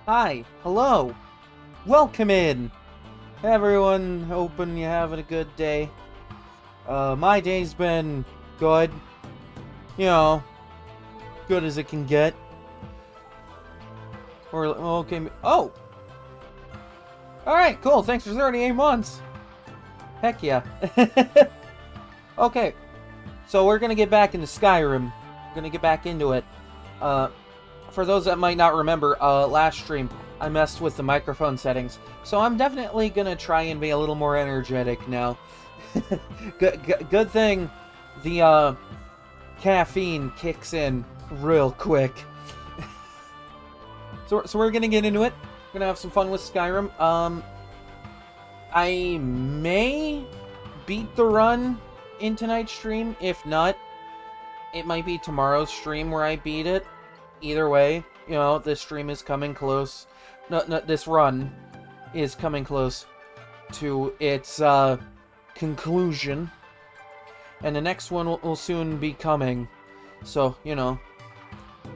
Hi, hello, welcome in, everyone. Hoping you're having a good day. My day's been good, you know, good as it can get. Or okay, oh, all right, cool. Thanks for 38 months. Heck yeah. Okay, so we're gonna get back into Skyrim. We're gonna get back into it. For those that might not remember, last stream I messed with the microphone settings, so I'm definitely gonna try and be a little more energetic now. Good thing the caffeine kicks in real quick. So we're gonna get into it. We're gonna have some fun with Skyrim. I may beat the run in tonight's stream. If not, it might be tomorrow's stream where I beat it. Either way, you know, this stream is coming close. No, this run is coming close to its conclusion. And the next one will soon be coming. So, you know,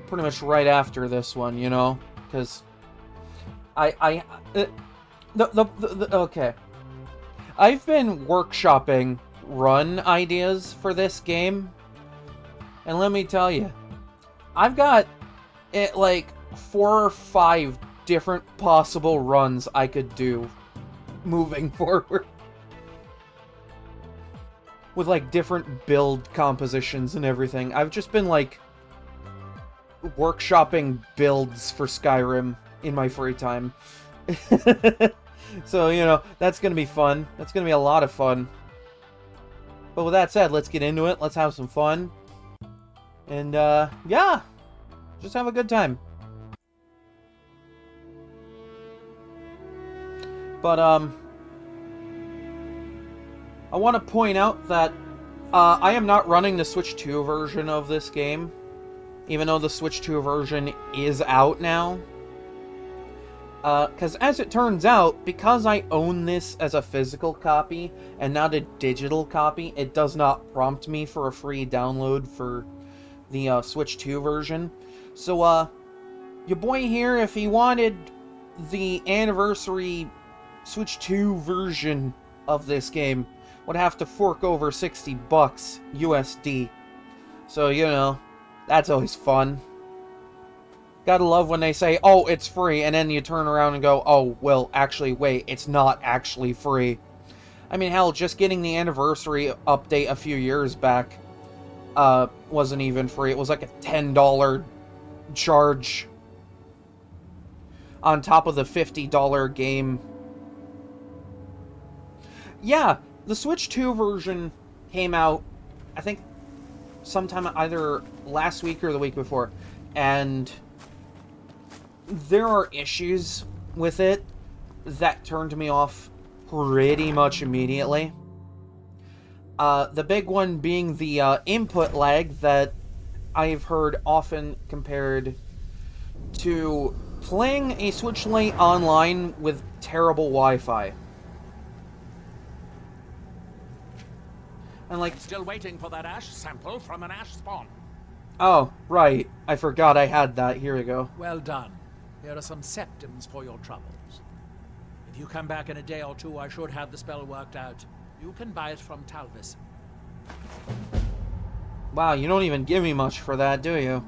pretty much right after this one, you know? Because okay. I've been workshopping run ideas for this game. And let me tell you, I've got like 4 or 5 different possible runs I could do moving forward. With like different build compositions and everything. I've just been like workshopping builds for Skyrim in my free time. So, you know, that's gonna be fun. That's gonna be a lot of fun. But with that said, let's get into it. Let's have some fun. And, yeah. Just have a good time. But, I want to point out that I am not running the Switch 2 version of this game. Even though the Switch 2 version is out now. Because as it turns out, because I own this as a physical copy and not a digital copy, it does not prompt me for a free download for the Switch 2 version. So, your boy here, if he wanted the anniversary Switch 2 version of this game, would have to fork over $60 USD. So, you know, that's always fun. Gotta love when they say, oh, it's free, and then you turn around and go, oh, well, actually, wait, it's not actually free. I mean, hell, just getting the anniversary update a few years back wasn't even free. It was like a $10 charge on top of the $50 game. Yeah, the Switch 2 version came out, I think, sometime either last week or the week before, and there are issues with it that turned me off pretty much immediately. The big one being the input lag that I've heard often compared to playing a Switch Lite online with terrible Wi-Fi. And like, Still waiting for that ash sample from an ash spawn. oh, right. I forgot I had that. Here we go. Well done. Here are some septums for your troubles. If you come back in a day or two, I should have the spell worked out. You can buy it from Talvis. Wow, you don't even give me much for that, do you?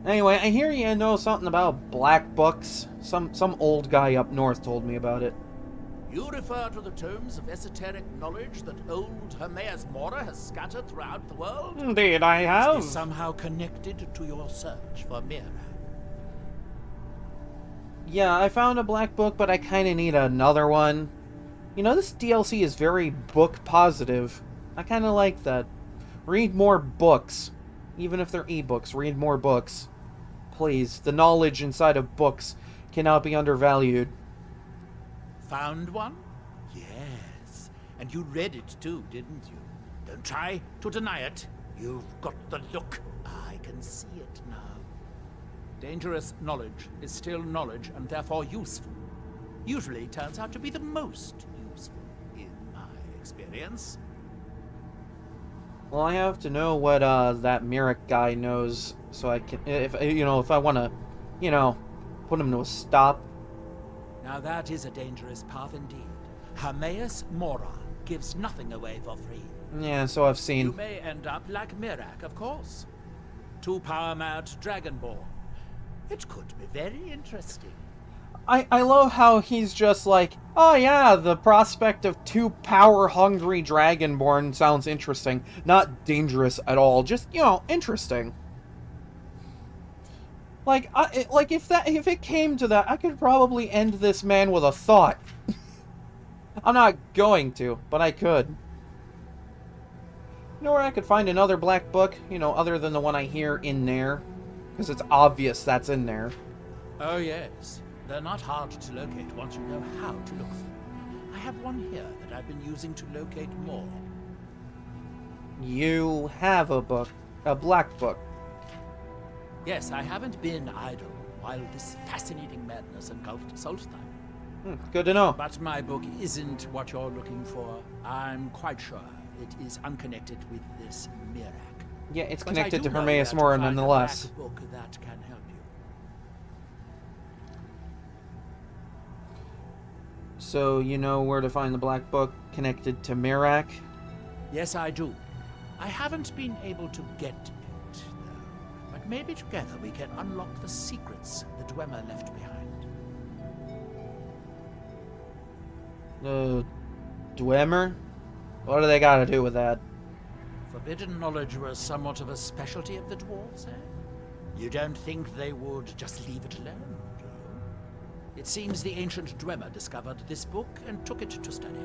Anyway, I hear you know something about black books. Some old guy up north told me about it. You refer to the tomes of esoteric knowledge that old Hermaeus Mora has scattered throughout the world? Indeed, I have. Is this somehow connected to your search for Mira? Yeah, I found a black book, but I kind of need another one. You know, this DLC is very book positive. I kind of like that. Read more books. Even if they're ebooks, read more books. Please, the knowledge inside of books cannot be undervalued. Found one? Yes. And you read it too, didn't you? Don't try to deny it. You've got the look. I can see it now. Dangerous knowledge is still knowledge and therefore useful. Usually turns out to be the most useful, in my experience. Well, I have to know what that Merrick guy knows, so I can, if I want to, put him to a stop. Now that is a dangerous path indeed. Hermaeus Mora gives nothing away for free. Yeah, so I've You seen. may end up like Mirak, of course. 2 power-mad Dragonborn. It could be very interesting. I love how he's just like, oh yeah, the prospect of 2 power-hungry Dragonborn sounds interesting. Not dangerous at all, just, you know, interesting. Like, if it came to that, I could probably end this man with a thought. I'm not going to, but I could. You know where I could find another black book, you know, other than the one I hear in there? Because it's obvious that's in there. Oh yes, they're not hard to locate once you know how to look for them. I have one here that I've been using to locate more. You have a book. A black book. Yes, I haven't been idle while this fascinating madness engulfed Solstheim. Good to know. But my book isn't what you're looking for. I'm quite sure it is unconnected with this Mirak. Yeah, it's But I connected do to know Hermaeus where to Mora find a nonetheless. black book that can help you. So, you know where to find the black book connected to Mirak? Yes, I do. I haven't been able to get it, though. But maybe together we can unlock the secrets the Dwemer left behind. The Dwemer? What do they got to do with that? Forbidden knowledge was somewhat of a specialty of the dwarves, eh? You don't think they would just leave it alone, do you? It seems the ancient Dwemer discovered this book and took it to study.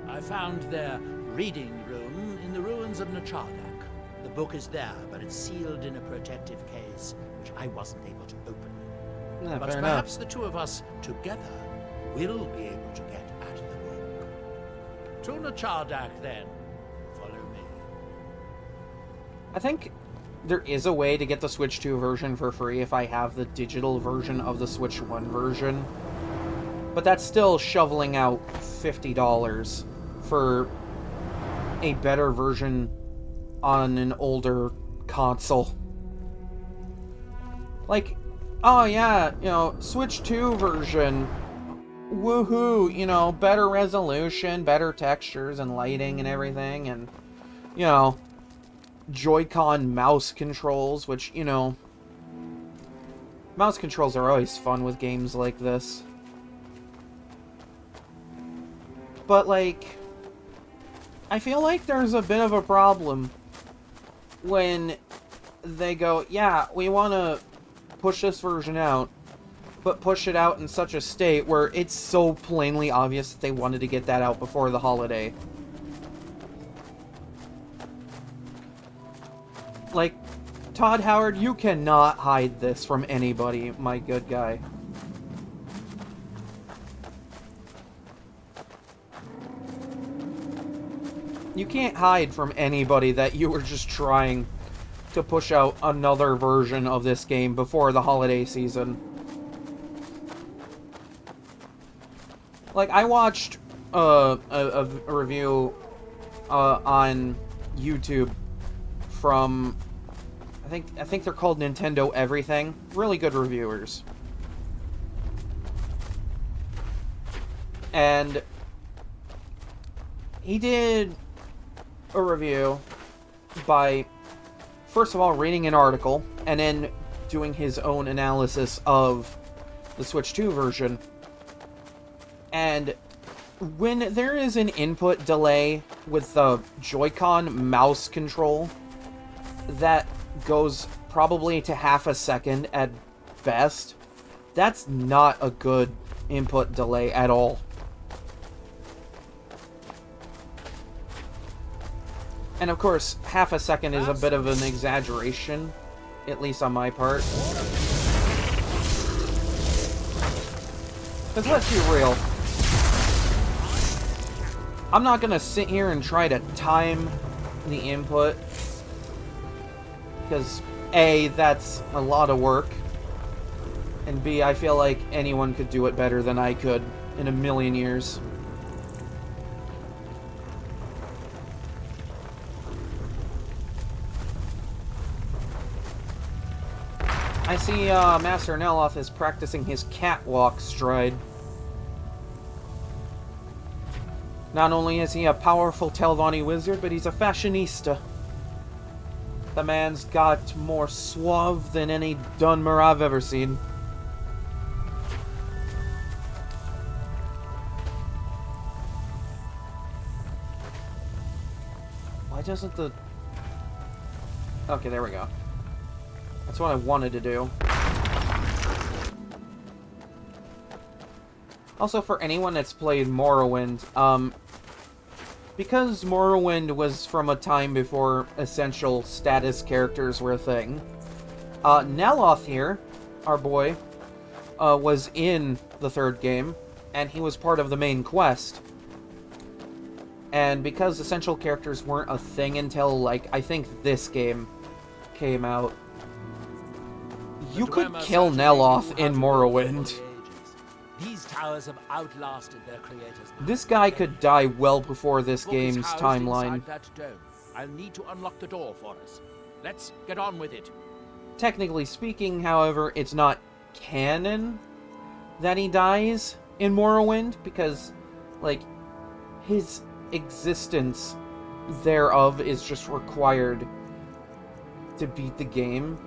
I found their reading room in the ruins of Nachardak. The book is there, but it's sealed in a protective case, which I wasn't able to open. Yeah, But fair perhaps enough. the two of us together will be able to get at the book. To Nachardak, then. Follow me. I think there is a way to get the Switch 2 version for free if I have the digital version of the Switch 1 version. But that's still shoveling out $50 for a better version on an older console. Like, oh yeah, you know, Switch 2 version, woohoo, you know, better resolution, better textures and lighting and everything, and, you know, Joy-Con mouse controls, which, you know, mouse controls are always fun with games like this. But, like, I feel like there's a bit of a problem when they go, yeah, we want to push this version out, but push it out in such a state where it's so plainly obvious that they wanted to get that out before the holiday. Like, Todd Howard, you cannot hide this from anybody, my good guy. You can't hide from anybody that you were just trying to push out another version of this game before the holiday season. Like, I watched a review on YouTube from, I think they're called Nintendo Everything. Really good reviewers. And he did a review by, first of all, reading an article and then doing his own analysis of the Switch 2 version. And when there is an input delay with the Joy-Con mouse control that goes probably to half a second at best, that's not a good input delay at all. And of course, half a second is a bit of an exaggeration, at least on my part. Because let's be real, I'm not gonna sit here and try to time the input, because A, that's a lot of work, and B, I feel like anyone could do it better than I could in a million years. I I see Master Neloth is practicing his catwalk stride. Not only is he a powerful Telvanni wizard, but he's a fashionista. The man's got more suave than any Dunmer I've ever seen. Why doesn't the... Okay, there we go. That's what I wanted to do. Also, for anyone that's played Morrowind, because Morrowind was from a time before essential status characters were a thing, Neloth here, our boy, was in the third game, and he was part of the main quest. And because essential characters weren't a thing until, like, I think this game came out, you could kill Neloth in Morrowind. These towers have outlasted their creators. This guy could die well before this game's Housed timeline. inside that dome. I'll need to unlock the door for us. Let's get on with it. Technically speaking, however, it's not canon that he dies in Morrowind, because, like, his existence thereof is just required to beat the game.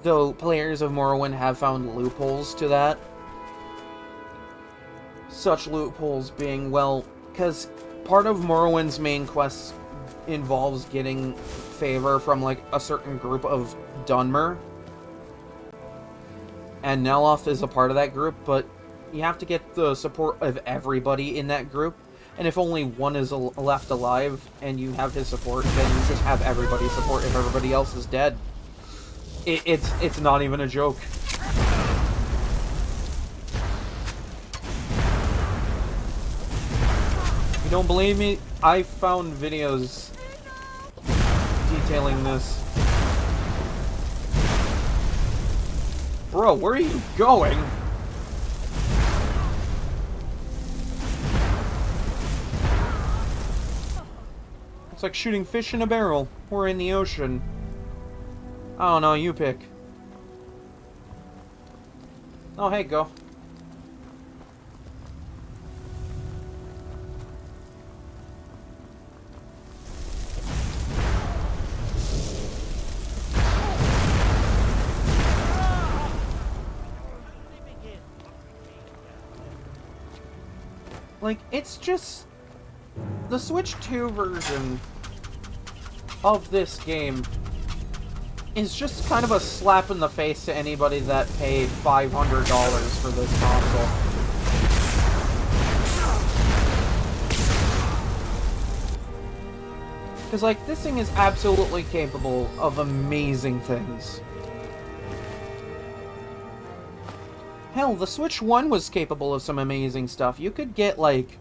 Though players of Morrowind have found loopholes to that. Such loopholes being, well, because part of Morrowind's main quest involves getting favor from, like, a certain group of Dunmer. And Neloth is a part of that group, but you have to get the support of everybody in that group. And if only one is left alive and you have his support, then you just have everybody's support if everybody else is dead. It's not even a joke. You don't believe me? I found videos detailing this. Bro, where are you going? It's like shooting fish in a barrel. We're in the ocean. I don't know, you pick. Oh, hey, go. Like, it's just... The Switch 2 version of this game is just kind of a slap in the face to anybody that paid $500 for this console. Because, like, this thing is absolutely capable of amazing things. Hell, the Switch 1 was capable of some amazing stuff. You could get, like,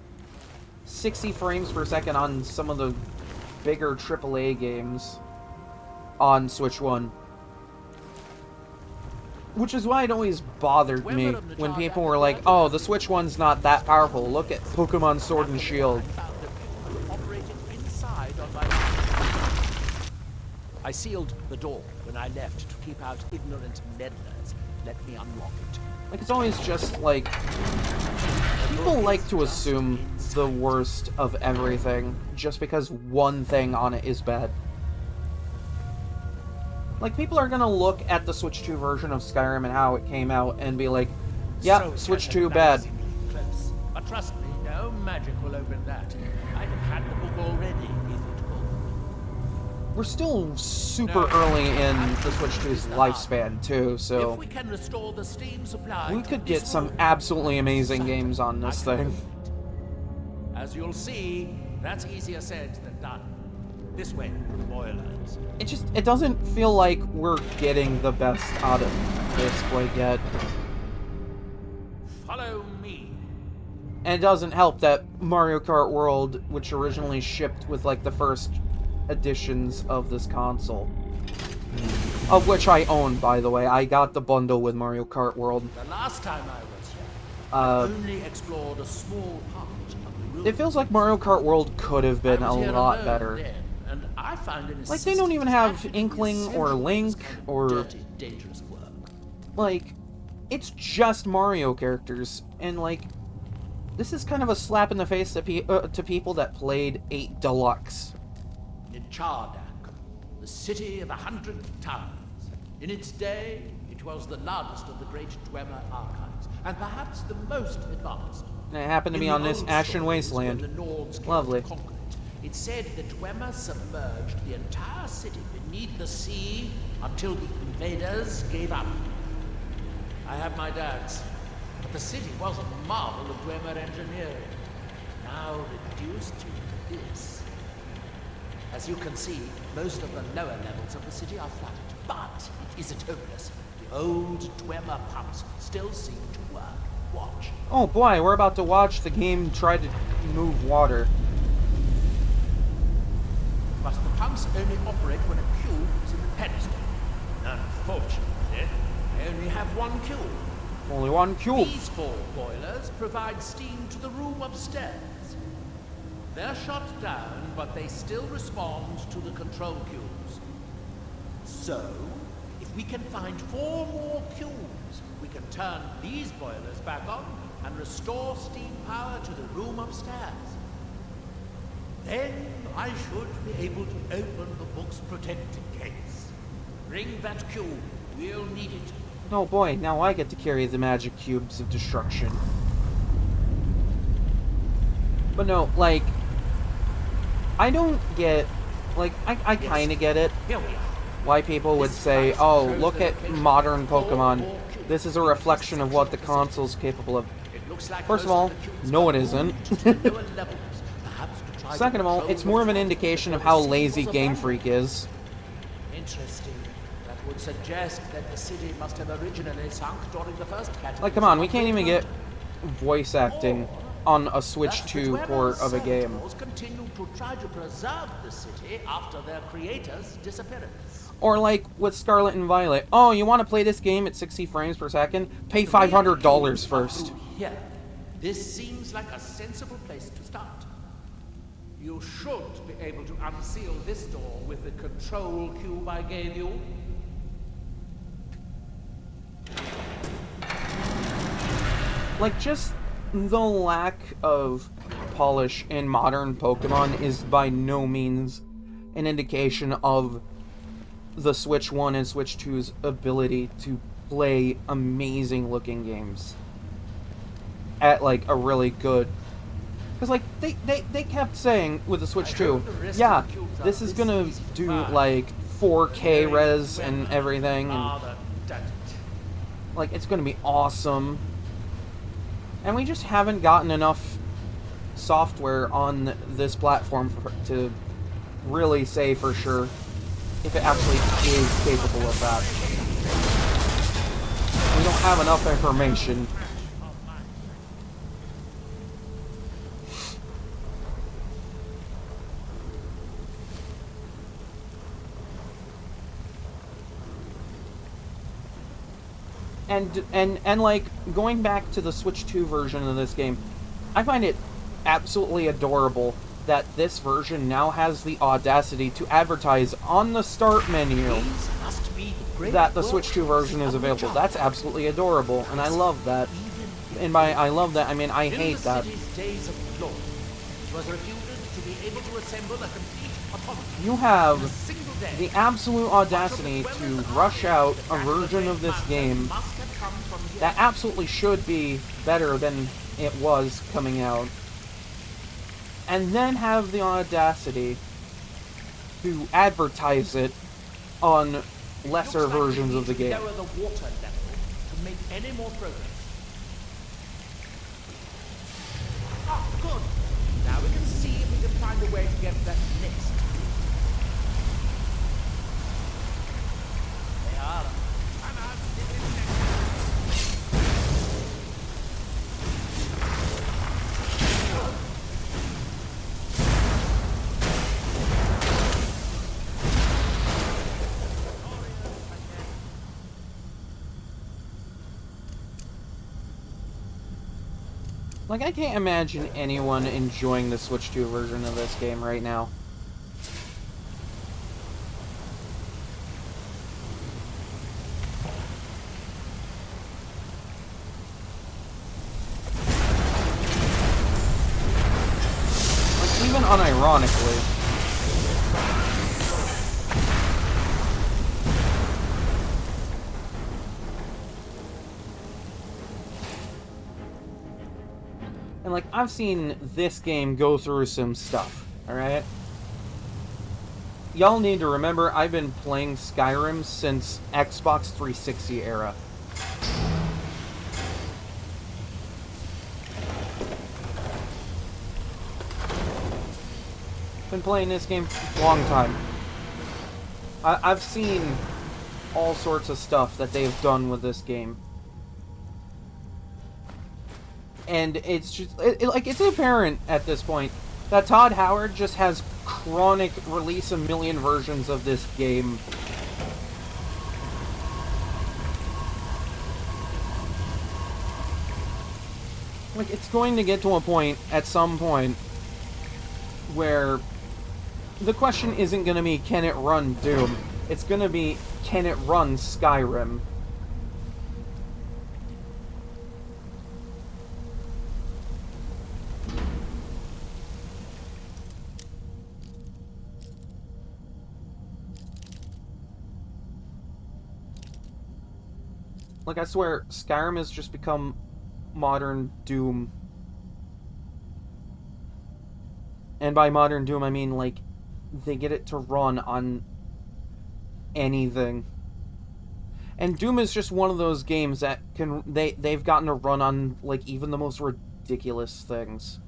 60 frames per second on some of the bigger AAA games on Switch 1. Which is why it always bothered me when people were like, oh, the Switch 1's not that powerful. Look at Pokemon Sword and Shield. I sealed the door when I left to keep out ignorant meddlers. Let me unlock it. Like, it's always just, like... People like to assume the worst of everything just because one thing on it is bad. Like, people are gonna look at the Switch 2 version of Skyrim and how it came out and be like, yeah, So Switch 2 bad. close. But trust me, no magic will open that. I'd have had the book already if it could. We're still super early in the Switch 2's lifespan, too, so... If we can restore the Steam supply, we could get this some will- absolutely amazing games on this thing. As you'll see, that's easier said than done. This way, boilers. It doesn't feel like we're getting the best out of this quite yet. Follow me. And it doesn't help that Mario Kart World, which originally shipped with, like, the first editions of this console, of which I own, by the way. I got the bundle with Mario Kart World. The last time I was here, I only explored a small part of the room. It feels like Mario Kart World could have been a I was here lot alone better. then, and I found an Like, they don't even have assistant Inkling or essential Link for this kind of or dirty, dangerous work. like, it's just Mario characters, and, like, this is kind of a slap in the face to people that played 8 Deluxe. In Chardak, the city of 100 towns. In its day, it was the largest of the great Dwemer archives, and perhaps the most advanced. And it happened to be on this Ashen Wasteland. When the Nords came Lovely. to conquer it, it said the Dwemer submerged the entire city beneath the sea until the invaders gave up. I have my doubts, but the city was a marvel of Dwemer engineering, now reduced to this. As you can see, most of the lower levels of the city are flooded, but it isn't hopeless. The old Dwemer pumps still seem to work. Watch. Oh boy, we're about to watch the game try to move water. But the pumps only operate when a cube is in the pedestal. Unfortunately, they only have one cube. Only one cube. These 4 boilers provide steam to the room upstairs. They're shut down, but they still respond to the control cubes. So, if we can find 4 more cubes, we can turn these boilers back on and restore steam power to the room upstairs. Then I should be able to open the book's protected case. Bring that cube. We'll need it. Oh boy, now I get to carry the magic cubes of destruction. But no, like, I don't get, like, I kind of get it. Here we are. Why people would say, oh, look at modern Pokemon. This is a reflection of what the console's capable of. First of all, no it isn't. Second of all, it's more of an indication of how lazy Game Freak is. Interesting. That would suggest that the city must have originally sunk during the first cataclysm. Like, come on, we can't even get voice acting on a Switch 2 port of a game. Continue to try to preserve the city after their creator's disappearance. Or like with Scarlet and Violet. Oh, you want to play this game at 60 frames per second? Pay $500 first. Yeah, this seems like a sensible place to start. You should be able to unseal this door with the control cube I gave you. Like, just the lack of polish in modern Pokemon is by no means an indication of the Switch 1 and Switch 2's ability to play amazing looking games at, like, a really good... Because, like, they kept saying with the Switch 2, yeah, this is gonna do, like, 4K res and everything, and, like, it's gonna be awesome. And we just haven't gotten enough software on this platform to really say for sure if it actually is capable of that. We don't have enough information. And like, going back to the Switch 2 version of this game, I find it absolutely adorable that this version now has the audacity to advertise on the start menu that the Switch 2 version is available. That's absolutely adorable, and I love that. And by I love that, I mean I hate that. You have the absolute audacity to rush out a version of this game that absolutely should be better than it was coming out, and then have the audacity to advertise it on lesser versions of the game. Lower the water level to make any more progress. Oh, good. Now we can see if we can find a way to get that next. They are. Like, I can't imagine anyone enjoying the Switch 2 version of this game right now. unironically. And, like, I've seen this game go through some stuff, alright? Y'all need to remember, I've been playing Skyrim since Xbox 360 era. Been playing this game a long time. I've seen all sorts of stuff that they've done with this game. And it's just, like, it's apparent at this point that Todd Howard just has chronic release a million versions of this game. Like, it's going to get to a point, at some point, where the question isn't going to be, can it run Doom? It's going to be, can it run Skyrim? Like, I swear, Skyrim has just become modern Doom. And by modern Doom, I mean, like, they get it to run on anything. And Doom is just one of those games that they've gotten to run on, like, even the most ridiculous things.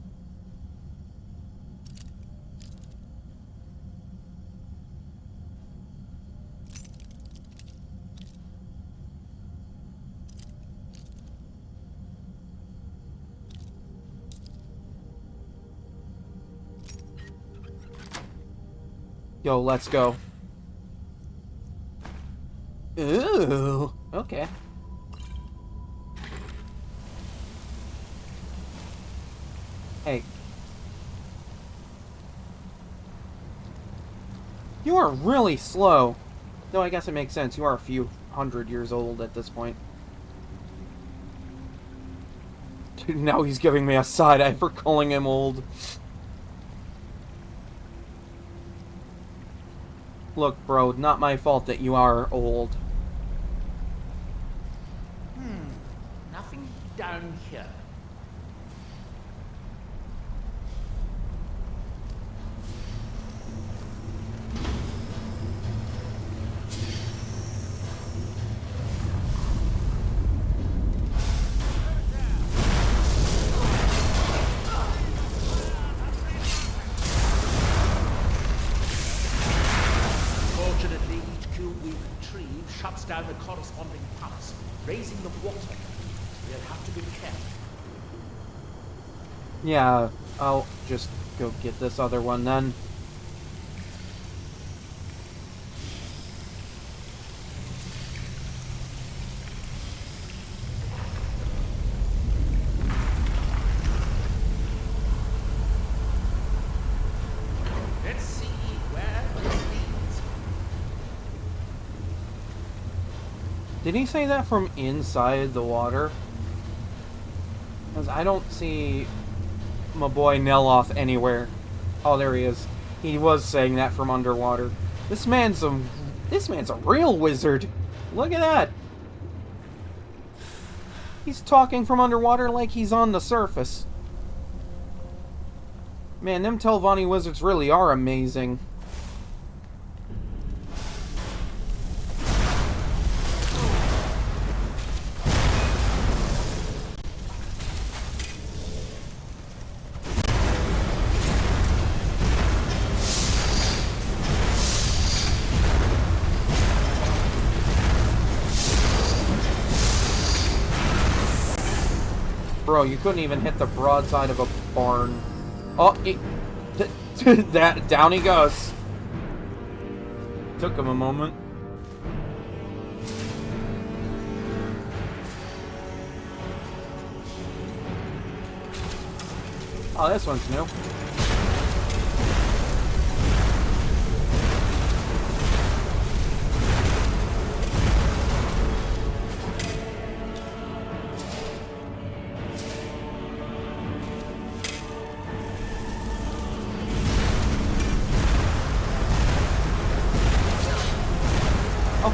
Yo, let's go. Ooh, okay. Hey. You are really slow. Though I guess it makes sense. You are a few hundred years old at this point. Dude, now he's giving me a side eye for calling him old. Look, bro, not my fault that you are old. Nothing down here. Fortunately, each cube we retrieve shuts down the corresponding pumps, raising the water. We'll have to be careful. Yeah, I'll just go get this other one then. Let's see where this leads. Did he say that from inside the water? Because I don't see my boy Neloth anywhere. Oh, there he is. He was saying that from underwater. This man's a real wizard. Look at that. He's talking from underwater like he's on the surface. Man, them Telvanni wizards really are amazing. Bro, you couldn't even hit the broadside of a barn. Oh, that down he goes. Took him a moment. Oh, this one's new.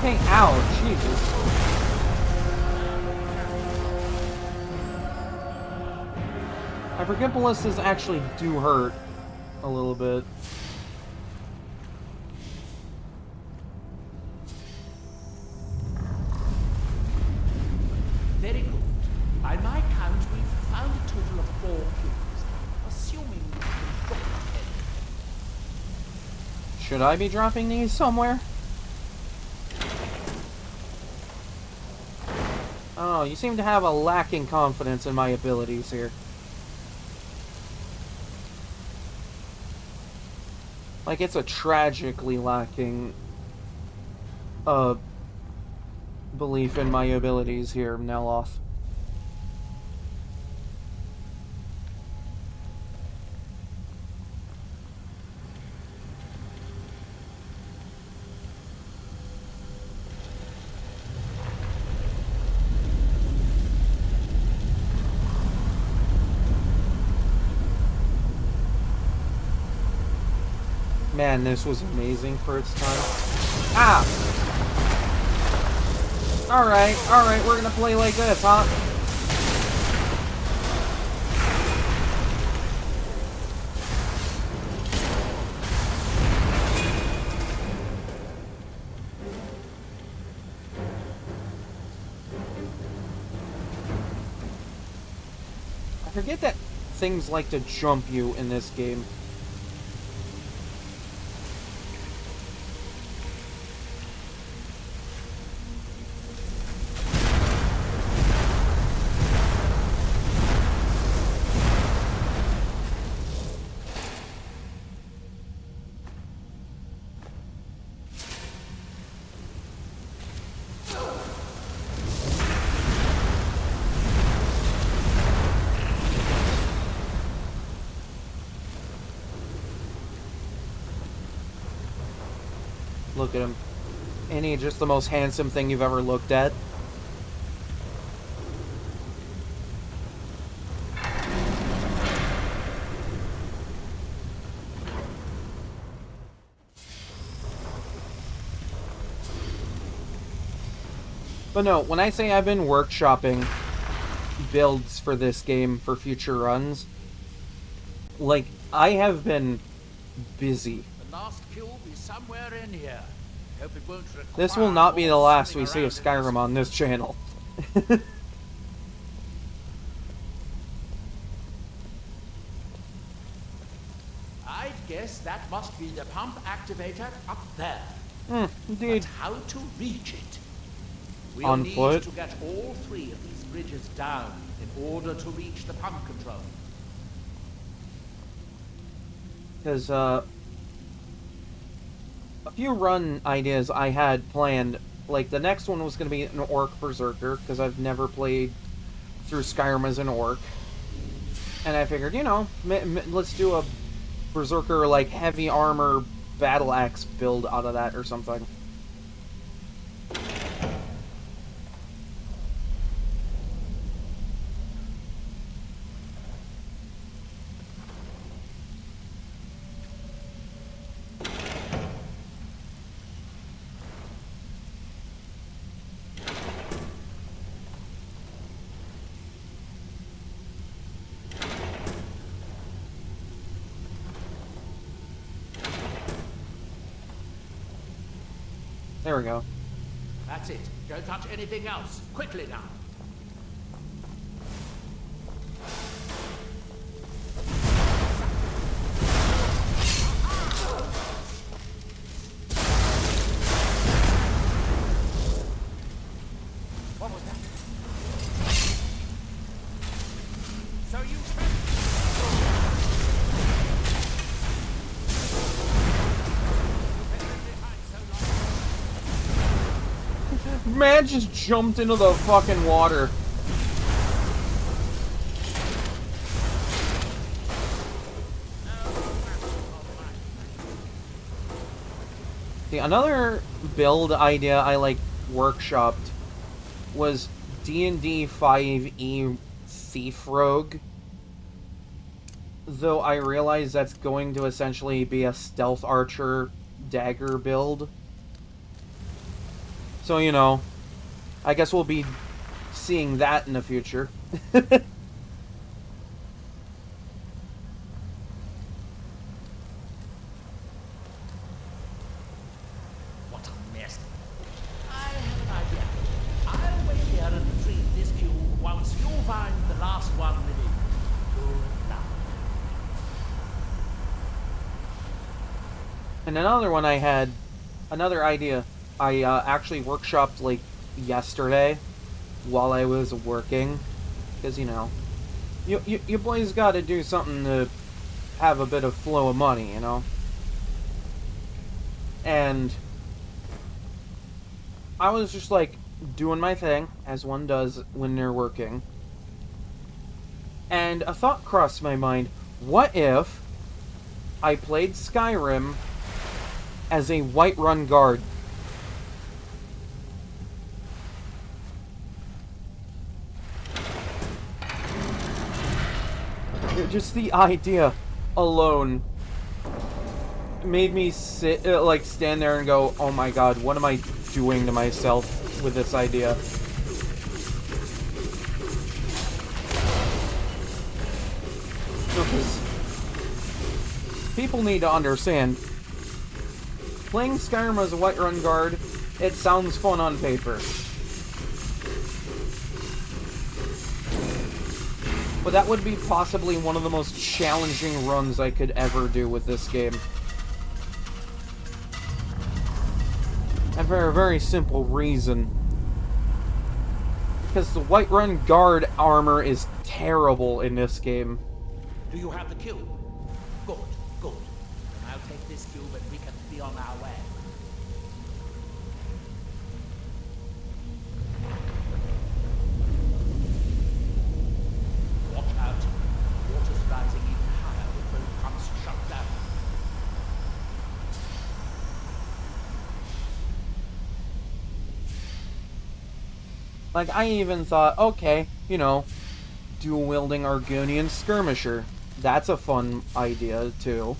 Okay, ow, Jesus. I forget ballistas actually do hurt a little bit. Very good. By my count, we've found a total of 4 cubes, assuming we can drop them. Should I be dropping these somewhere? Oh, you seem to have a lacking confidence in my abilities here. Like, it's a tragically lacking belief in my abilities here, Neloth. Man, this was amazing for its time. Ah! Alright, we're gonna play like this, huh? I forget that things like to jump you in this game. Look at him. Ain't he just the most handsome thing you've ever looked at? But no, when I say I've been workshopping builds for this game for future runs, like, I have been busy. The last cube is somewhere in here. Hope it won't require This will not be the more last we swimming see of around in Skyrim on this channel. I'd guess that must be the pump activator up there. Indeed. But how to reach it? We'll On need foot? to get all 3 of these bridges down in order to reach the pump control. Because, a few run ideas I had planned, like, the next one was going to be an Orc Berserker, because I've never played through Skyrim as an Orc. And I figured, you know, let's do a Berserker, like, heavy armor battle axe build out of that or something. There we go. That's it. Don't touch anything else. Quickly now. What was that? So you Man just jumped into the fucking water. See, another build idea I like workshopped was D&D 5e Thief Rogue. Though I realize that's going to essentially be a stealth archer dagger build. So, you know, I guess we'll be seeing that in the future. What a mess. I have an idea. I'll wait here and retrieve this cube whilst you find the last one within. Good luck. And another one I had, another idea I actually workshopped like yesterday while I was working, because you know, you boys got to do something to have a bit of flow of money, you know. And I was just like doing my thing as one does when they're working, and a thought crossed my mind: what if I played Skyrim as a Whiterun guard? Just the idea alone made me sit, like, stand there and go, oh my god, what am I doing to myself with this idea? Because people need to understand, playing Skyrim as a Whiterun guard, it sounds fun on paper. But that would be possibly one of the most challenging runs I could ever do with this game. And for a very simple reason. Because the Whiterun guard armor is terrible in this game. Do you have the cube? Good, good. Then I'll take this cube and we can be on our way. Watch out. Water's rising even higher with both pumps shut down. Like, I even thought, okay, you know, dual-wielding Argonian skirmisher. That's a fun idea, too.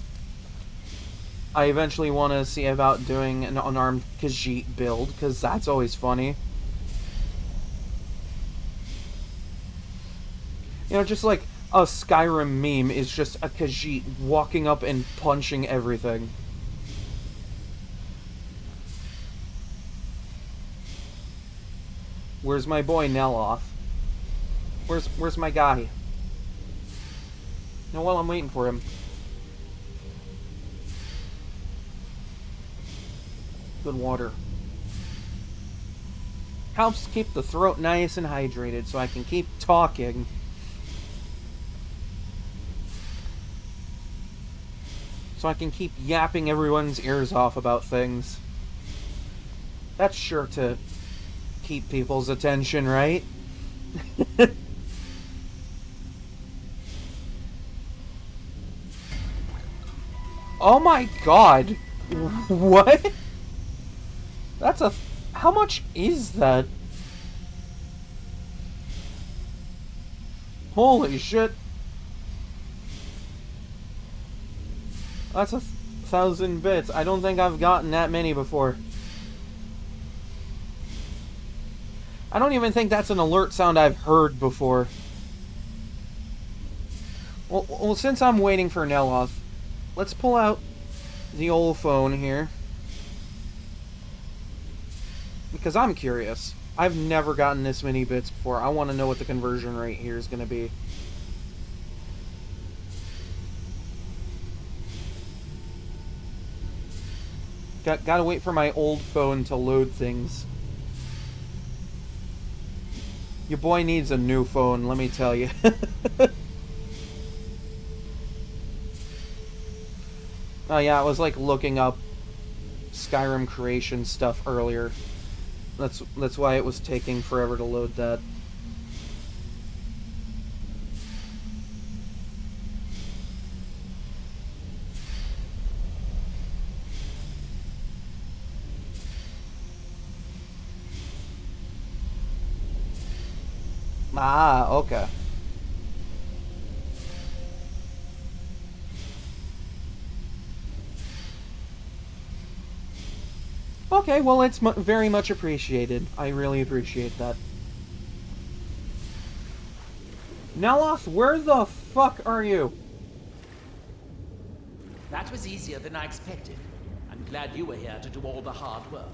I eventually want to see about doing an unarmed Khajiit build, because that's always funny. You know, just like a Skyrim meme is just a Khajiit walking up and punching everything. Where's my boy Neloth? Where's my guy? No, while I'm waiting for him. Good water. Helps keep the throat nice and hydrated so I can keep talking. So I can keep yapping everyone's ears off about things. That's sure to keep people's attention, right? Oh my god! What? That's a... How much is that? Holy shit. That's 1,000 bits. I don't think I've gotten that many before. I don't even think that's an alert sound I've heard before. Well, since I'm waiting for Neloth, let's pull out the old phone here. Because I'm curious. I've never gotten this many bits before. I want to know what the conversion rate here is going to be. Gotta wait for my old phone to load things. Your boy needs a new phone, let me tell you. Oh yeah, I was like looking up Skyrim creation stuff earlier. That's why it was taking forever to load that. Ah, okay. Okay, well, it's very much appreciated. I really appreciate that. Neloth, where the fuck are you? That was easier than I expected. I'm glad you were here to do all the hard work.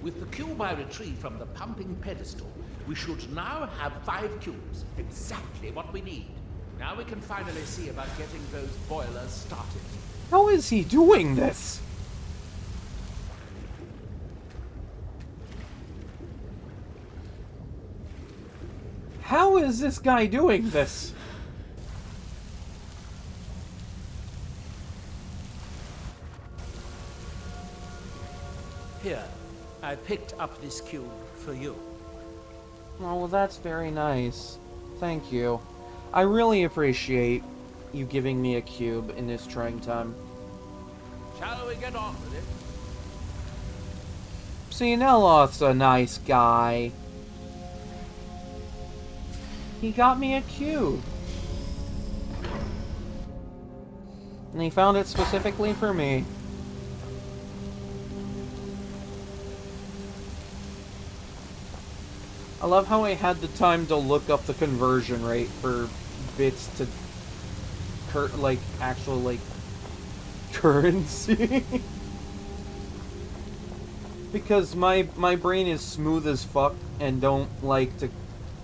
With the cube I retrieved from the pumping pedestal, we should now have 5 cubes. Exactly what we need. Now we can finally see about getting those boilers started. How is he doing this? How is this guy doing this? Here, I picked up this cube for you. Oh, well, that's very nice. Thank you. I really appreciate you giving me a cube in this trying time. Shall we get on with it? See, Neloth's a nice guy. He got me a cube. And he found it specifically for me. I love how I had the time to look up the conversion rate for bits to actual currency. Because my brain is smooth as fuck and don't like to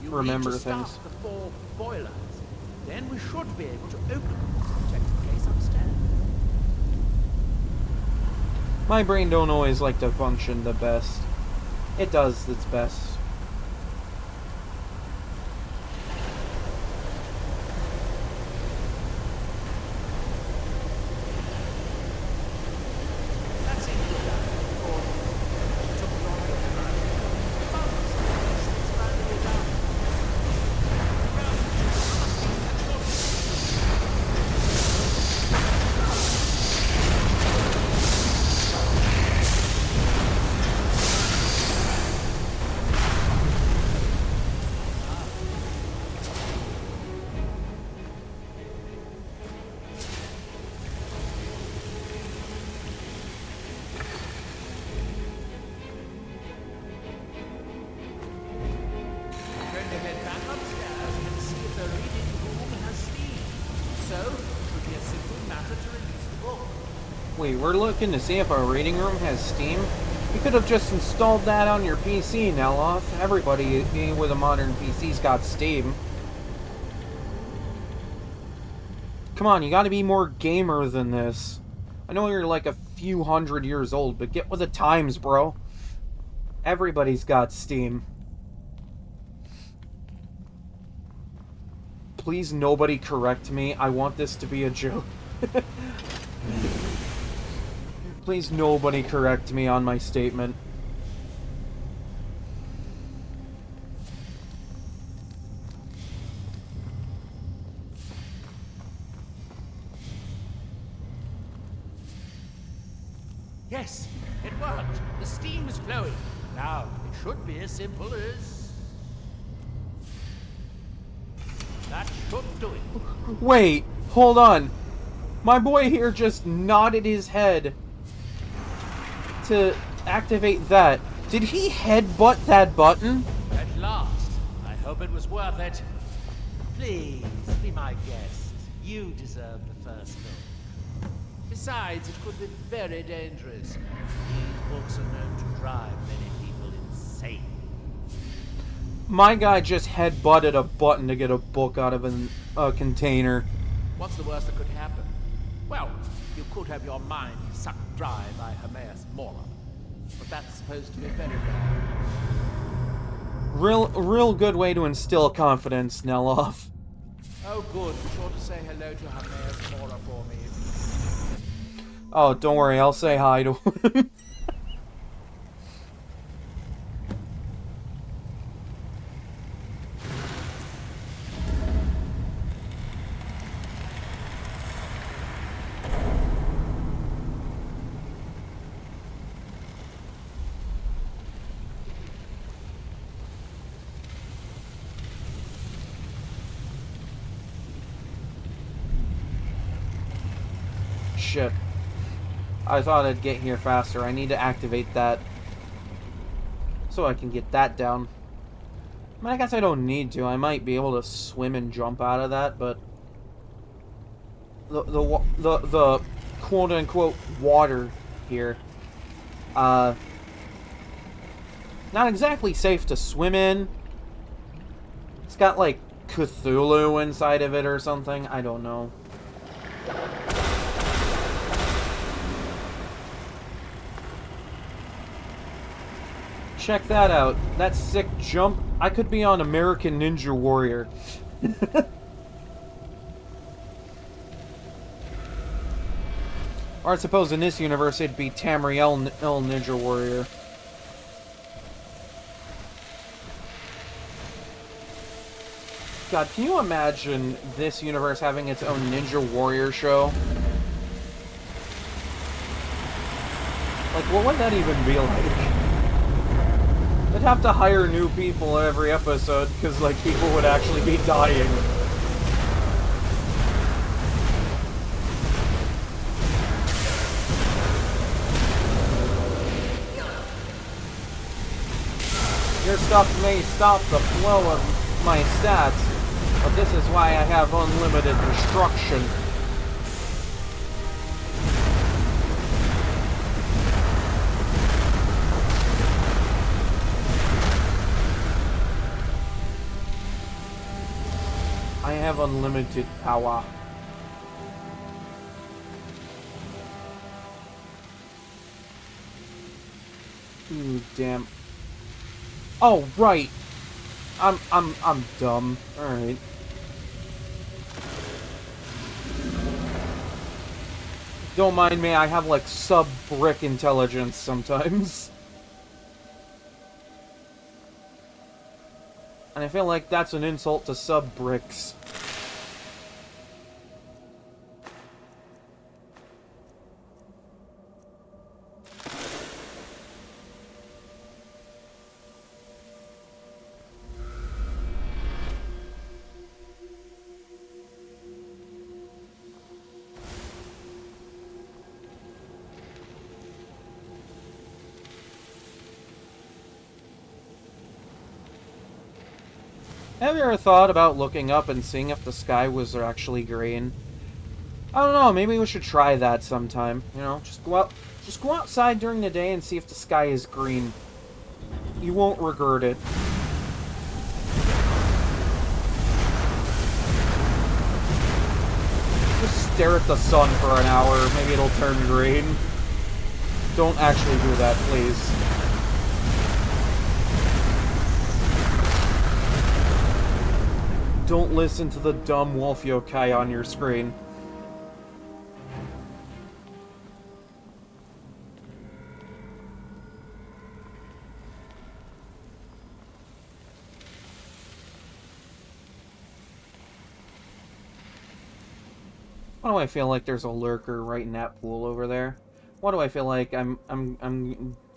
remember need to things. Start the 4 boilers. Then we should be able to open them. Check the case upstairs. My brain don't always like to function the best. It does its best. Wait, we're looking to see if our reading room has Steam? You could have just installed that on your PC, Neloth. Everybody with a modern PC's got Steam. Come on, you gotta be more gamer than this. I know you're like a few hundred years old, but get with the times, bro. Everybody's got Steam. Please, nobody correct me. I want this to be a joke. Please, nobody correct me on my statement. Yes, it worked. The steam is flowing. Now, it should be as simple as... That should do it. Wait, hold on. My boy here just nodded his head to activate that. Did he headbutt that button? At last. I hope it was worth it. Please, be my guest. You deserve the first look. Besides, it could be very dangerous. These books are known to drive many people insane. My guy just headbutted a button to get a book out of a container. What's the worst that could happen? Well, you could have your mind sucked dry by Hermaeus Moron. But that's supposed to be very rare. Real good way to instill confidence, Neloth. Oh good, be sure to say hello to Hermaeus Moron for me. Oh, don't worry, I'll say hi to him. Shit. I thought I'd get here faster. I need to activate that So I can get that down. I mean, I guess I don't need to. I might be able to swim and jump out of that, but the quote unquote water here, not exactly safe to swim in. It's got like Cthulhu inside of it or something. I don't know. Check that out. That sick jump. I could be on American Ninja Warrior. Or I suppose in this universe it'd be Tamriel Ninja Warrior. God, can you imagine this universe having its own Ninja Warrior show? Like, what would that even be like? They'd have to hire new people every episode, because, like, people would actually be dying. Your stuff may stop the flow of my stats, but this is why I have unlimited destruction. I have unlimited power. Ooh, damn. Oh, right. I'm dumb. Alright. Don't mind me, I have like sub-brick intelligence sometimes. And I feel like that's an insult to sub-bricks. Have you ever thought about looking up and seeing if the sky was actually green? I don't know, maybe we should try that sometime. You know, just go outside during the day and see if the sky is green. You won't regret it. Just stare at the sun for an hour, maybe it'll turn green. Don't actually do that, please. Don't listen to the dumb wolf yokai on your screen. Why do I feel like there's a lurker right in that pool over there? Why do I feel like I'm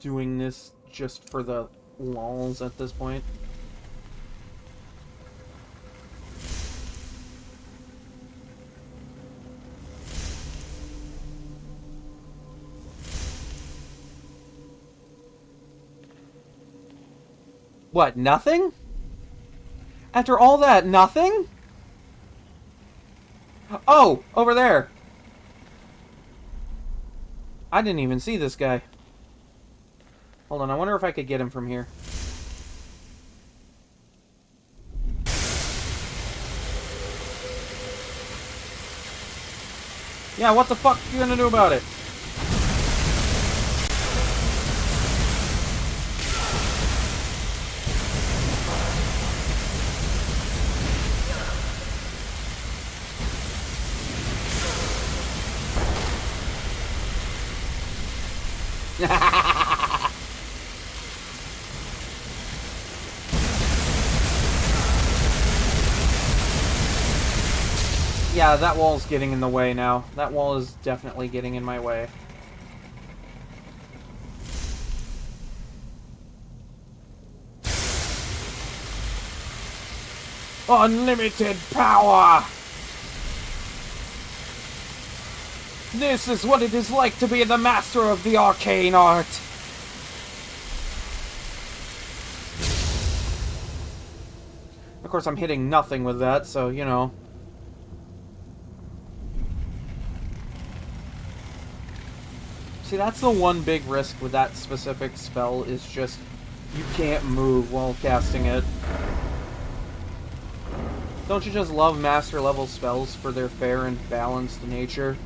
doing this just for the lols at this point? What, nothing? After all that, nothing? Oh, over there. I didn't even see this guy. Hold on, I wonder if I could get him from here. Yeah, what the fuck are you gonna do about it? Yeah, that wall's getting in the way now. That wall is definitely getting in my way. Unlimited power! This is what it is like to be the master of the arcane art. Of course, I'm hitting nothing with that, so, you know. See, that's the one big risk with that specific spell, is just you can't move while casting it. Don't you just love master level spells for their fair and balanced nature?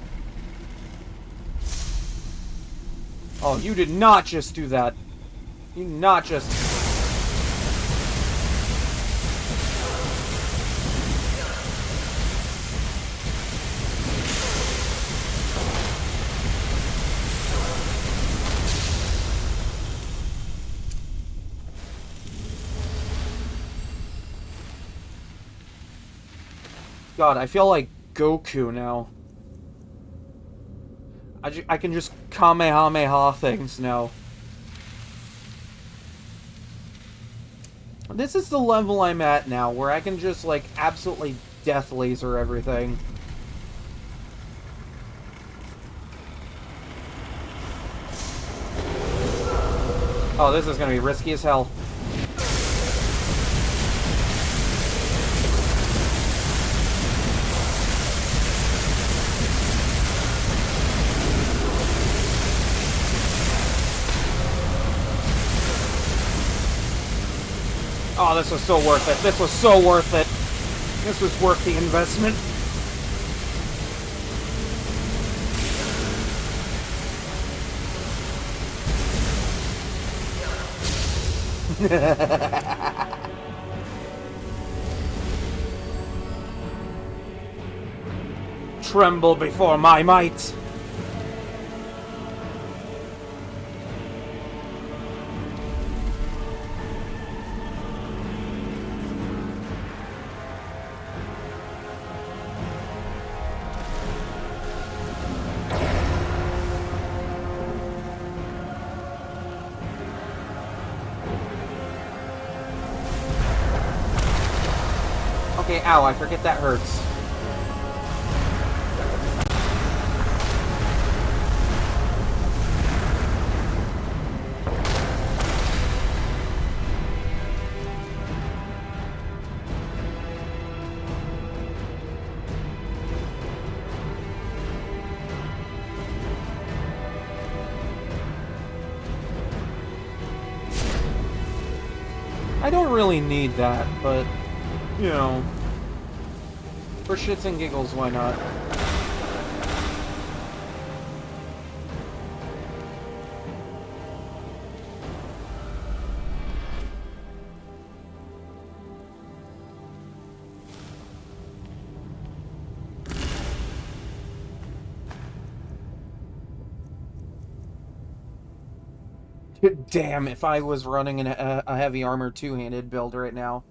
Oh, you did not just do that. You did not just... God, I feel like Goku now. I can just Kamehameha things now. This is the level I'm at now, where I can just, like, absolutely death laser everything. Oh, this is gonna be risky as hell. Oh, this was so worth it. This was so worth it. This was worth the investment. Tremble before my might. Okay, ow, I forget that hurts. I don't really need that, but, you know, for shits and giggles, why not? Damn, if I was running a heavy armor two-handed build right now.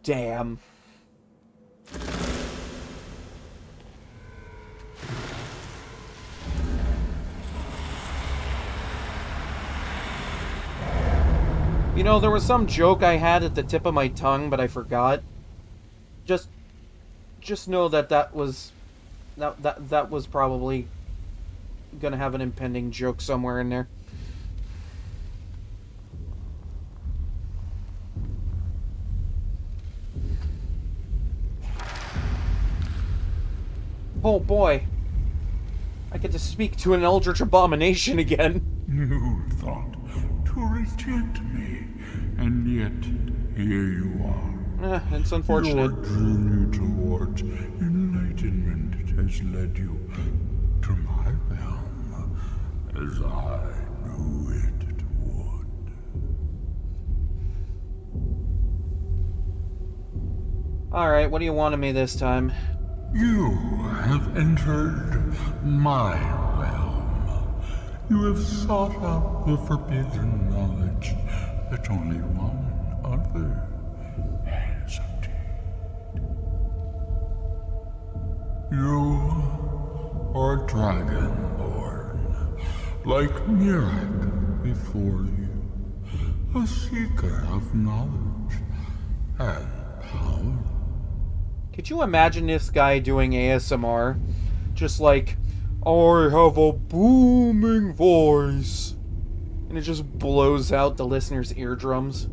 Damn. You know, there was some joke I had at the tip of my tongue, but I forgot. Just know that that was probably gonna have an impending joke somewhere in there. Oh boy, I get to speak to an eldritch abomination again. You thought to reject me, and yet here you are. It's unfortunate. Your journey towards enlightenment has led you to my realm, as I knew it would. Alright, what do you want of me this time? You have entered my realm. You have sought out the forbidden knowledge that only one other has obtained. You are Dragonborn, like Mirak before you, a seeker of knowledge and power. Could you imagine this guy doing ASMR? Just like, I have a booming voice. And it just blows out the listener's eardrums.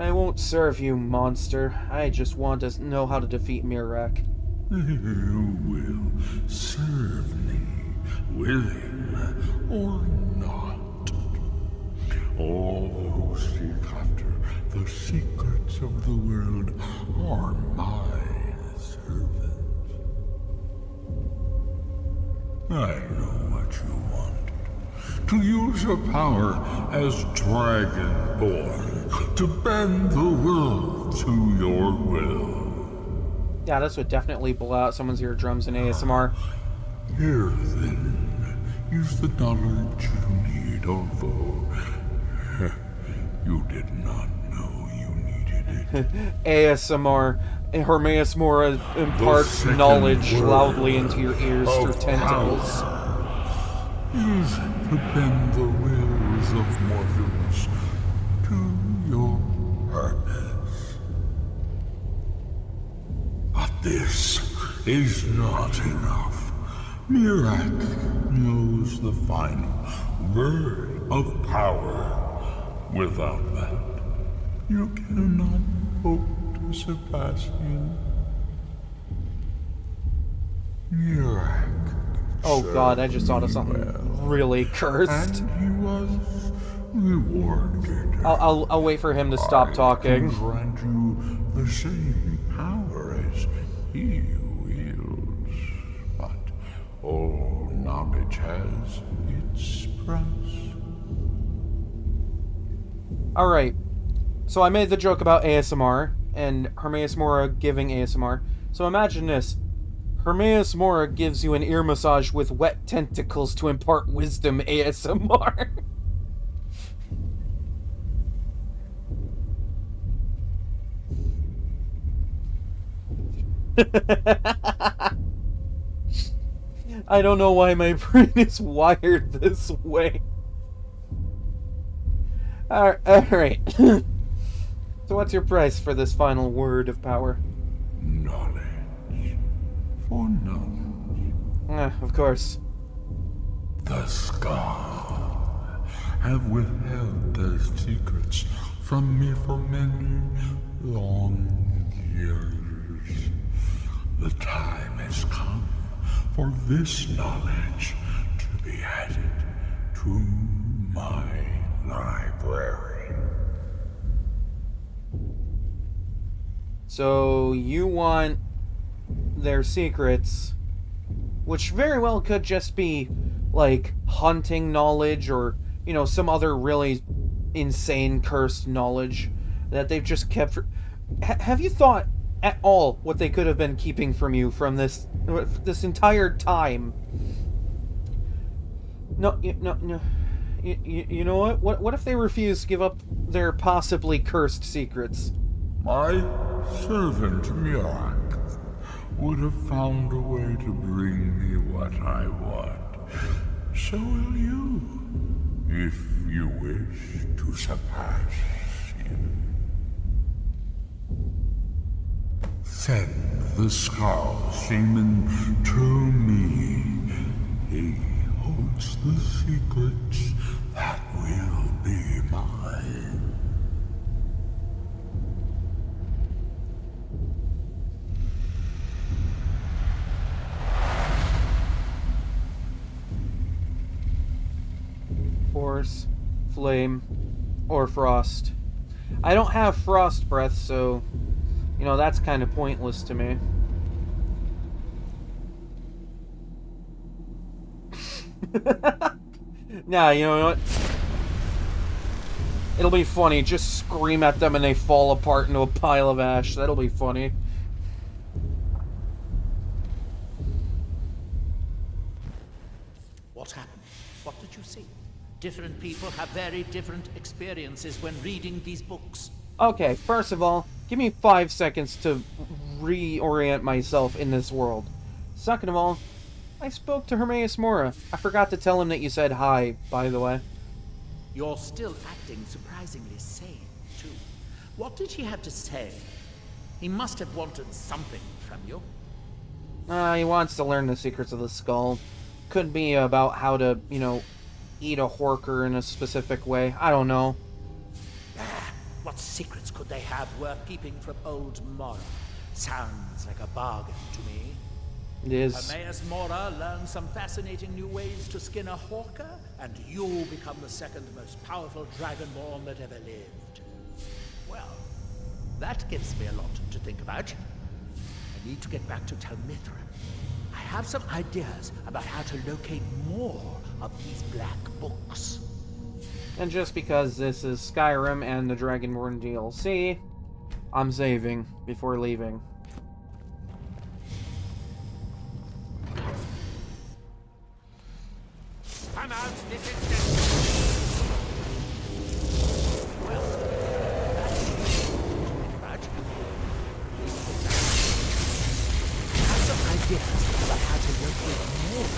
I won't serve you, monster. I just want to know how to defeat Mirak. You will serve me, willing or not. All who seek after the secrets of the world are my servants. I know what you want. To use your power as Dragonborn, to bend the world to your will. Yeah, this would definitely blow out someone's eardrums in ASMR. Here, then, use the knowledge you need, although you did not know you needed it. ASMR. Hermaeus Mora imparts knowledge loudly into your ears through tentacles. Use it to bend the wills of mortals to your purpose. But this is not enough. Mirak knows the final word of power. Without that, you cannot hope to surpass him. Mirak. Oh god, I just thought of something really cursed. And he was rewarded. I'll wait for him to stop talking. I can grant you the same power as he wields, but all knowledge has its price. Alright, so I made the joke about ASMR, and Hermaeus Mora giving ASMR. So imagine this. Hermaeus Mora gives you an ear massage with wet tentacles to impart wisdom ASMR. I don't know why my brain is wired this way. Alright. So what's your price for this final word of power? Knowledge. For knowledge. Of course. The Scar have withheld their secrets from me for many long years. The time has come for this knowledge to be added to my library. So you want their secrets, which very well could just be like hunting knowledge or, you know, some other really insane cursed knowledge that they've just kept. Have you thought at all what they could have been keeping from you from this entire time? No. You know what? What if they refuse to give up their possibly cursed secrets? My servant Mirak would have found a way to bring me what I want. So will you, if you wish to surpass him. Send the Skull Shaman to me. He holds the secrets that will be mine. Force, flame, or frost. I don't have frost breath, so, you know, that's kind of pointless to me. Nah, you know what? It'll be funny. Just scream at them and they fall apart into a pile of ash. That'll be funny. What happened? What did you see? Different people have very different experiences when reading these books. Okay, first of all, give me 5 seconds to reorient myself in this world. Second of all, I spoke to Hermaeus Mora. I forgot to tell him that you said hi, by the way. You're still acting surprisingly sane, too. What did he have to say? He must have wanted something from you. He wants to learn the secrets of the skull. Could be about how to, eat a horker in a specific way. I don't know. What What secrets could they have worth keeping from old Mora? Sounds like a bargain to me. It is. Hermaeus Mora learns some fascinating new ways to skin a hawker, and you become the second most powerful Dragonborn that ever lived. Well, that gives me a lot to think about. I need to get back to Tel Mithrin. I have some ideas about how to locate more of these black books. And just because this is Skyrim and the Dragonborn DLC, I'm saving before leaving. I'm out this instant. Well, that's about. I have some ideas about how to locate more.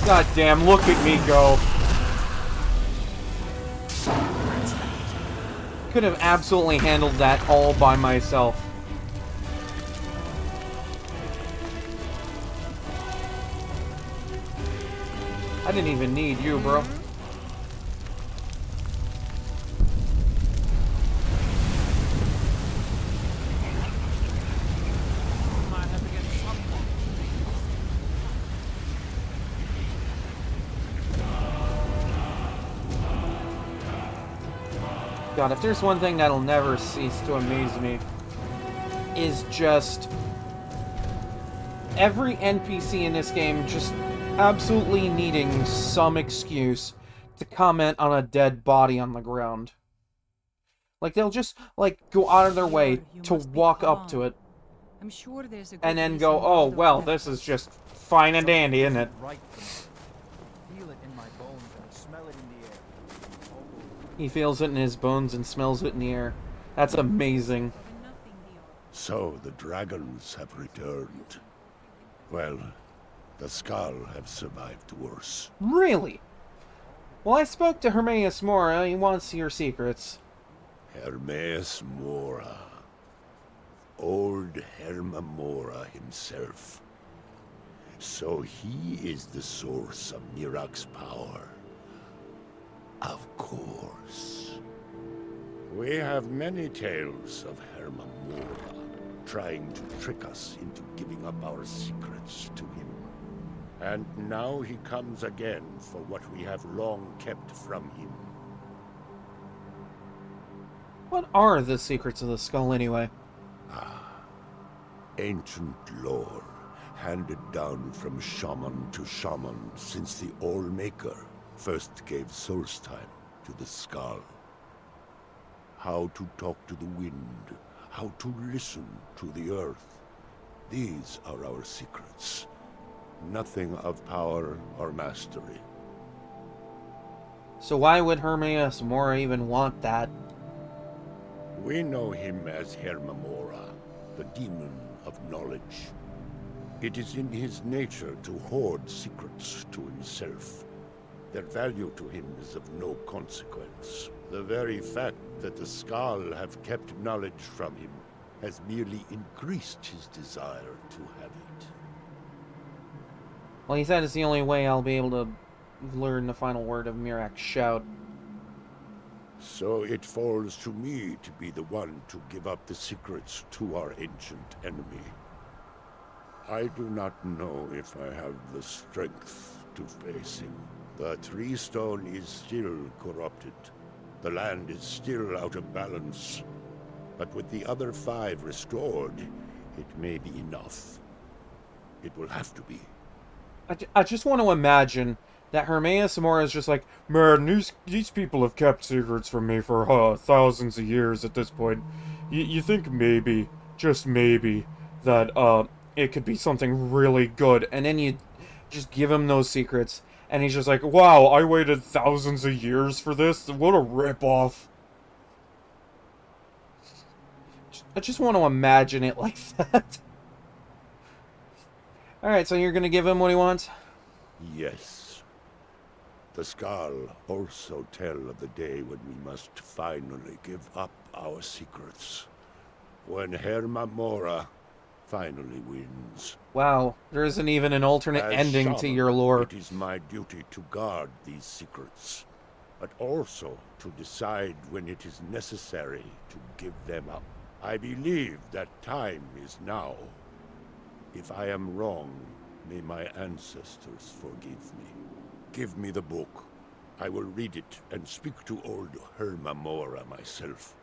God damn, look at me go. Could have absolutely handled that all by myself. I didn't even need you, bro. God, if there's one thing that'll never cease to amaze me, is just every NPC in this game just absolutely needing some excuse to comment on a dead body on the ground. Like, they'll just, like, go out of their way to walk up to it, I'm sure there's a and then go, oh, well, this is just fine and dandy, isn't it? Feel it in my bones and smell it in the air. He feels it in his bones and smells it in the air. That's amazing. So the dragons have returned. Well, the Skull have survived worse. Really? Well, I spoke to Hermaeus Mora. He wants your secrets. Hermaeus Mora. Old Herma Mora himself. So he is the source of Nirak's power. Of course. We have many tales of Herma Mora trying to trick us into giving up our secrets to him. And now he comes again for what we have long kept from him. What are the secrets of the skull, anyway? Ancient lore, handed down from shaman to shaman since the All-Maker first gave Solstheim to the Skull. How to talk to the wind, how to listen to the earth. These are our secrets. Nothing of power or mastery. So why would Hermaeus Mora even want that? We know him as Herma Mora, the demon of knowledge. It is in his nature to hoard secrets to himself. Their value to him is of no consequence. The very fact that the Skull have kept knowledge from him has merely increased his desire to have it. Well, he said it's the only way I'll be able to learn the final word of Mirak's shout. So it falls to me to be the one to give up the secrets to our ancient enemy. I do not know if I have the strength to face him. The Tree Stone is still corrupted. The land is still out of balance. But with the other 5 restored, it may be enough. It will have to be. I just want to imagine that Hermaeus Mora is just like, man, these people have kept secrets from me for thousands of years at this point. You think maybe, just maybe, that it could be something really good, and then you just give him those secrets, and he's just like, wow, I waited thousands of years for this? What a ripoff. I just want to imagine it like that. Alright, so you're gonna give him what he wants? Yes. The Skull also tell of the day when we must finally give up our secrets. When Herma Mora, finally wins. Wow, there isn't even an alternate As ending to shaman, your lore. it is my duty to guard these secrets, but also to decide when it is necessary to give them up. I believe that time is now. If I am wrong, may my ancestors forgive me. Give me the book. I will read it and speak to old Hermamora myself.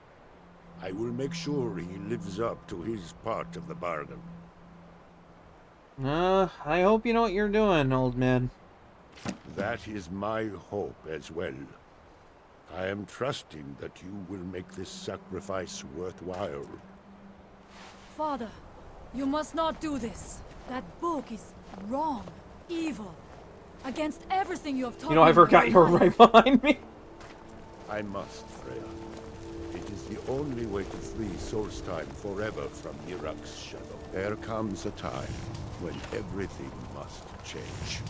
I will make sure he lives up to his part of the bargain. I hope you know what you're doing, old man. That is my hope as well. I am trusting that you will make this sacrifice worthwhile. Father, you must not do this. That book is wrong, evil, against everything you have taught me. You know, I forgot you were right behind me. I must, Freya. It is the only way to free Solstheim forever from Mirak's shadow. There comes a time when everything must change.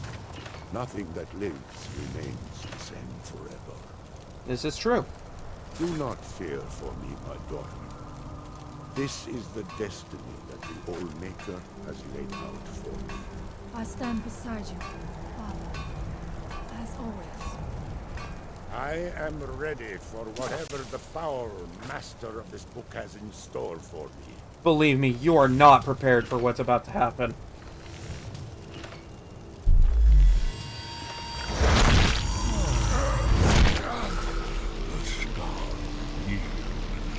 Nothing that lives remains the same forever. This is true. Do not fear for me, my daughter. This is the destiny that the Old Maker has laid out for me. I stand beside you, Father, as always. I am ready for whatever the foul master of this book has in store for me. Believe me, you are not prepared for what's about to happen.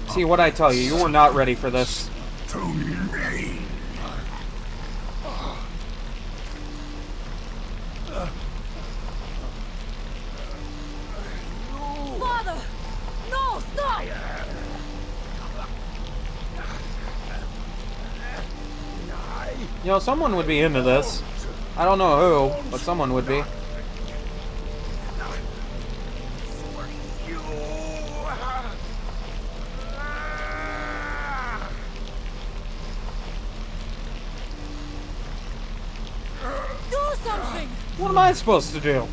See what I tell you, you were not ready for this. To me. Father! No, stop! You know, someone would be into this. I don't know who, but someone would be. Do something! What am I supposed to do?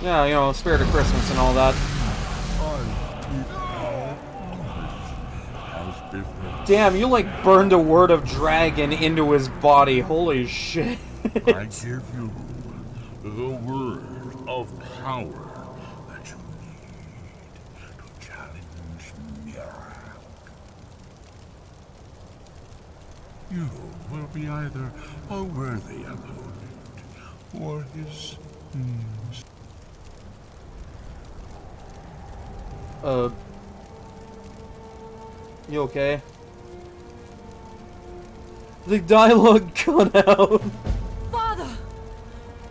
Yeah, you know, Spirit of Christmas and all that. Damn, you like burned a word of dragon into his body. Holy shit. I give you the word of power that you need to challenge Mirak. You will be either a worthy opponent or his You okay? The dialogue cut out. Father!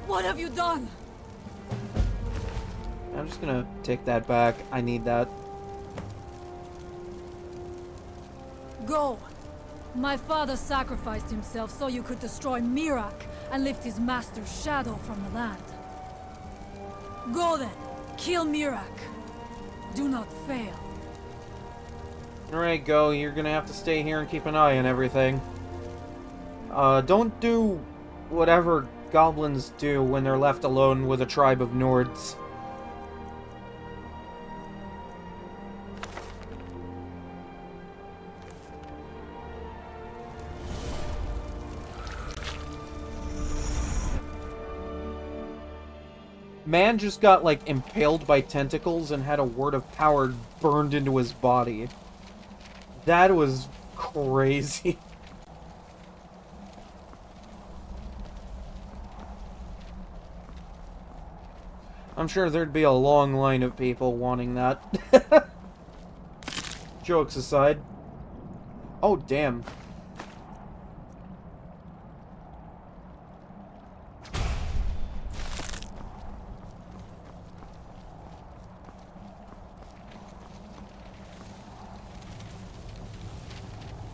What have you done? I'm just gonna take that back. I need that. Go! My father sacrificed himself so you could destroy Mirak and lift his master's shadow from the land. Go then! Kill Mirak! Do not fail. Alright, go. You're gonna have to stay here and keep an eye on everything. Don't do whatever goblins do when they're left alone with a tribe of Nords. Man just got, like, impaled by tentacles and had a word of power burned into his body. That was crazy. I'm sure there'd be a long line of people wanting that. Jokes aside. Oh, damn.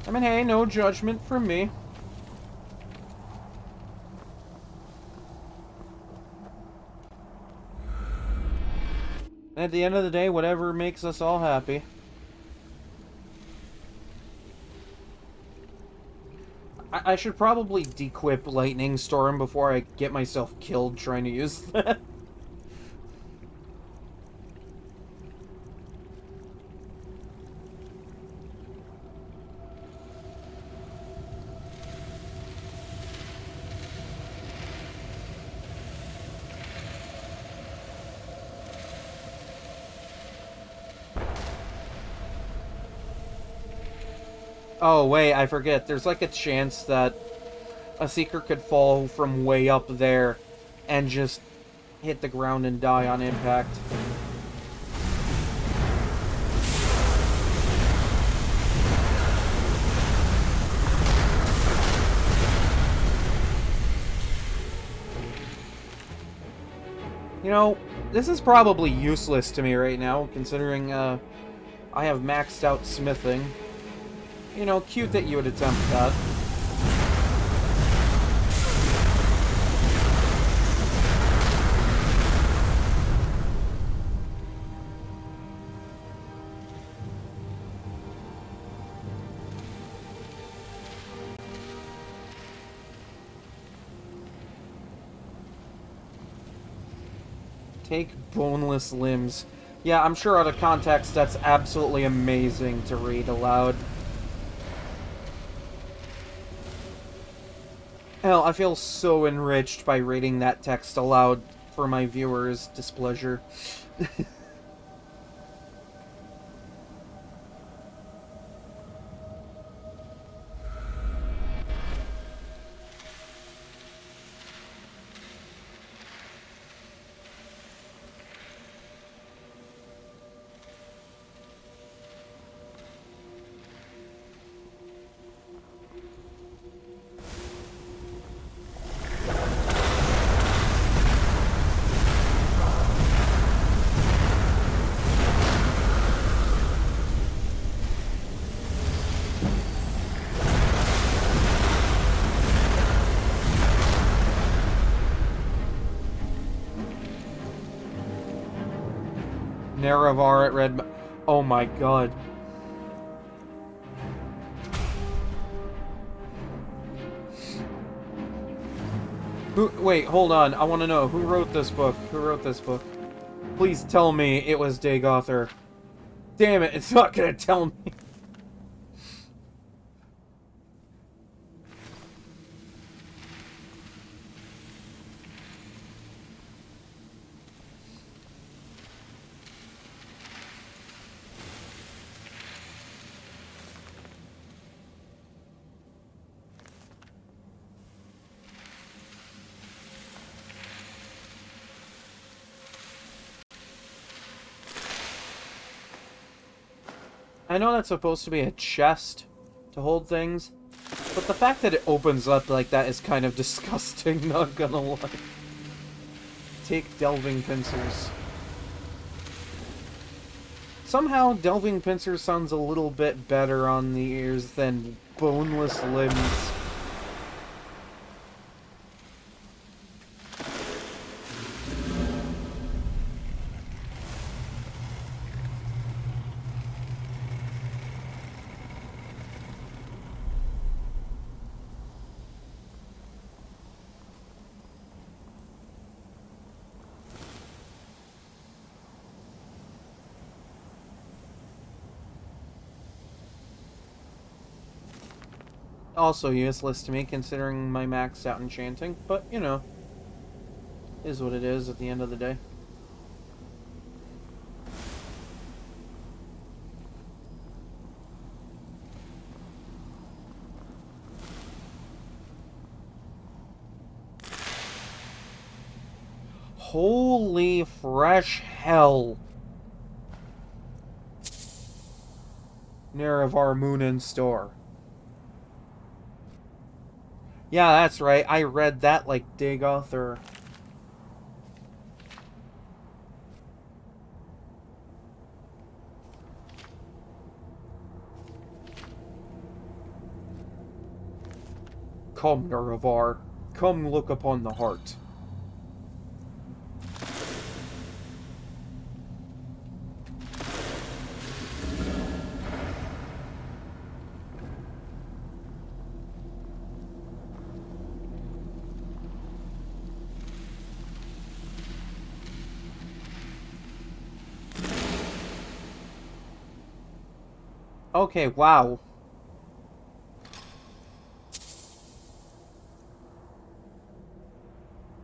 I mean, hey, no judgment from me. At the end of the day, whatever makes us all happy. I should probably dequip Lightning Storm before I get myself killed trying to use that. Oh, wait, I forget. There's like a chance that a Seeker could fall from way up there and just hit the ground and die on impact. You know, this is probably useless to me right now, considering I have maxed out smithing. You know, cute that you would attempt that. Take boneless limbs. Yeah, I'm sure out of context that's absolutely amazing to read aloud. Hell, I feel so enriched by reading that text aloud for my viewers' displeasure. Nerevar at Red... Oh my god. Wait, hold on. I want to know. Who wrote this book? Who wrote this book? Please tell me it was Dagother. Damn it, it's not gonna tell me. I know that's supposed to be a chest to hold things, but the fact that it opens up like that is kind of disgusting, not gonna lie. Take delving pincers. Somehow, delving pincers sounds a little bit better on the ears than boneless limbs. Also useless to me, considering my maxed out enchanting, but, you know, is what it is at the end of the day. Holy fresh hell. Nerevar Moon and Store. Yeah, that's right. I read that like Dagother. Come, Nerevar. Come look upon the heart. Okay, wow.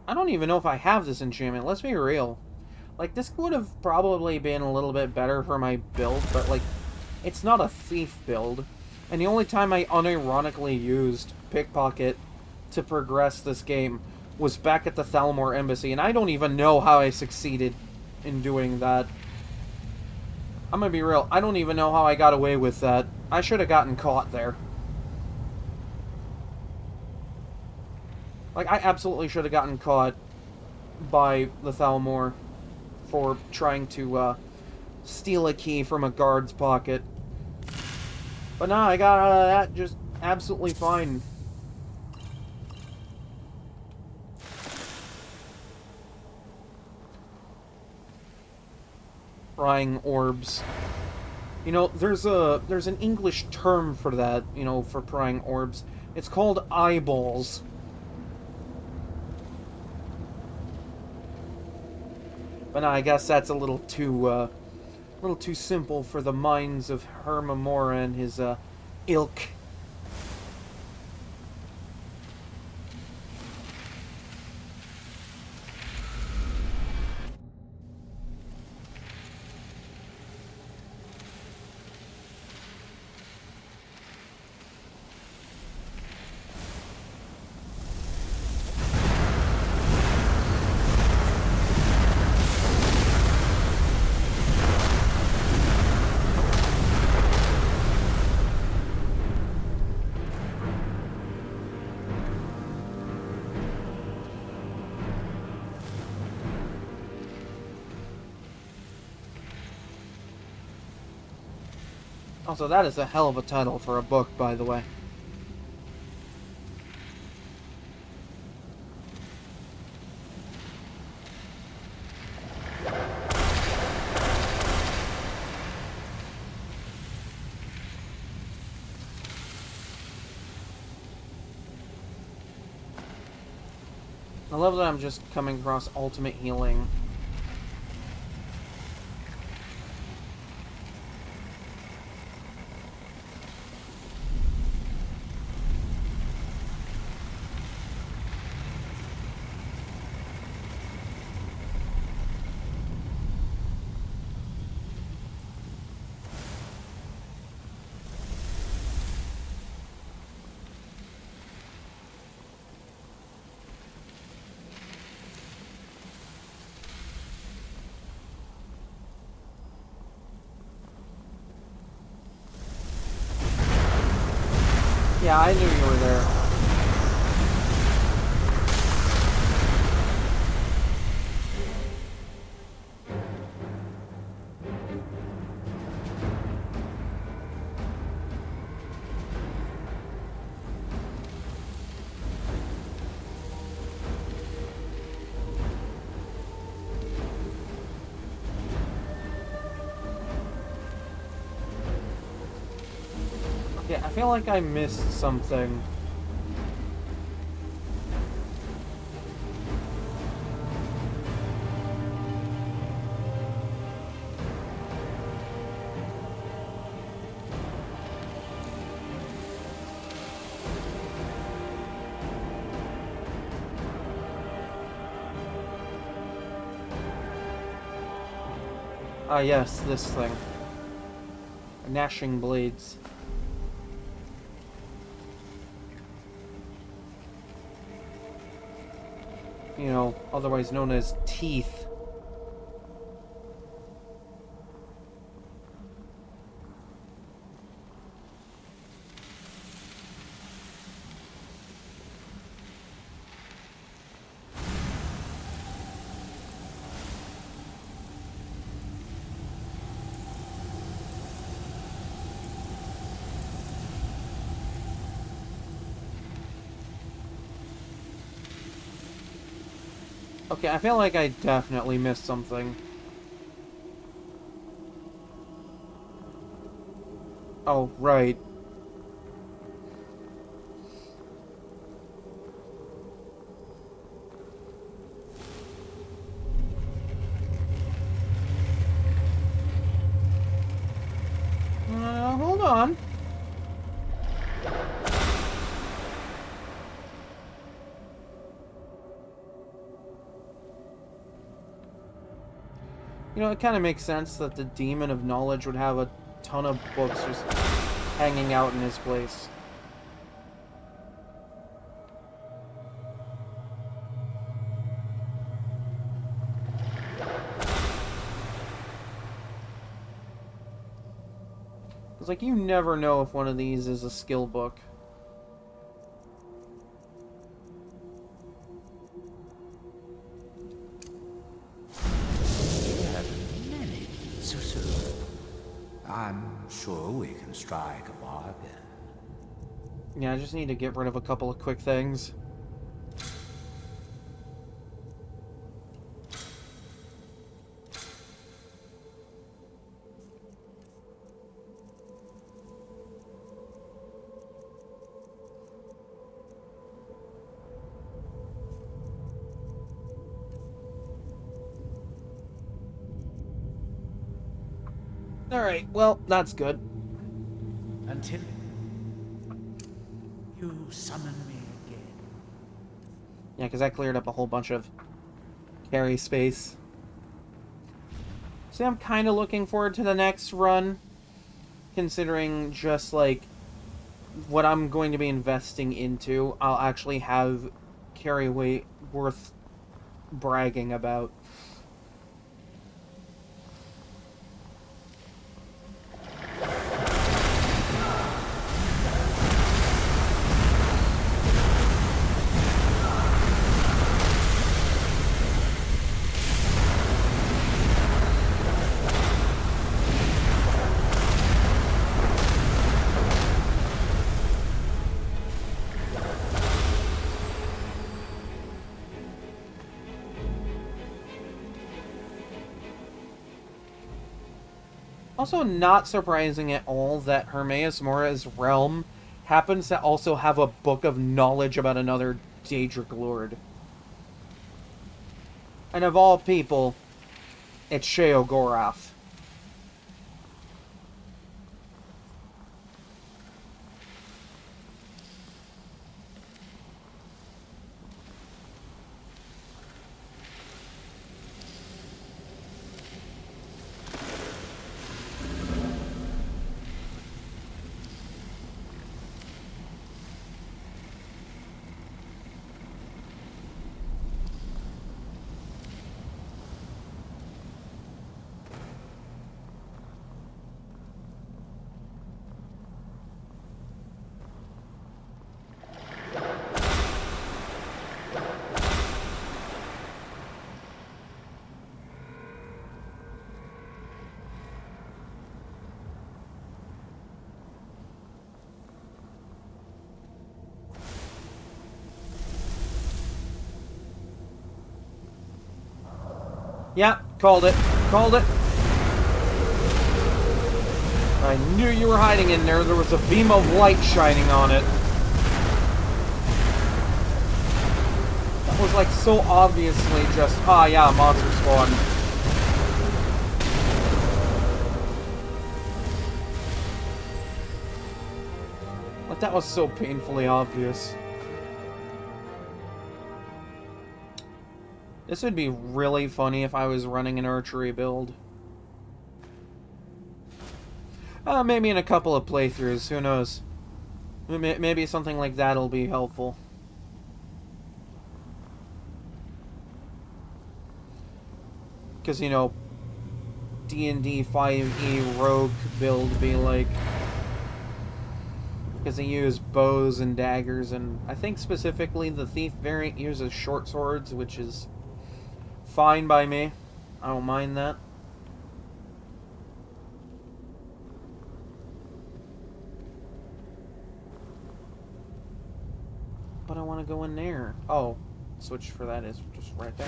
I don't even know if I have this enchantment, let's be real. Like, this would have probably been a little bit better for my build, but, like, it's not a thief build. And the only time I unironically used Pickpocket to progress this game was back at the Thalmor Embassy, and I don't even know how I succeeded in doing that. I'm gonna be real, I don't even know how I got away with that. I should have gotten caught there. Like, I absolutely should have gotten caught by the Thalmor for trying to, steal a key from a guard's pocket. But nah, I got out of that just absolutely fine. Prying orbs. You know, there's an English term for that, you know, for prying orbs. It's called eyeballs. But no, I guess that's a little too simple for the minds of Hermamora and his, ilk. Also, that is a hell of a title for a book, by the way. I love that I'm just coming across ultimate healing. Yeah, I knew you were there. Okay, I feel like I missed something. Ah, yes, this thing. Gnashing blades. You know, otherwise known as teeth. Okay, I feel like I definitely missed something. Oh, right. Hold on. You know, it kind of makes sense that the Demon of Knowledge would have a ton of books just hanging out in his place. It's like you never know if one of these is a skill book. Many, Susu. I'm sure we can strike a bargain. Yeah, I just need to get rid of a couple of quick things. Alright, well, that's good. Until you summon me again. Yeah, because that cleared up a whole bunch of carry space. See, I'm kind of looking forward to the next run, considering just, like, what I'm going to be investing into. I'll actually have carry weight worth bragging about. Also, not surprising at all that Hermaeus Mora's realm happens to also have a book of knowledge about another Daedric Lord. And of all people, it's Sheogorath. Yeah, called it. Called it. I knew you were hiding in there. There was a beam of light shining on it. That was like so obviously just, ah yeah, monster spawn. Like that was so painfully obvious. This would be really funny if I was running an archery build. Maybe in a couple of playthroughs, who knows. Maybe something like that'll be helpful. Because, you know, D&D 5e rogue build be like... Because they use bows and daggers, and I think specifically the thief variant uses short swords, which is fine by me. I don't mind that. But I want to go in there. Oh, switch for that is just right there.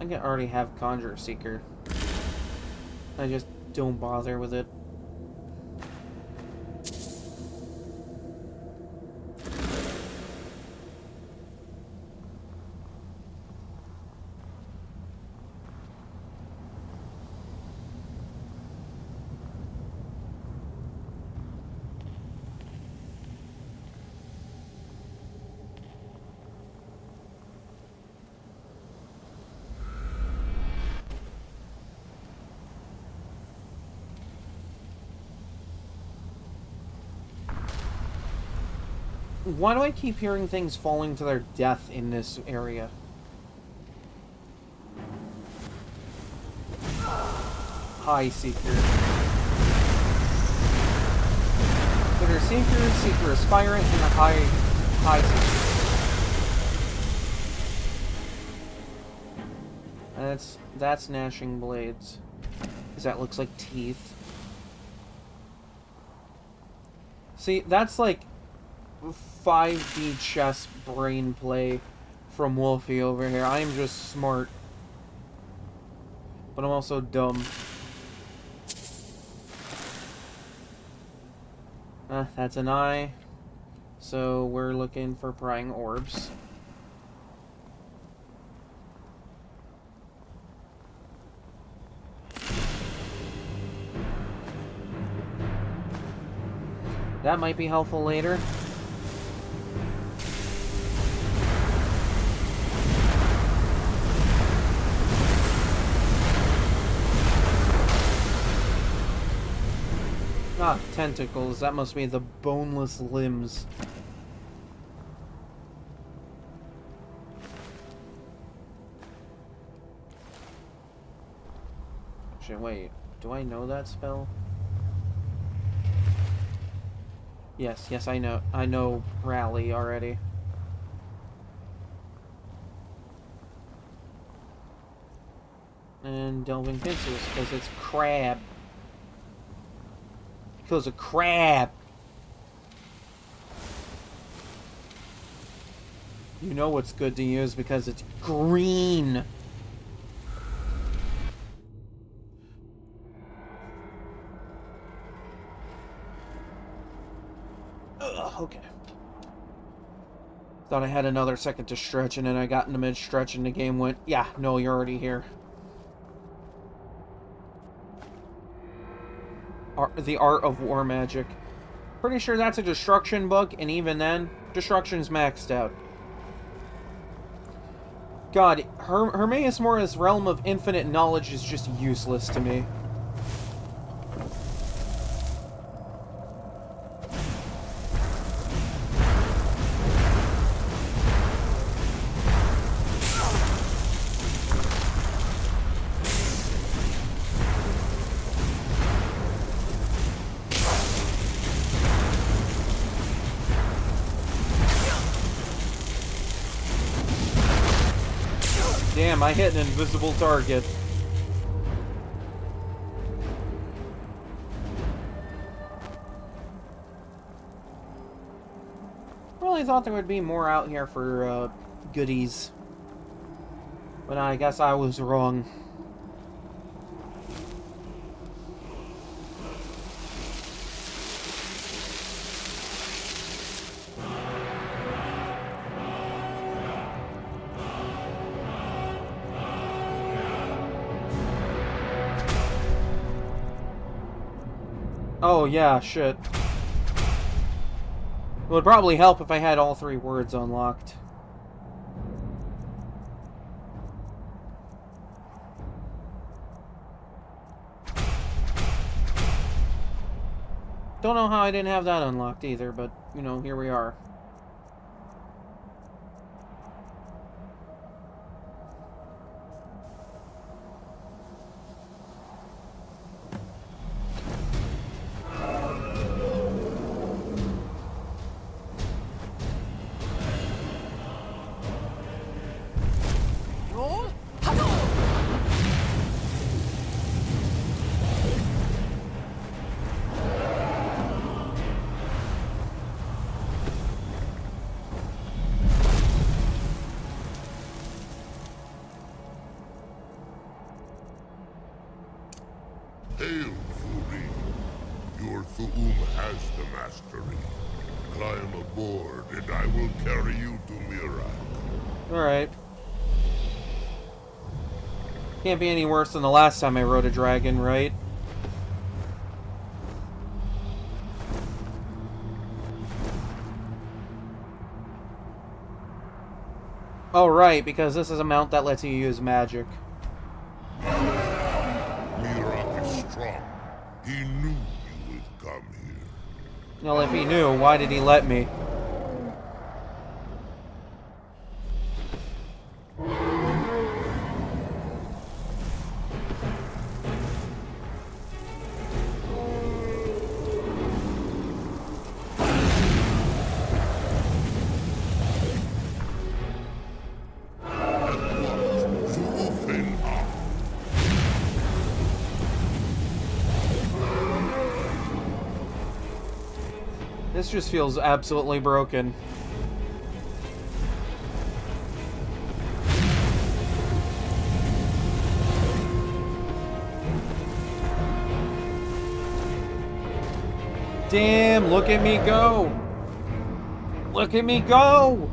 I can already have Conjurer Seeker. I just don't bother with it. Why do I keep hearing things falling to their death in this area? High Seeker. So there's Seeker, Seeker Aspirant, and a High Seeker. That's Gnashing Blades. Because that looks like teeth. See, that's like 5D chess brain play from Wolfie over here. I am just smart. But I'm also dumb. That's an eye. So we're looking for prying orbs. That might be helpful later. Ah, tentacles. That must be the boneless limbs. Actually, wait. Do I know that spell? Yes, I know. I know Rally already. And Delving Pincers, because it's crab. Kills a crab. You know what's good to use because it's green. Okay. Thought I had another second to stretch, and then I got in the mid-stretch, and the game went, yeah, no, you're already here. The Art of War Magic. Pretty sure that's a Destruction book, and even then, Destruction's maxed out. God, Hermaeus Mora's Realm of Infinite Knowledge is just useless to me. Damn, I hit an invisible target. Really thought there would be more out here for goodies. But I guess I was wrong. Oh, yeah, shit. It would probably help if I had all 3 words unlocked. Don't know how I didn't have that unlocked either, but, you know, here we are. Hail, Fury. Your Thu'um has the mastery. Climb aboard, and I will carry you to Mirak. Alright. Can't be any worse than the last time I rode a dragon, right? Oh, right, because this is a mount that lets you use magic. Mirak is strong. He knew you would come here. Well, if he knew, why did he let me? This just feels absolutely broken. Damn, look at me go! Look at me go!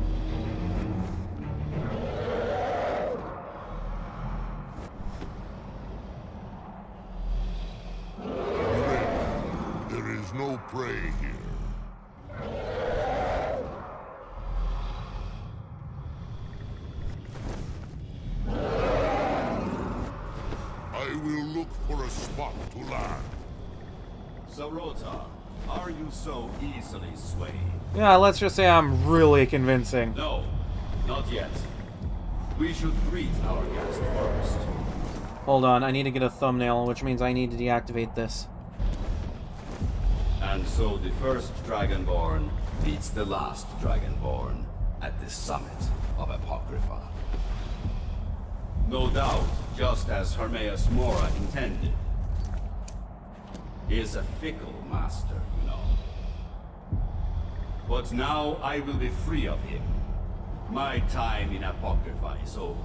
There is no prey here. I will look for a spot to land. Zarota, are you so easily swayed? Yeah, let's just say I'm really convincing. No, not yet. We should greet our guest first. Hold on, I need to get a thumbnail, which means I need to deactivate this. And so the first Dragonborn meets the last Dragonborn at the summit of Apocrypha. No doubt, just as Hermaeus Mora intended. He is a fickle master, you know. But now I will be free of him. My time in Apocrypha is over.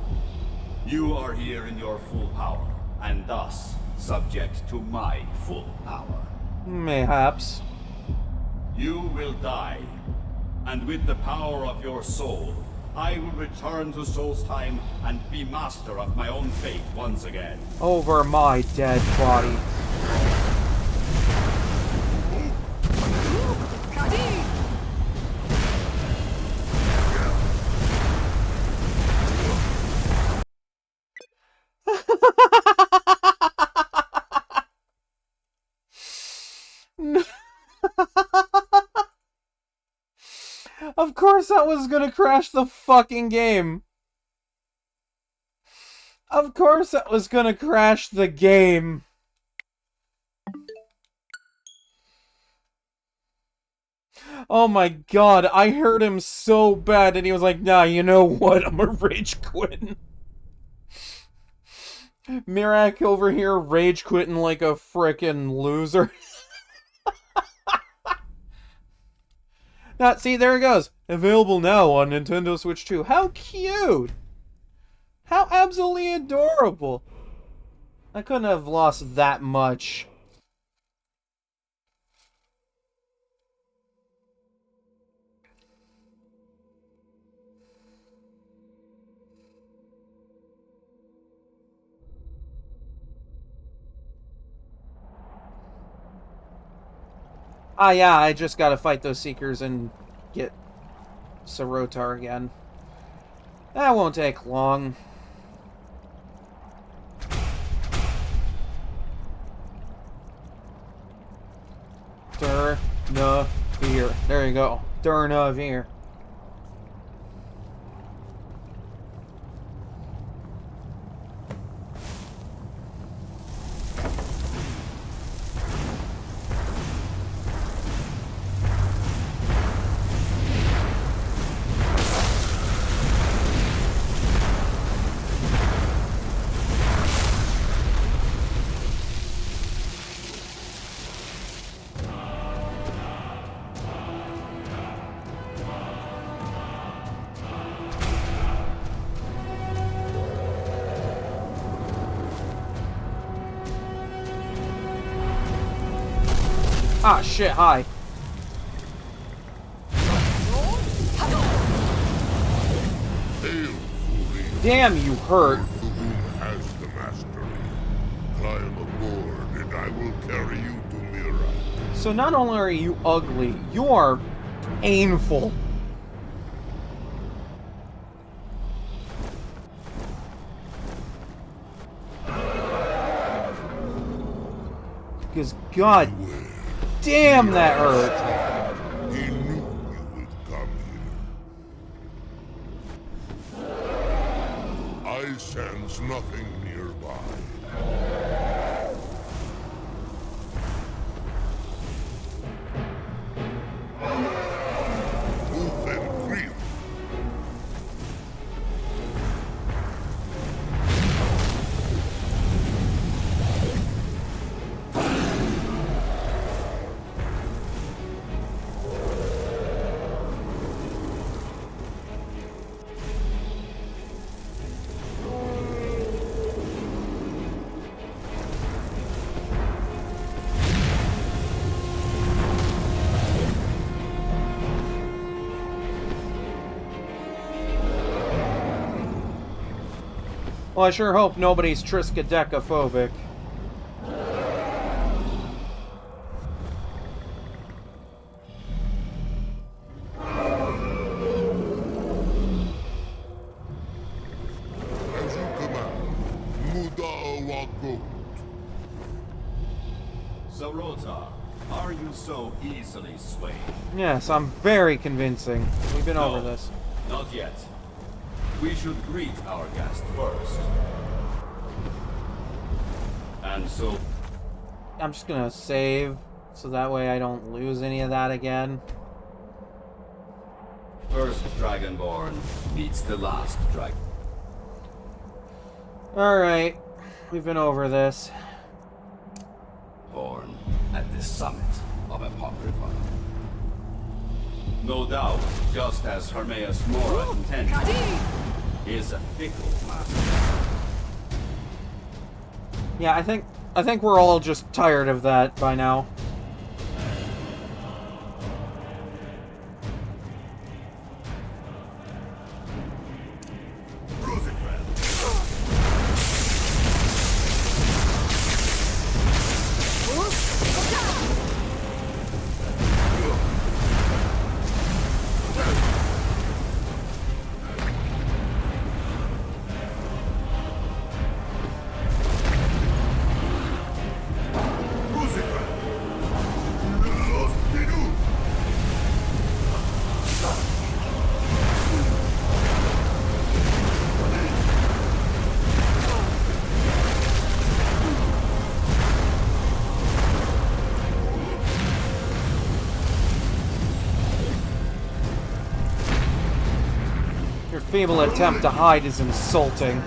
You are here in your full power, and thus subject to my full power. Mayhaps. You will die, and with the power of your soul, I will return to Solstheim and be master of my own fate once again. Over my dead body. Of course that was gonna crash the fucking game. Of course that was gonna crash the game. Oh my god, I heard him so bad and he was like, nah, you know what, I'm a rage quitting. Mirak over here rage quitting like a frickin' loser. Now, see, there it goes. Available now on Nintendo Switch 2. How cute! How absolutely adorable! I couldn't have lost that much. Ah, yeah, I just gotta fight those Seekers and get Sarotar again. That won't take long. Durnaveer. There you go. Durnaveer. Ah, shit, hi. Hail, Furi. Damn, you hurt. Whom has the mastery? Climb aboard, and I will carry you to Mira. So not only are you ugly, you are painful. Because, god damn, that hurt. He knew you would come here. I sense nothing nearby. Move and creep. Well, I sure hope nobody's triskaidekaphobic. As you command, Mudawago. So, Rotar, are you so easily swayed? Yes, I'm very convincing. We've been over this. Not yet. We should greet our guest first. And so... I'm just gonna save, so that way I don't lose any of that again. First Dragonborn meets the last Dragon. Alright, we've been over this. Born at the summit of Apocrypha. No doubt, just as Hermaeus Mora intended, he is a fickle master. Yeah, I think we're all just tired of that by now. Your feeble attempt to hide is insulting.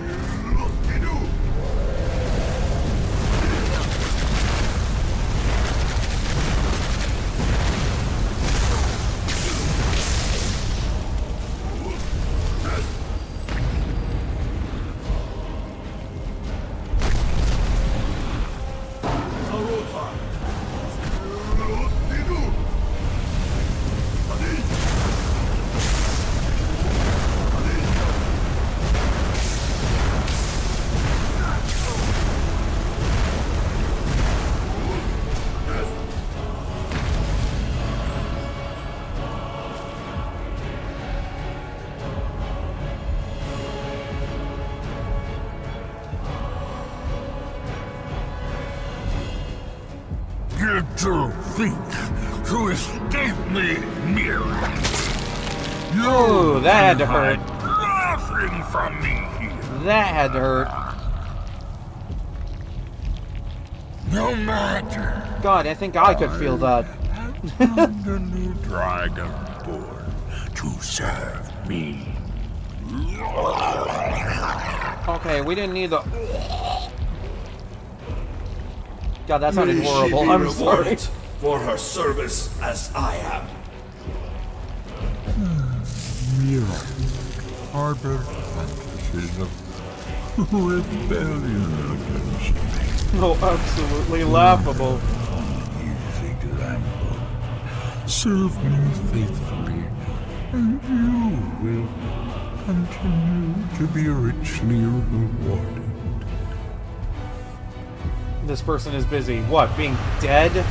Get to think to escape me, Mira. Ooh, that had to hurt. Nothing from me here. That had to hurt. No matter. God, I think I could feel that. Found a new Dragonborn to serve me. Okay, we didn't need the... God, that sounded May she horrible. be I'm sorry. rewarded for her service as I am. Mira, harbor fantasies of rebellion against me. Oh, absolutely laughable. Easy example. Serve me faithfully, and you will continue to be richly rewarded. This person is busy. What, being dead?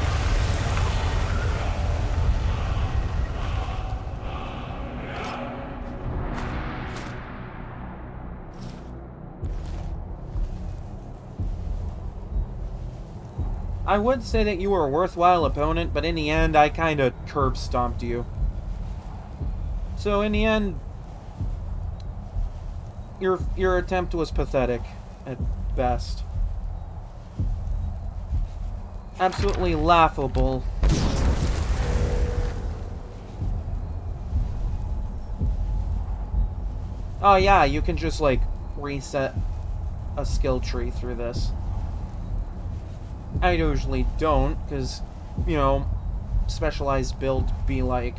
I would say that you were a worthwhile opponent, but in the end, I kind of curb stomped you. So in the end, your attempt was pathetic, at best. Absolutely laughable. Oh yeah, you can just like reset a skill tree through this. I usually don't, because, you know, specialized build be like...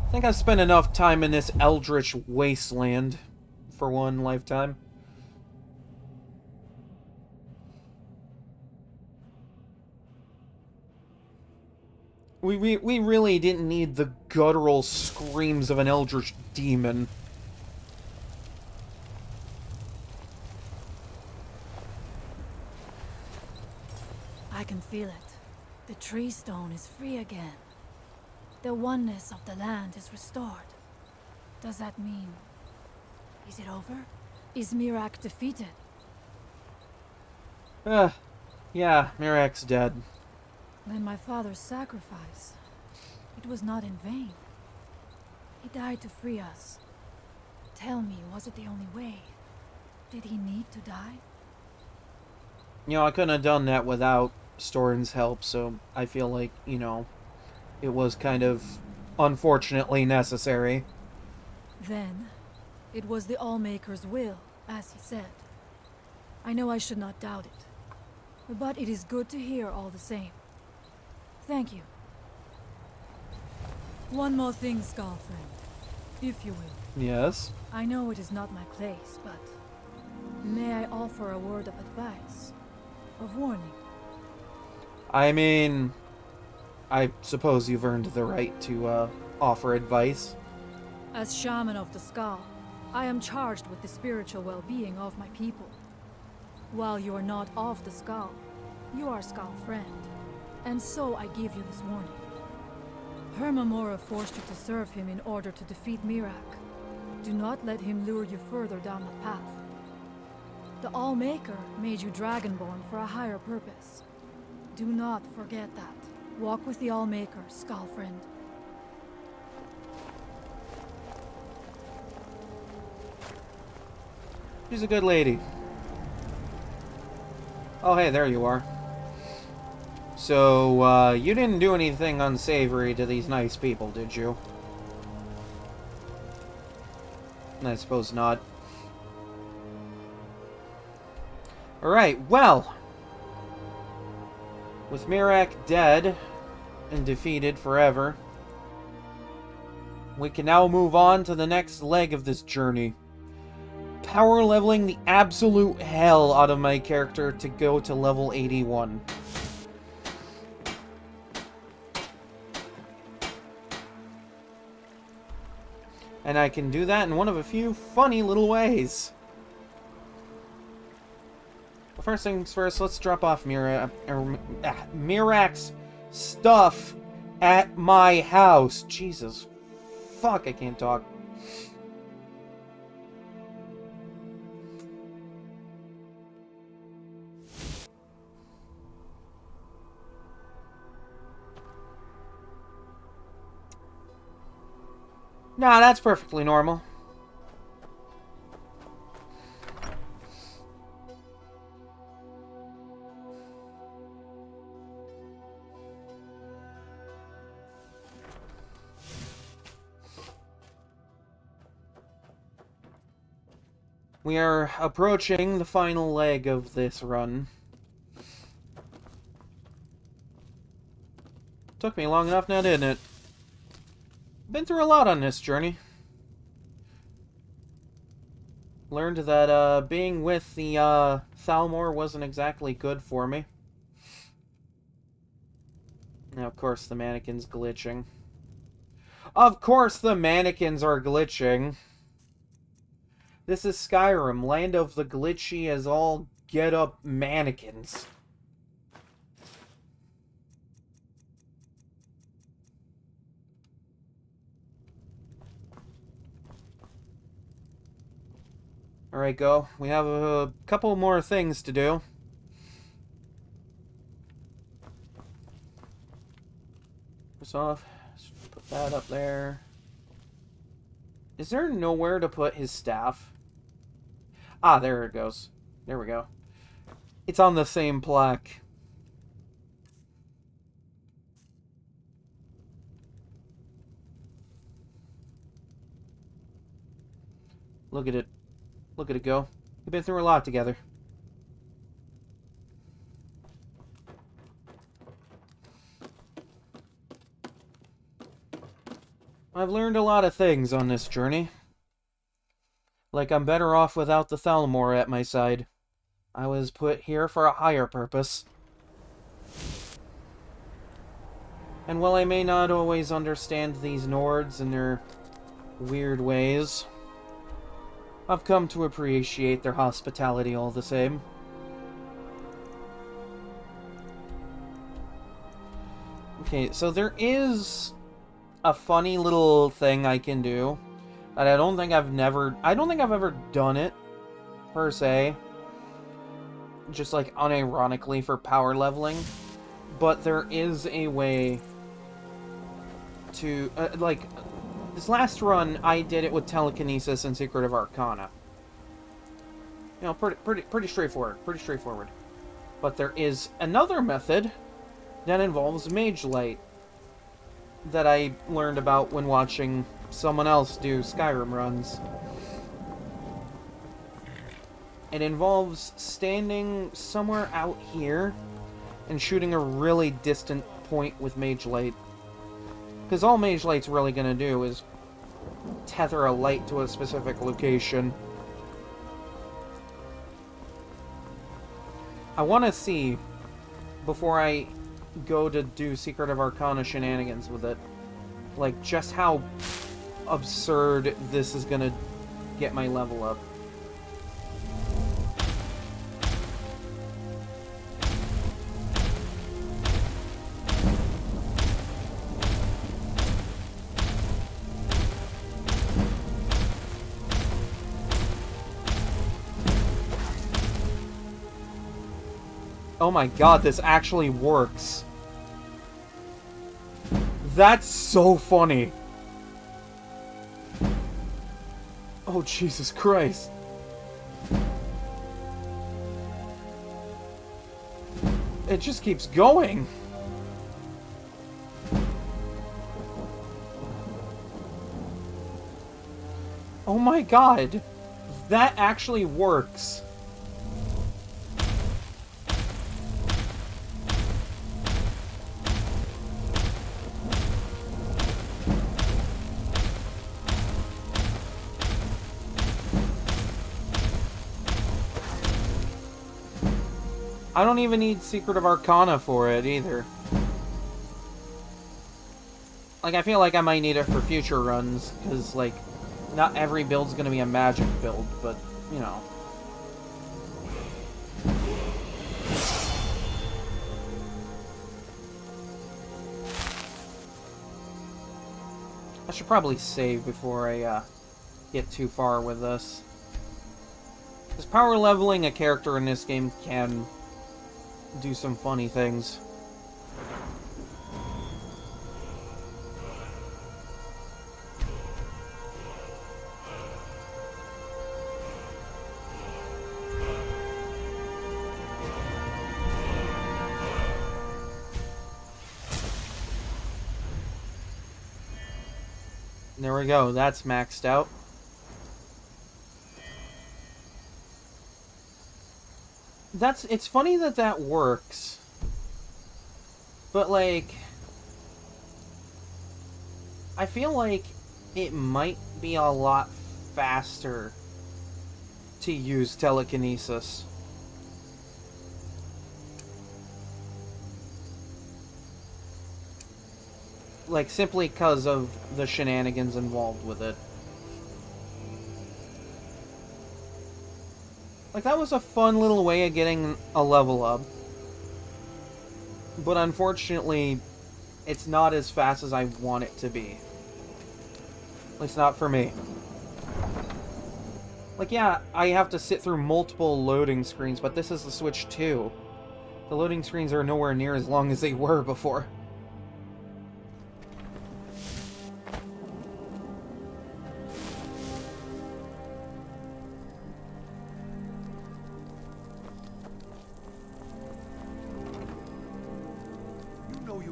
I think I've spent enough time in this eldritch wasteland for one lifetime. We really didn't need the guttural screams of an eldritch demon. I can feel it. The tree stone is free again. The oneness of the land is restored. Does that mean... is it over? Is Mirac defeated? Yeah, Mirac's dead. Then my father's sacrifice, it was not in vain. He died to free us. Tell me, was it the only way? Did he need to die? You know, I couldn't have done that without Storin's help, so I feel like, you know, it was kind of unfortunately necessary. Then, it was the Allmaker's will, as he said. I know I should not doubt it, but it is good to hear all the same. Thank you. One more thing, Skullfriend, if you will. Yes? I know it is not my place, but may I offer a word of advice? Of warning? I mean, I suppose you've earned the right to, offer advice. As Shaman of the Skull, I am charged with the spiritual well-being of my people. While you are not of the Skull, you are Skullfriend, and so I give you this warning. Hermamora forced you to serve him in order to defeat Mirac. Do not let him lure you further down that path. The Allmaker made you Dragonborn for a higher purpose. Do not forget that. Walk with the Allmaker, Skullfriend. She's a good lady. Oh, hey, there you are. So, you didn't do anything unsavory to these nice people, did you? I suppose not. Alright, well. With Mirac dead and defeated forever, we can now move on to the next leg of this journey. Power leveling the absolute hell out of my character to go to level 81. And I can do that in one of a few funny little ways. Well, first things first, let's drop off Mirac's stuff at my house. Jesus. Fuck, I can't talk. Nah, that's perfectly normal. We are approaching the final leg of this run. Took me long enough now, didn't it? Been through a lot on this journey. Learned that being with the Thalmor wasn't exactly good for me. Now, of course, the mannequin's glitching. Of course the mannequins are glitching. This is Skyrim, land of the glitchy as all get-up mannequins. Alright, go. We have a couple more things to do. First off, let's put that up there. Is there nowhere to put his staff? Ah, there it goes. There we go. It's on the same plaque. Look at it. Look at it go. We've been through a lot together. I've learned a lot of things on this journey. Like I'm better off without the Thalmor at my side. I was put here for a higher purpose. And while I may not always understand these Nords and their weird ways, I've come to appreciate their hospitality all the same. Okay, so there is a funny little thing I can do that I don't think I've ever done it, per se. Just like unironically for power leveling. But there is a way to, like, this last run, I did it with telekinesis and Secret of Arcana. You know, pretty straightforward, But there is another method that involves Mage Light that I learned about when watching someone else do Skyrim runs. It involves standing somewhere out here and shooting a really distant point with Mage Light. Because all Mage Light's really going to do is tether a light to a specific location. I want to see, before I go to do Secret of Arcana shenanigans with it, like, just how absurd this is going to get my level up. Oh my god, this actually works. That's so funny. Oh, Jesus Christ. It just keeps going. Oh my god. That actually works. I don't even need Secret of Arcana for it, either. Like, I feel like I might need it for future runs, because, like, not every build's gonna be a magic build, but, you know. I should probably save before I, get too far with this. Because power leveling a character in this game can do some funny things. There we go, that's maxed out. It's funny that that works. But, like, I feel like it might be a lot faster to use telekinesis. Like, simply because of the shenanigans involved with it. Like, that was a fun little way of getting a level up. But unfortunately, it's not as fast as I want it to be. At least not for me. Like, yeah, I have to sit through multiple loading screens, but this is the Switch 2. The loading screens are nowhere near as long as they were before.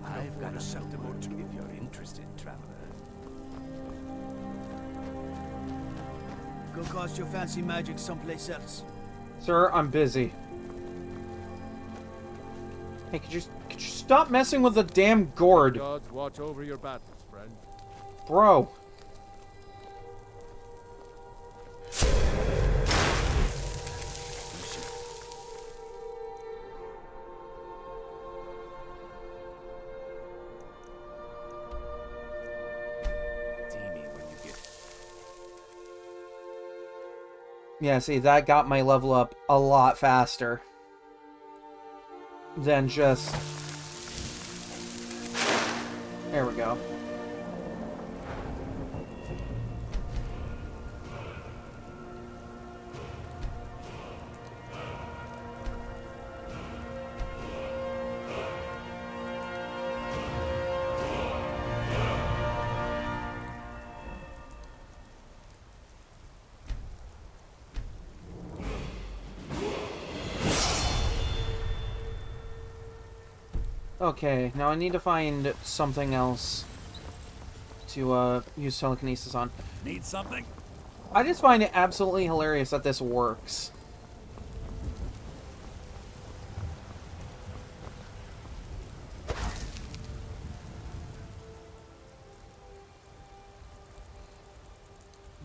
I've got something more to if you're interested, traveler. Go cast your fancy magic someplace else. Sir, I'm busy. Hey, could you stop messing with the damn gourd? Gods watch over your battles, friend. Bro. Yeah, see, that got my level up a lot faster than just... There we go. Okay, now I need to find something else to use telekinesis on. Need something? I just find it absolutely hilarious that this works.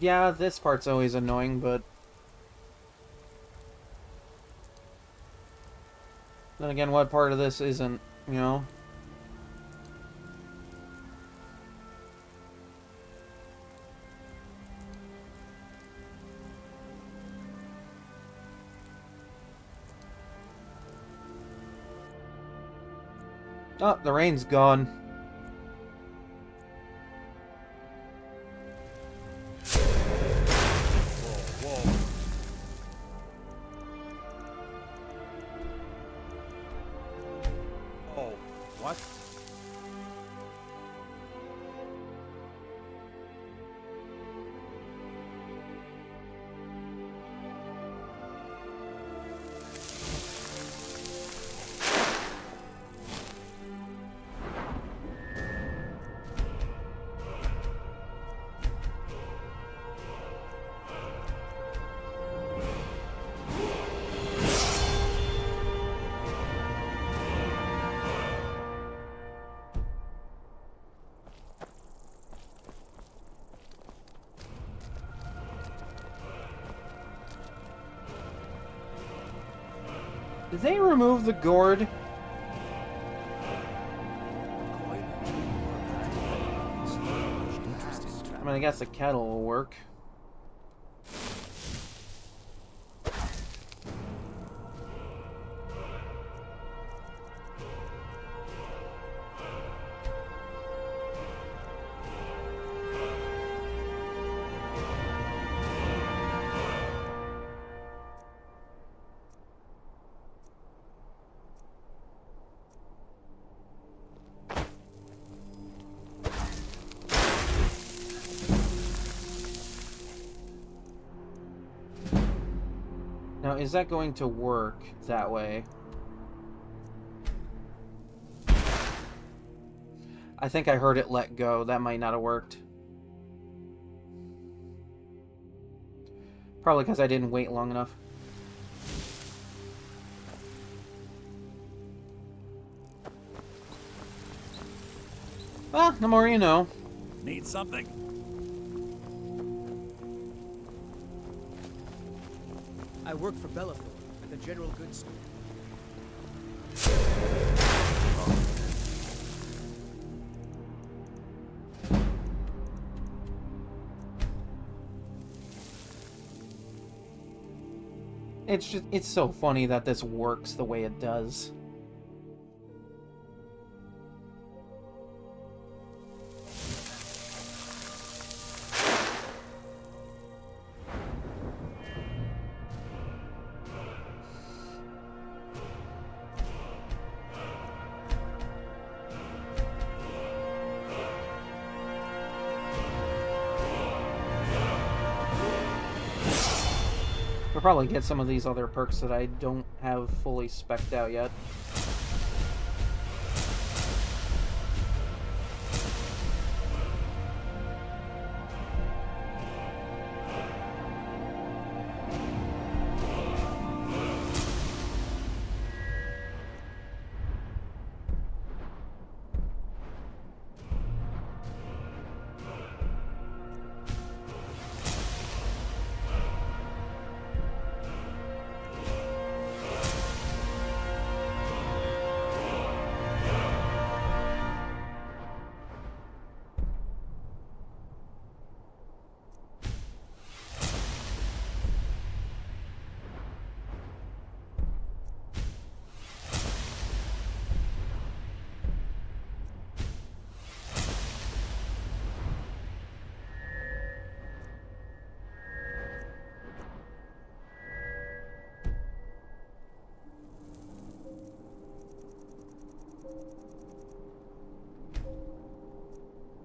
Yeah, this part's always annoying, but... Then again, what part of this isn't, you know? Oh, the rain's gone. Oh, what? Did they remove the gourd? I mean, I guess the kettle will work. Now, is that going to work that way? I think I heard it let go. That might not have worked. Probably because I didn't wait long enough. Well, the more you know. Need something? I work for Bellathor, at the general goods store. It's so funny that this works the way it does. I'll probably get some of these other perks that I don't have fully spec'd out yet.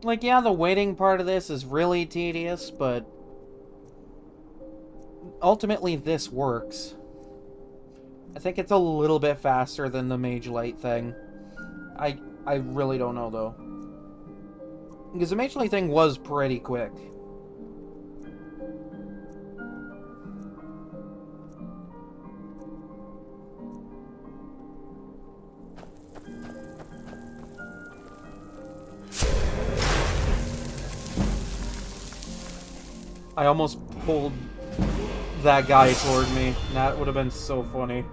Like, yeah, the waiting part of this is really tedious, but ultimately this works. I think it's a little bit faster than the Mage Light thing. I really don't know, though. Because the Mage Light thing was pretty quick. I almost pulled that guy toward me. That would have been so funny.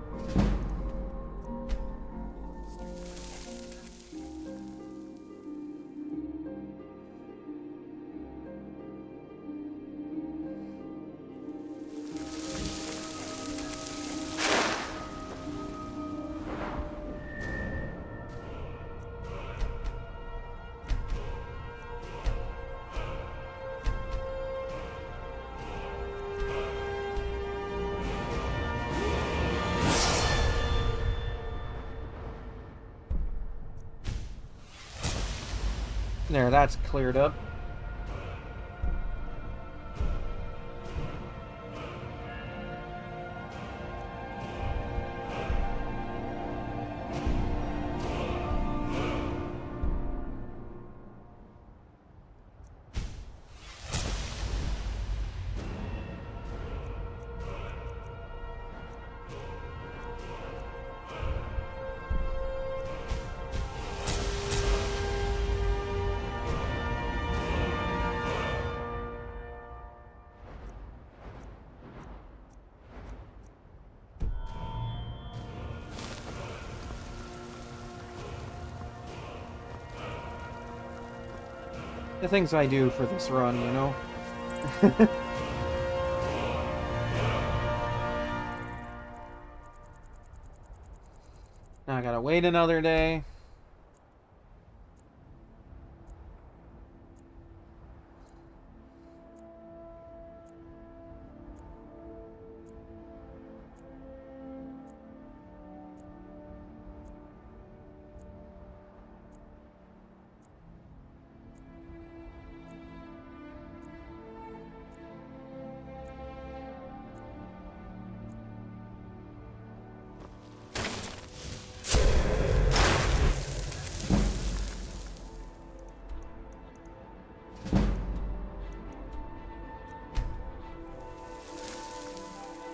There, that's cleared up. The things I do for this run, you know? Now I gotta wait another day.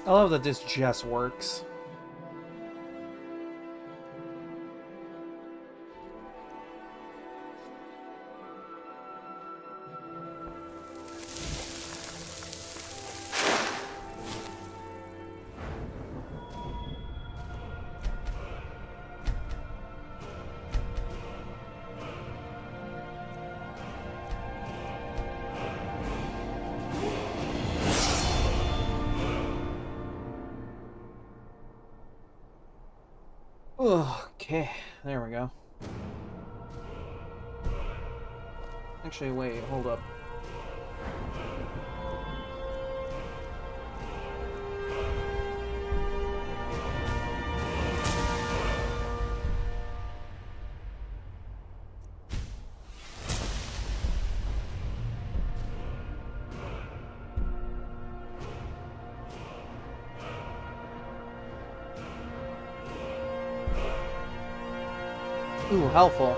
I love that this just works. Okay, there we go. Actually, wait, hold up. Ooh, helpful.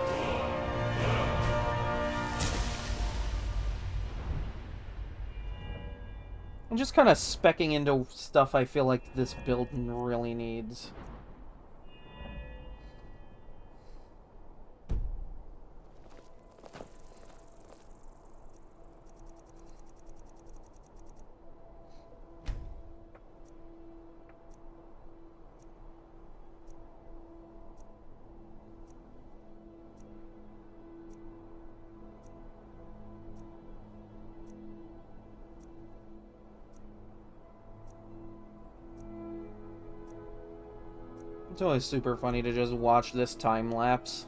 I'm just kind of specking into stuff I feel like this build really needs. It's always super funny to just watch this time lapse.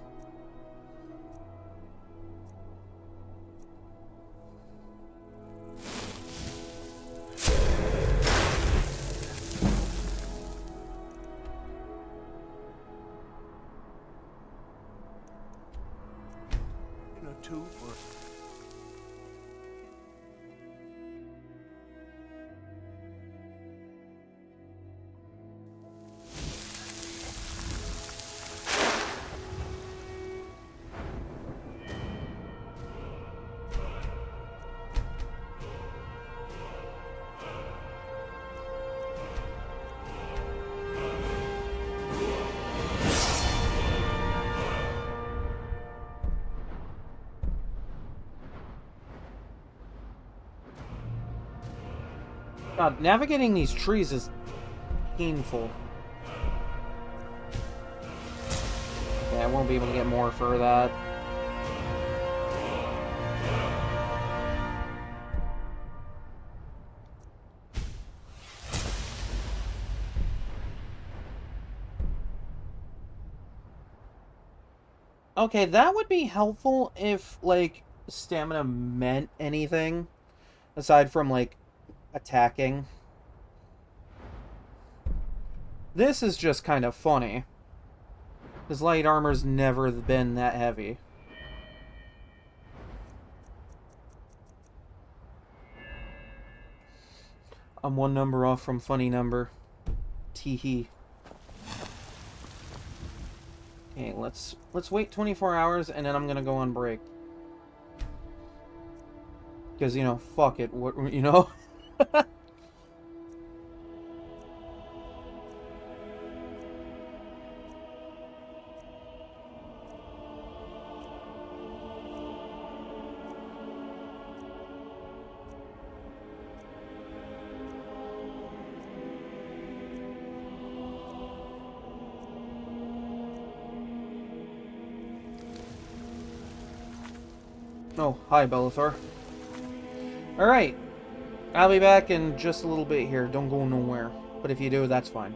In a tube for God, navigating these trees is painful. Yeah, I won't be able to get more for that. Okay, that would be helpful if, like, stamina meant anything. Aside from, like, attacking. This is just kind of funny. Because light armor's never been that heavy. I'm one number off from funny number. Tee-hee. Okay, let's wait 24 hours and then I'm gonna go on break. Because, you know, fuck it, what, you know? Oh, hi, Bellathor. Alright. I'll be back in just a little bit here. Don't go nowhere. But if you do, that's fine.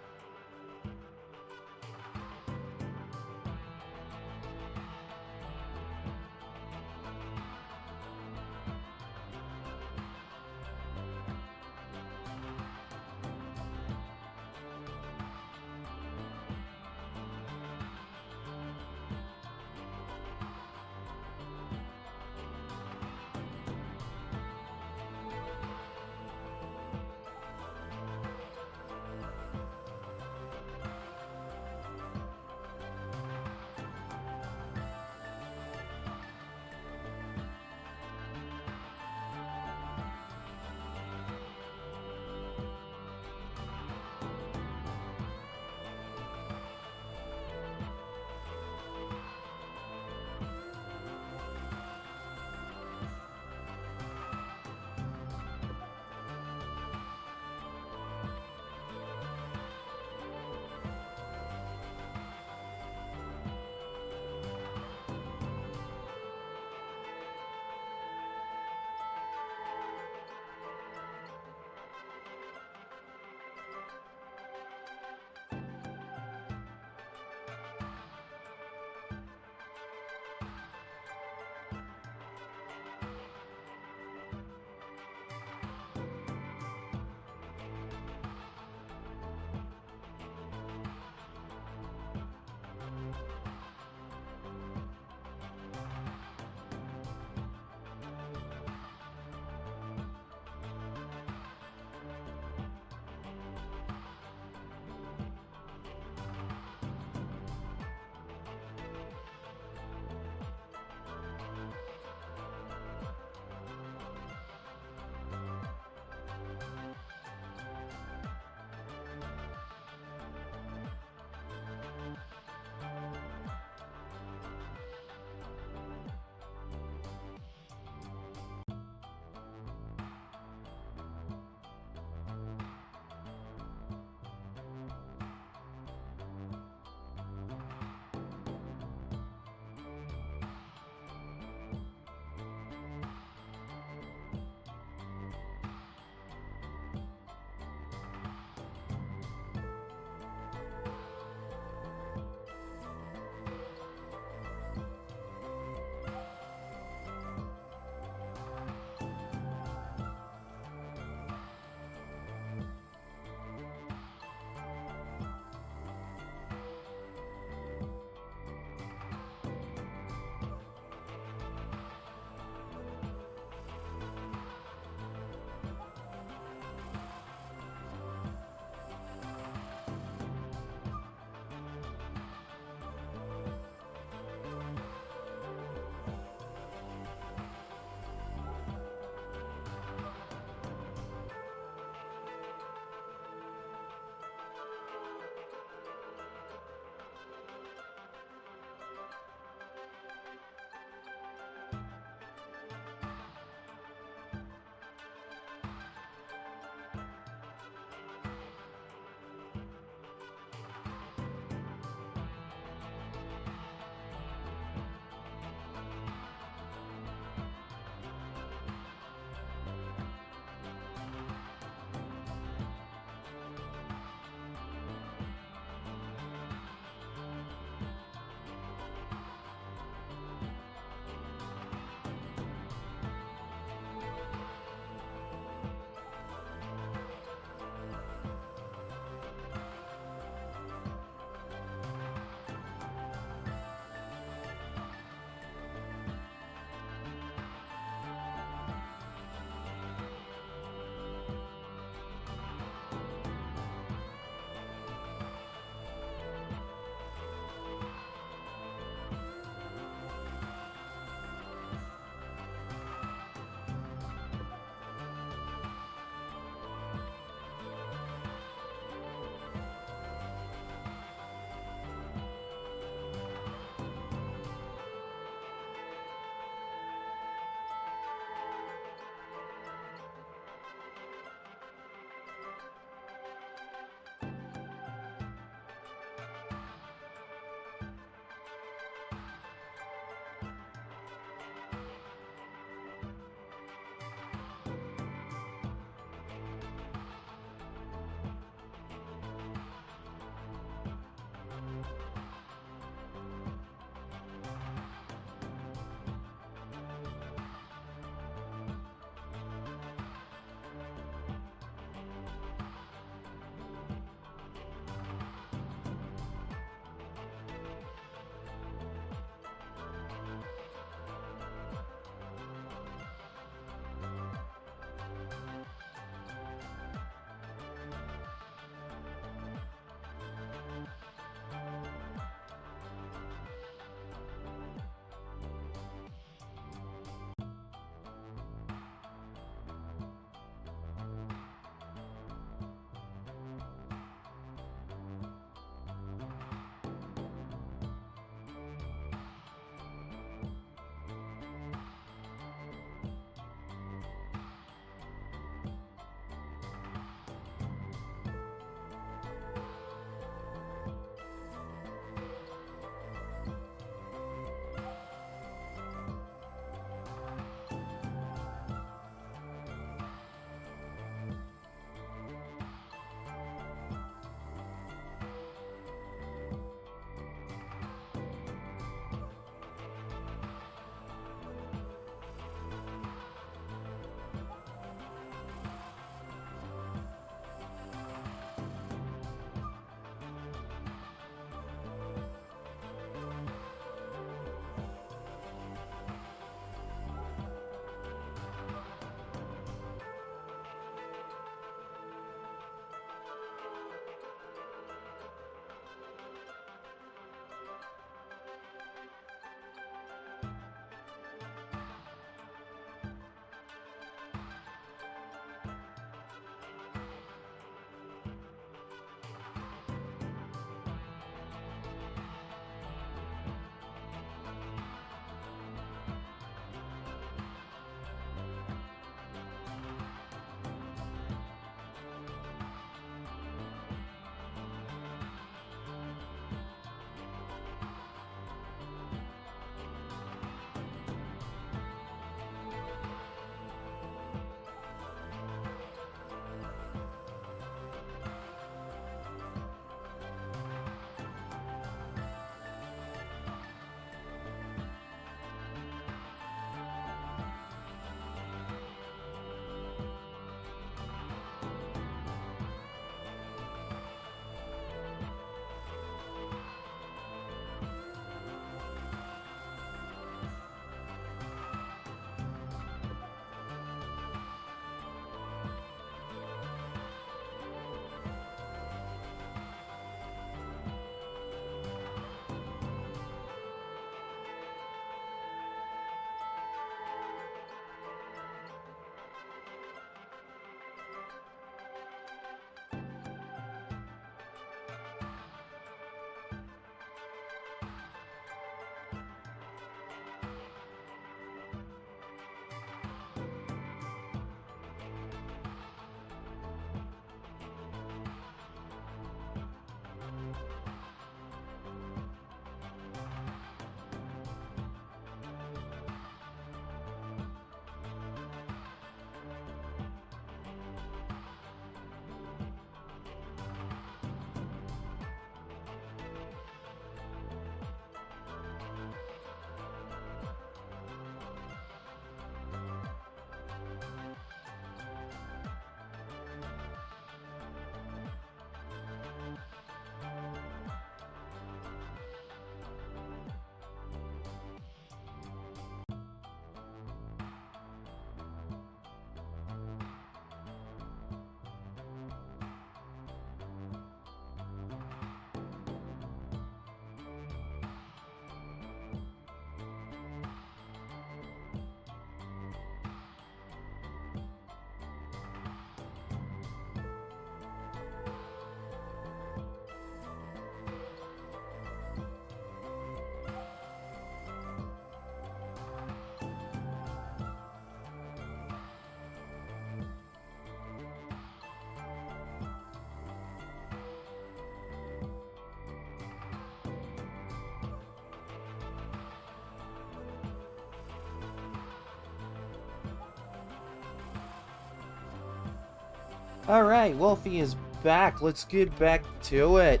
Alright, Wolfie is back. Let's get back to it.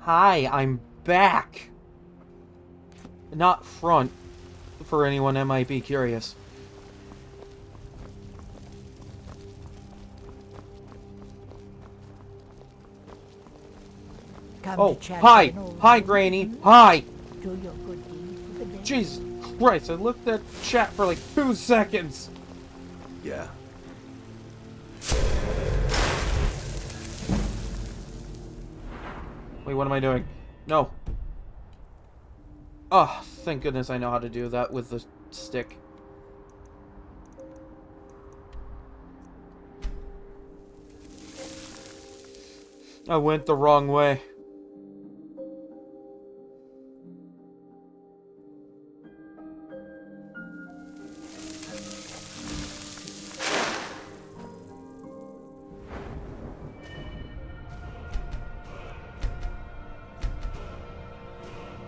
Hi, I'm back. Not front, for anyone that might be curious. Oh, hi! Hi, Granny! Hi! Jesus Christ, I looked at chat for like 2 seconds! Yeah. Wait, what am I doing? No. Oh, thank goodness I know how to do that with the stick. I went the wrong way.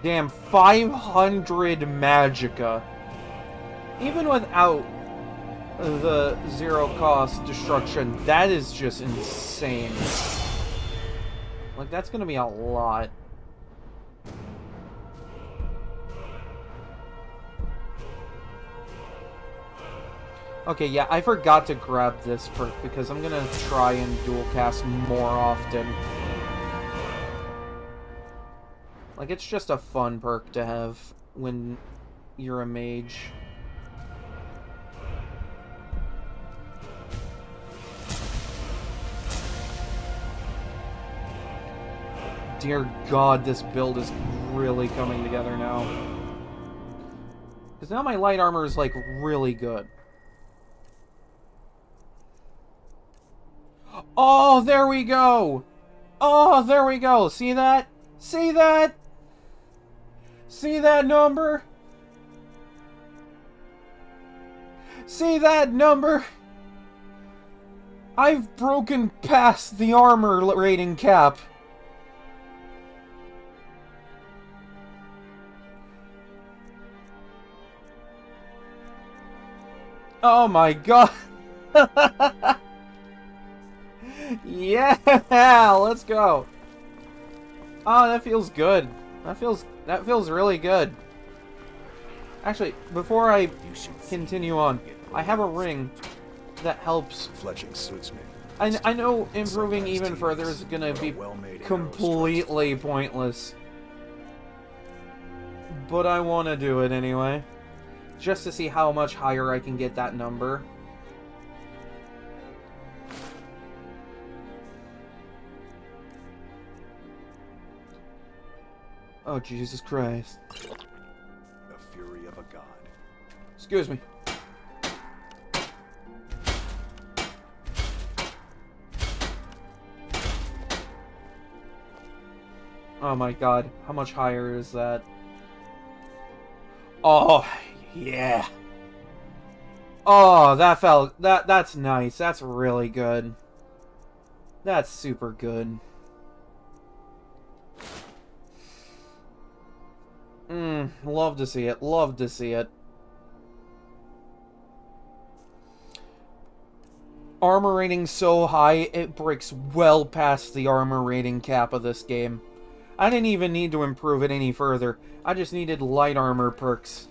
Damn, 500 magicka. Even without the zero cost destruction, that is just insane. Like, that's gonna be a lot. Okay, yeah, I forgot to grab this perk because I'm gonna try and dual cast more often. Like, it's just a fun perk to have when you're a mage. Dear God, this build is really coming together now. Because now my light armor is, like, really good. Oh, there we go! Oh, there we go! See that? See that? See that number? See that number? I've broken past the armor rating cap. Oh my God. Yeah, let's go. Oh, that feels good. That feels really good. Actually, before I continue on, I have a ring that helps. Fletching suits me. I know improving even further is gonna be completely pointless. But I want to do it anyway. Just to see how much higher I can get that number. Oh, Jesus Christ. The fury of a god. Excuse me. Oh my God, how much higher is that? Oh, yeah. Oh, that's nice. That's really good. That's super good. Love to see it. Love to see it. Armor rating so high, it breaks well past the armor rating cap of this game. I didn't even need to improve it any further. I just needed light armor perks.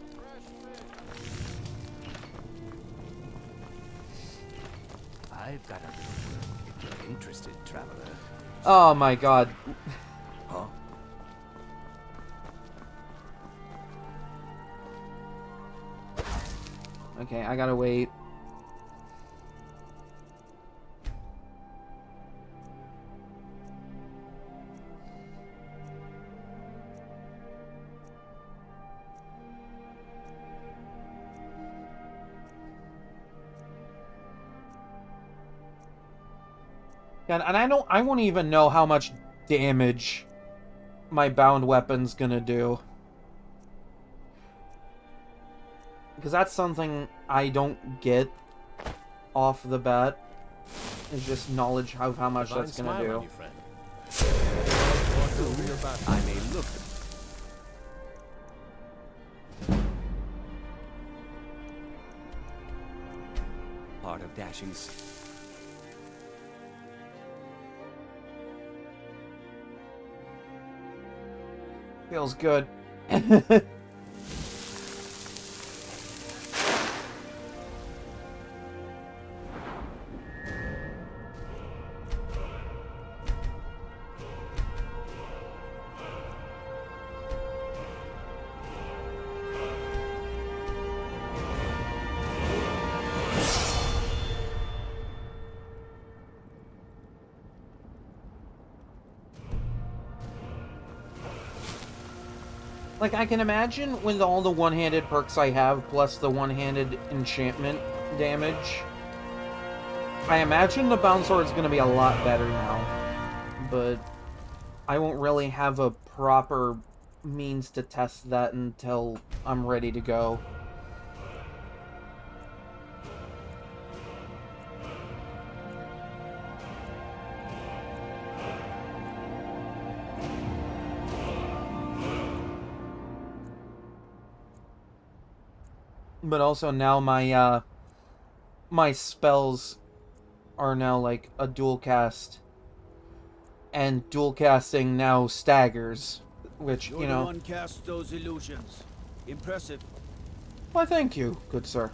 I've got a little work if you're interested, traveler. Oh my God. Huh? Okay, I gotta wait. And I won't even know how much damage my bound weapon's gonna do. Because that's something I don't get off the bat. Is just knowledge of how much that's gonna do. I may look. part of Dashing's. Feels good. Like, I can imagine with all the one-handed perks I have, plus the one-handed enchantment damage, I imagine the Bound Sword is going to be a lot better now. But I won't really have a proper means to test that until I'm ready to go. But also now my my spells are now like a dual cast, and dual casting now staggers, which, You're you know. the one cast those illusions. Impressive. Why, thank you, good sir.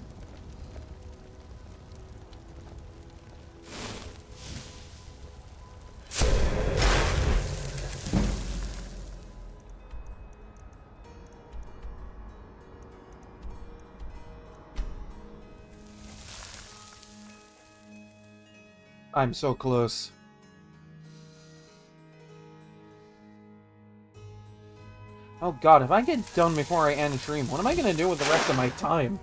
I'm so close. Oh god, if I get done before I end stream, what am I gonna do with the rest of my time?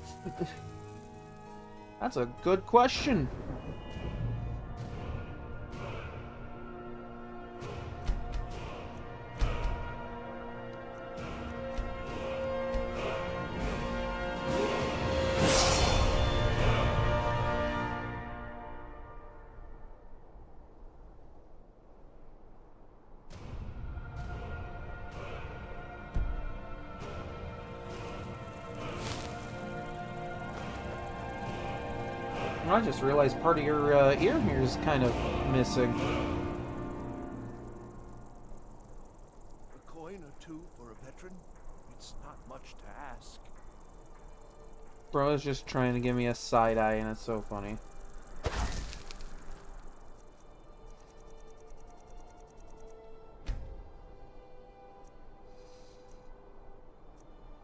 That's a good question. I just realized part of your ear here is kind of missing. A coin or two for a veteran? It's not much to ask. Bro is just trying to give me a side eye, and it's so funny.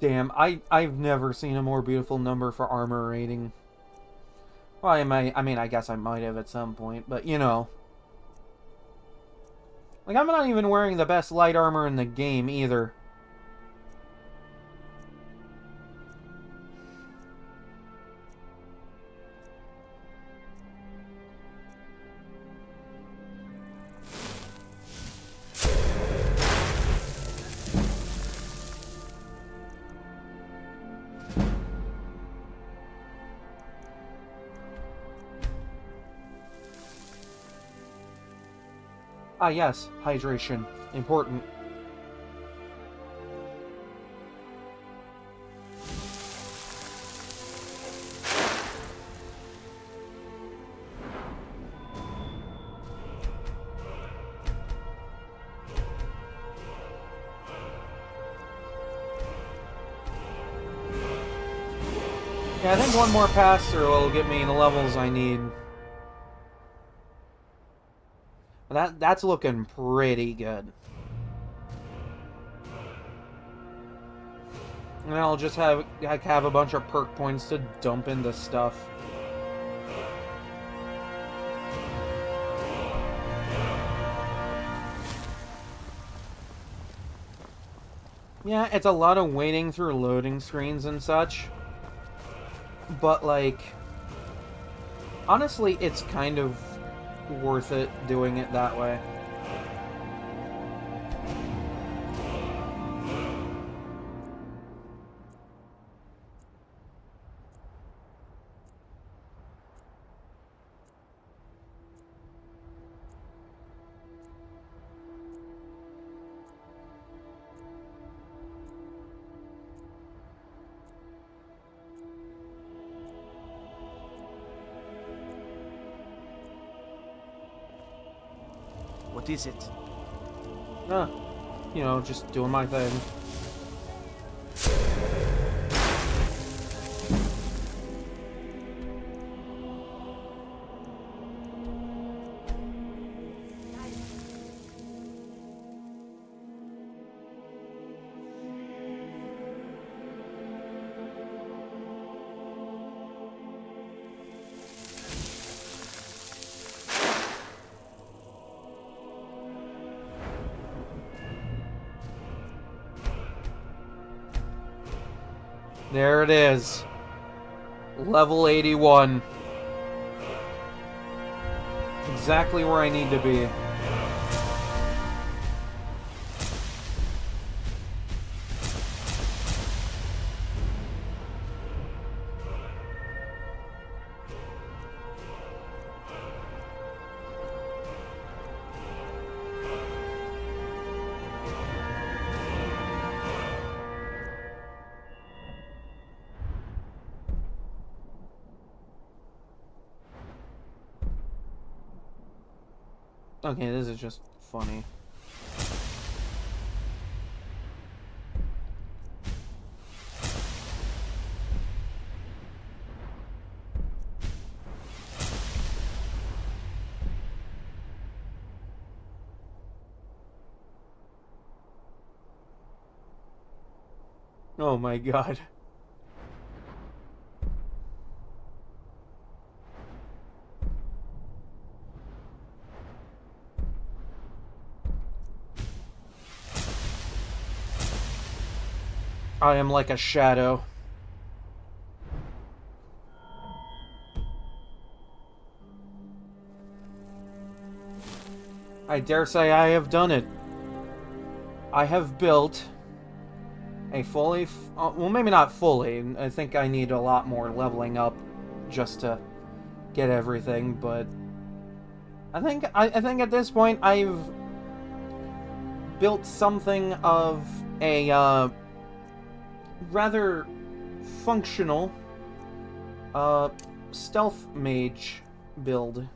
Damn, I've never seen a more beautiful number for armor rating. Well, I mean, I guess I might have at some point, but you know. Like, I'm not even wearing the best light armor in the game either. Ah, yes, hydration. Important. Yeah, I think one more pass-through will get me the levels I need. That's looking pretty good. And I'll just have a bunch of perk points to dump into stuff. Yeah, it's a lot of waiting through loading screens and such. But, like, honestly, it's kind of worth it doing it that way. What is it? You know, just doing my thing. There it is. Level 81. Exactly where I need to be. Okay, this is just funny. Oh my god. I am like a shadow. I dare say I have done it. I have built a fully... well, maybe not fully. I think I need a lot more leveling up just to get everything, but... I think at this point I've built something of a, rather functional stealth mage build.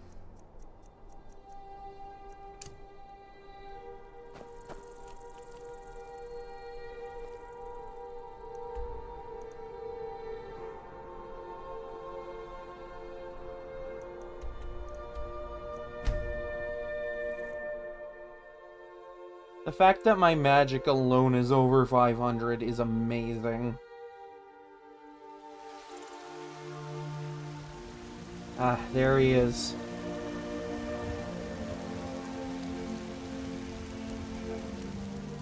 The fact that my magic alone is over 500 is amazing. Ah, there he is.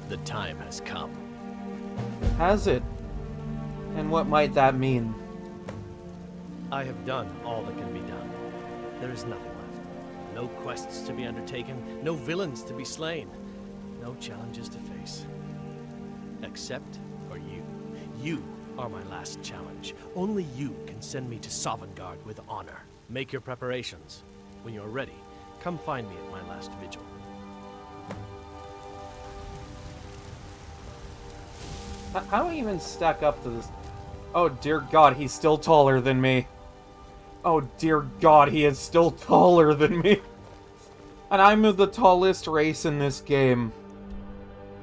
The time has come. Has it? And what might that mean? I have done all that can be done. There is nothing left. No quests to be undertaken, no villains to be slain, no challenges to face. Except for you. You are my last challenge. Only you can send me to Sovngarde with honor. Make your preparations. When you're ready, come find me at my last vigil. How do I even stack up to this? Oh dear God, he's still taller than me. Oh dear God, he is still taller than me. And I'm the tallest race in this game.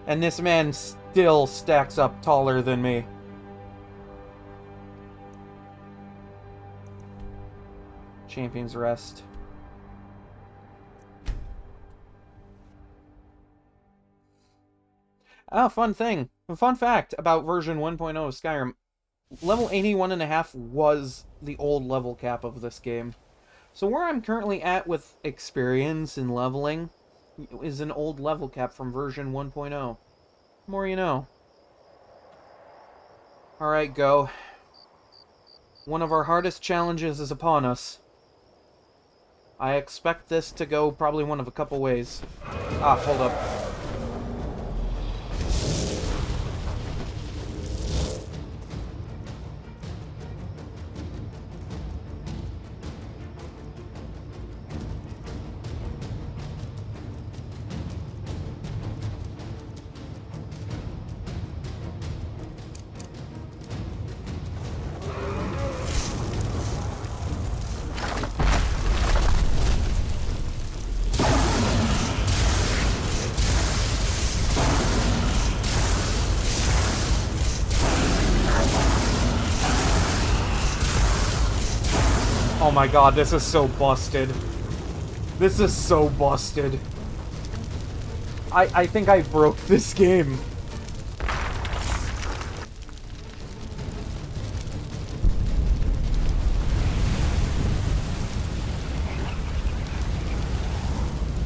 And this man still stacks up taller than me. Champion's Rest. Ah, fun thing. A fun fact about version 1.0 of Skyrim. Level 81.5 was the old level cap of this game. So where I'm currently at with experience and leveling is an old level cap from version 1.0. More you know. Alright, go. One of our hardest challenges is upon us. I expect this to go probably one of a couple ways. Ah, hold up. Oh my god, this is so busted. This is so busted. I think I broke this game.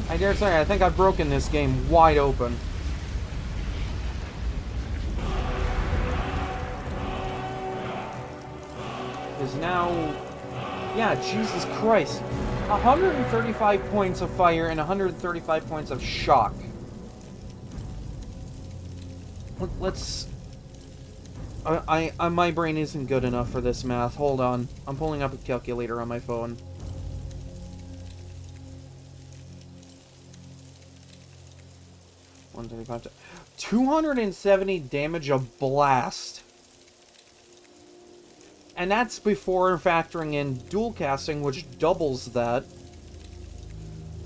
I dare say, I think I've broken this game wide open. Is now... Yeah, Jesus Christ. 135 points of fire and 135 points of shock. Let's... my brain isn't good enough for this math. Hold on. I'm pulling up a calculator on my phone. $135 to 270 damage a blast. And that's before factoring in dual casting, which doubles that.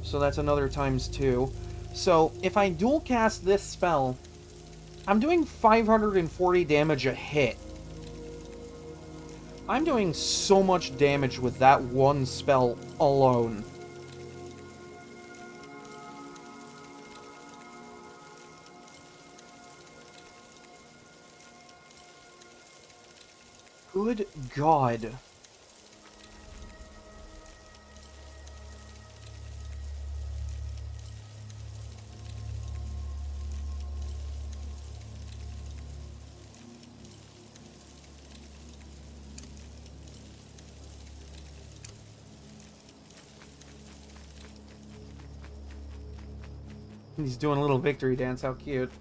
So that's another times 2. So if I dual cast this spell, I'm doing 540 damage a hit. I'm doing so much damage with that one spell alone. Good God. He's doing a little victory dance, how cute.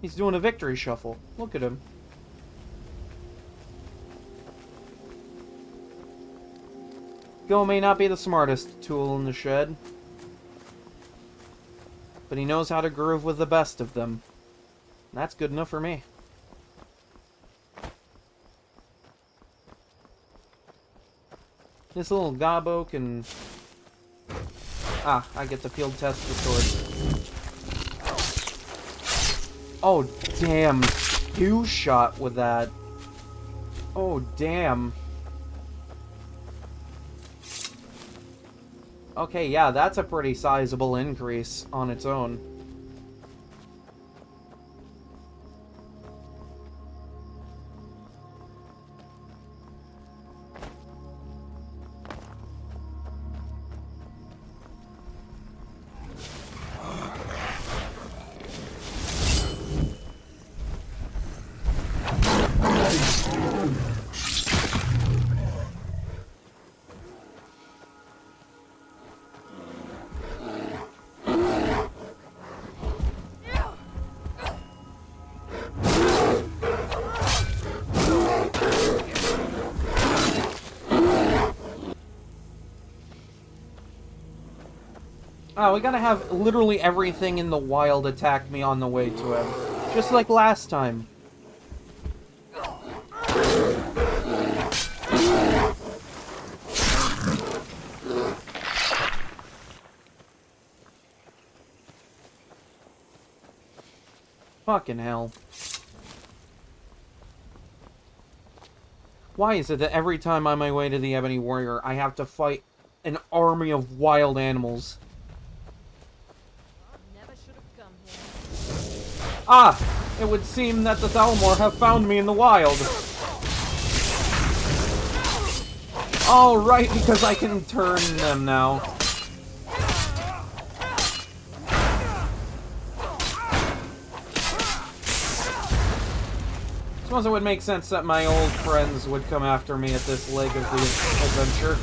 He's doing a victory shuffle. Look at him. Go may not be the smartest tool in the shed, but he knows how to groove with the best of them. That's good enough for me. This little gobbo can... Ah, I get to field test the sword. Oh, damn. 2-shot with that. Oh, damn. Okay, yeah, that's a pretty sizable increase on its own. Oh, we gotta have literally everything in the wild attack me on the way to him. Just like last time. Fucking hell. Why is it that every time on my way to the Ebony Warrior, I have to fight an army of wild animals? Ah! It would seem that the Thalmor have found me in the wild. Oh, right, because I can turn them now. Suppose it would make sense that my old friends would come after me at this leg of the adventure.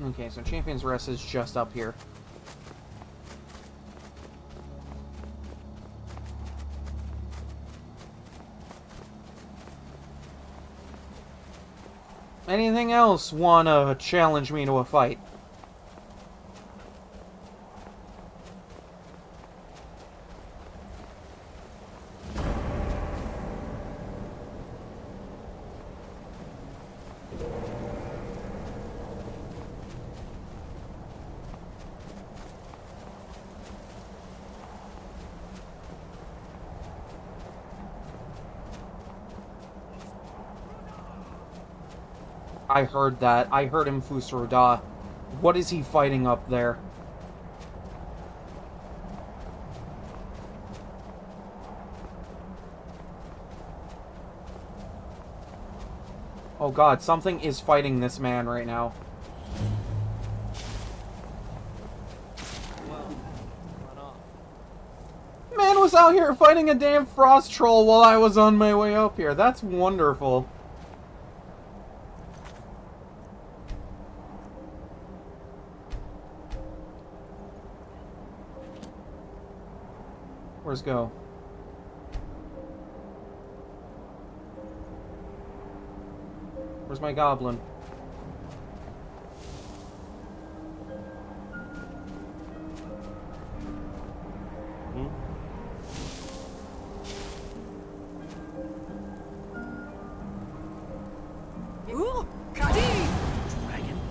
Okay, so Champion's Rest is just up here. Anything else wanna challenge me to a fight? I heard that. I heard him, Fusroda. What is he fighting up there? Oh god, something is fighting this man right now. Man was out here fighting a damn frost troll while I was on my way up here. That's wonderful. Where's Go? Where's my goblin? Ooh, Kadi! Dragon?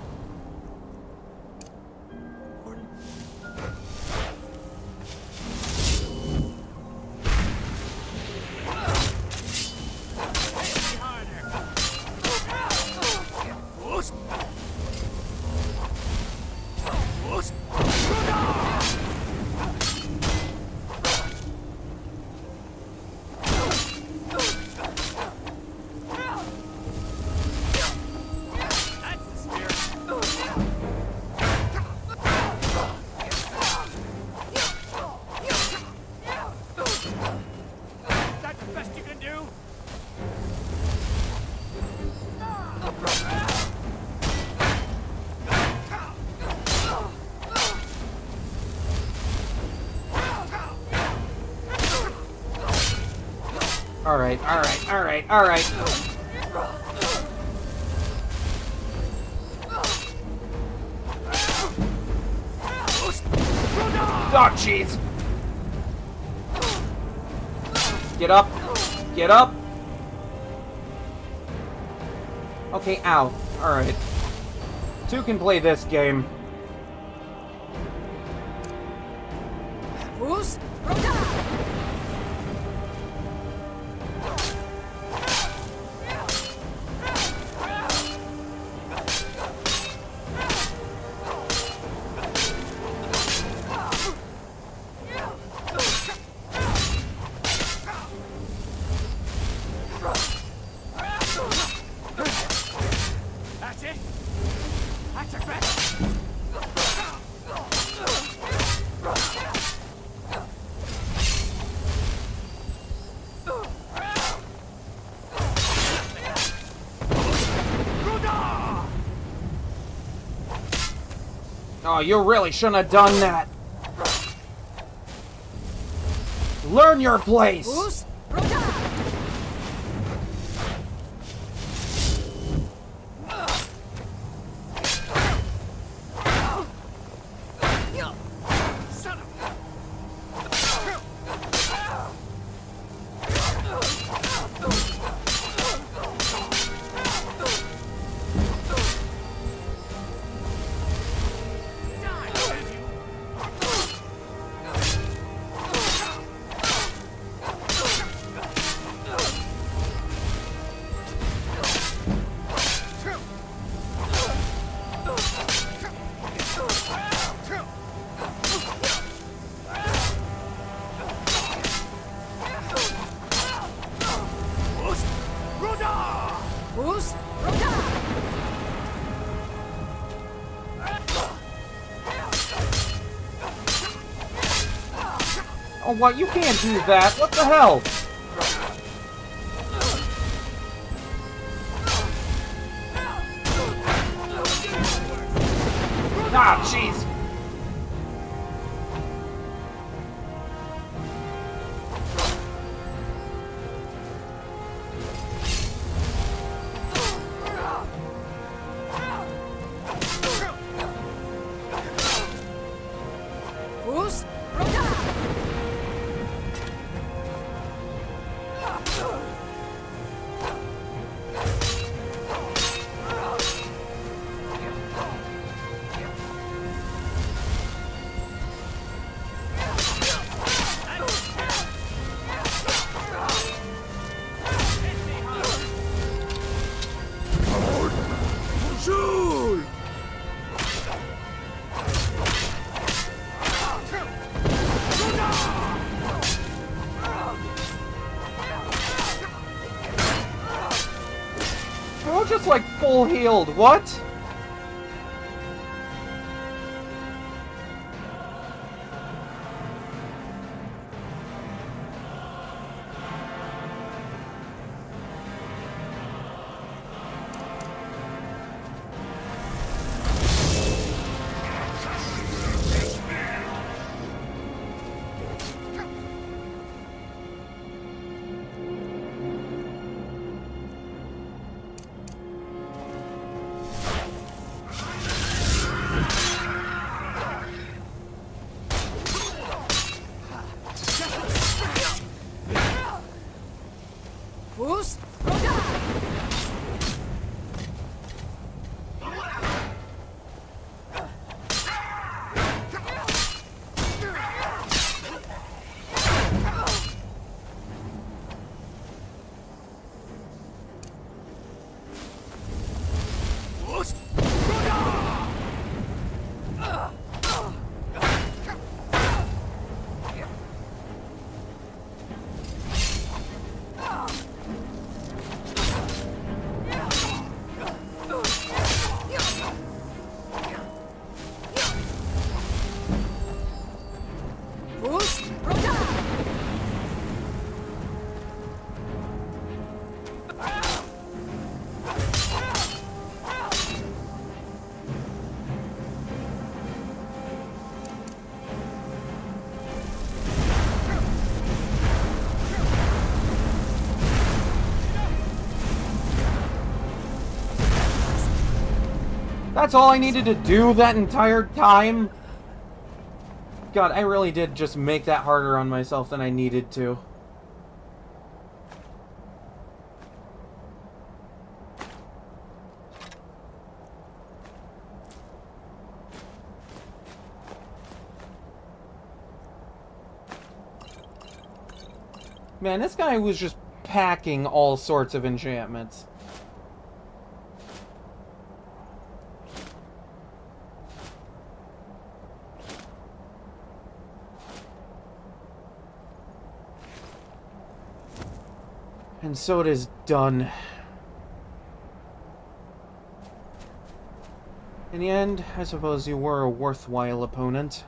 Alright. Oh, jeez! Get up! Get up! Okay, ow. Alright. Two can play this game. Bruce, Oh, you really shouldn't have done that. Learn your place. Bruce, Oh, what? You can't do that. What the hell? Ah, jeez. full healed. What? That's all I needed to do that entire time? God, I really did just make that harder on myself than I needed to. Man, this guy was just packing all sorts of enchantments. And so it is done. In the end, I suppose you were a worthwhile opponent.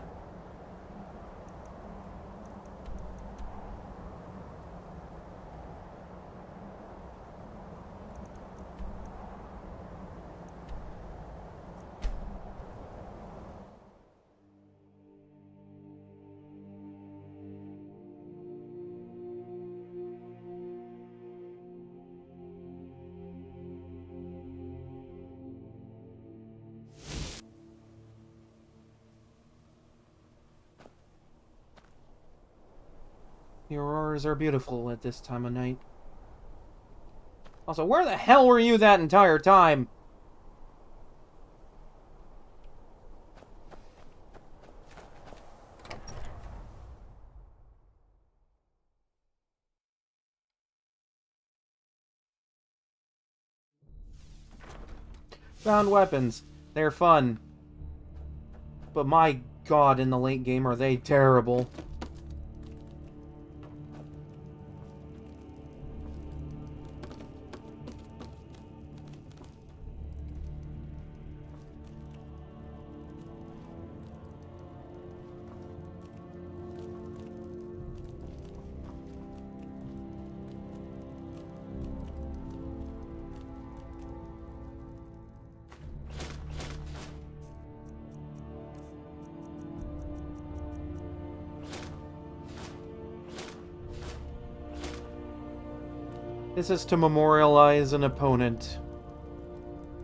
The auroras are beautiful at this time of night. Also, where the hell were you that entire time? Found weapons. They're fun. But my god, in the late game are they terrible. This is to memorialize an opponent.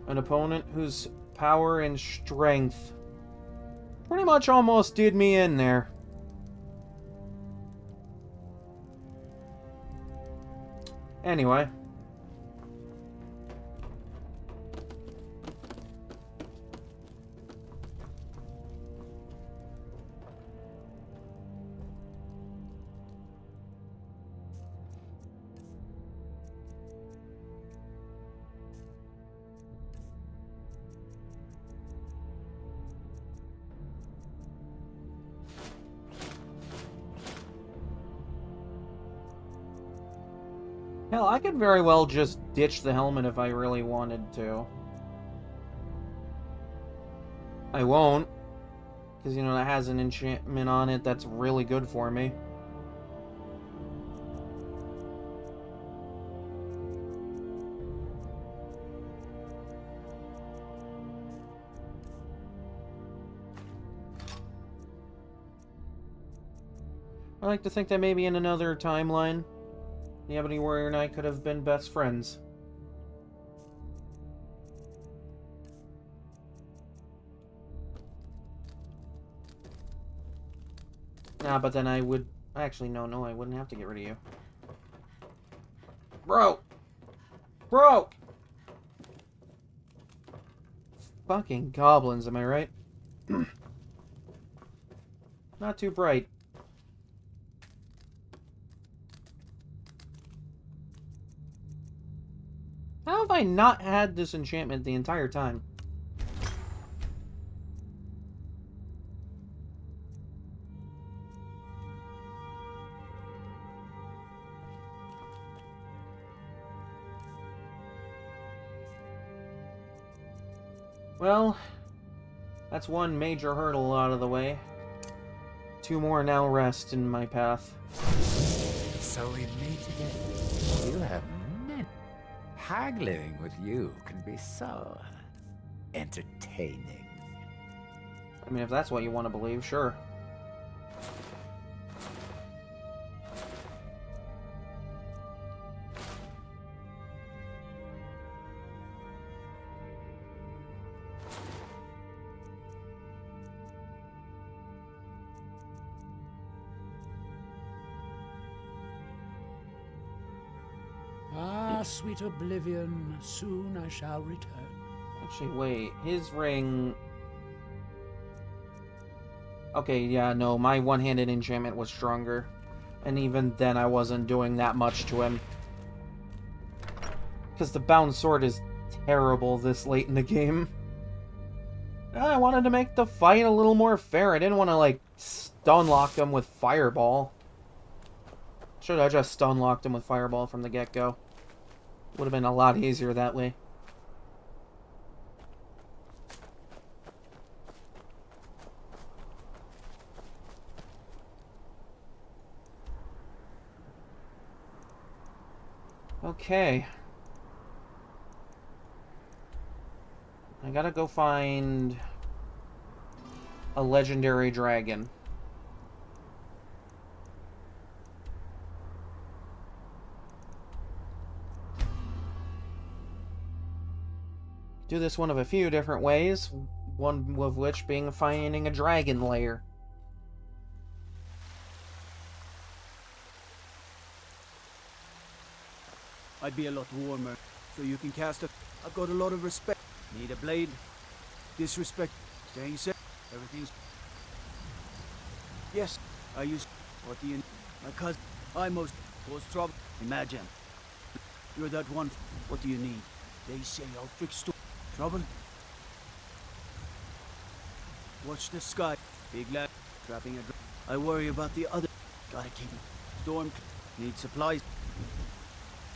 An opponent whose power and strength pretty much almost did me in there. Anyway. Hell, I could very well just ditch the helmet if I really wanted to. I won't. Because, you know, that has an enchantment on it that's really good for me. I like to think that maybe in another timeline, the Ebony Warrior and I could have been best friends. Nah, but then I would... Actually, no, I wouldn't have to get rid of you. Bro! Bro! Fucking goblins, am I right? Not too bright. How have I not had this enchantment the entire time? Well, that's one major hurdle out of the way. 2 more now rest in my path. So we meet again. You have many. Haggling with you can be so entertaining. I mean, if that's what you want to believe, sure. Sweet oblivion, soon I shall return. Actually, wait, his ring... Okay, yeah, no, my one-handed enchantment was stronger. And even then I wasn't doing that much to him. Because the bound sword is terrible this late in the game. I wanted to make the fight a little more fair. I didn't want to, like, stun-lock him with Fireball. Should have just stun-locked him with Fireball from the get-go. Would have been a lot easier that way. Okay. I gotta go find a legendary dragon. Do this one of a few different ways, one of which being finding a dragon lair. I'd be a lot warmer, so you can cast it. I've got a lot of respect. Need a blade? Disrespect. Staying safe. Everything's... Yes, I use... What do you... My cousin... I most... Cause trouble. Imagine. You're that one... What do you need? They say I'll fix... Trouble? Watch the sky. Big lad. Trapping a... I worry about the other... Gotta keep... Storm... Need supplies.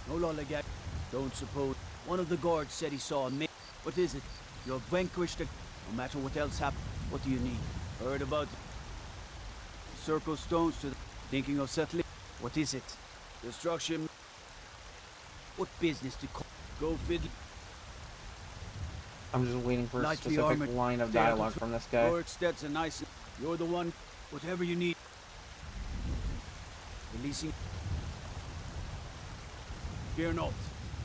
No lollygag. Don't suppose... One of the guards said he saw a man. What is it? You're vanquished. No matter what else happens. What do you need? Heard about... Circle stones to... Thinking of settling? What is it? Destruction. What business to call? Go fiddle. I'm just waiting for a specific line of dialogue from this guy. That's a nice... You're the one. Whatever you need. Releasing... Fear not.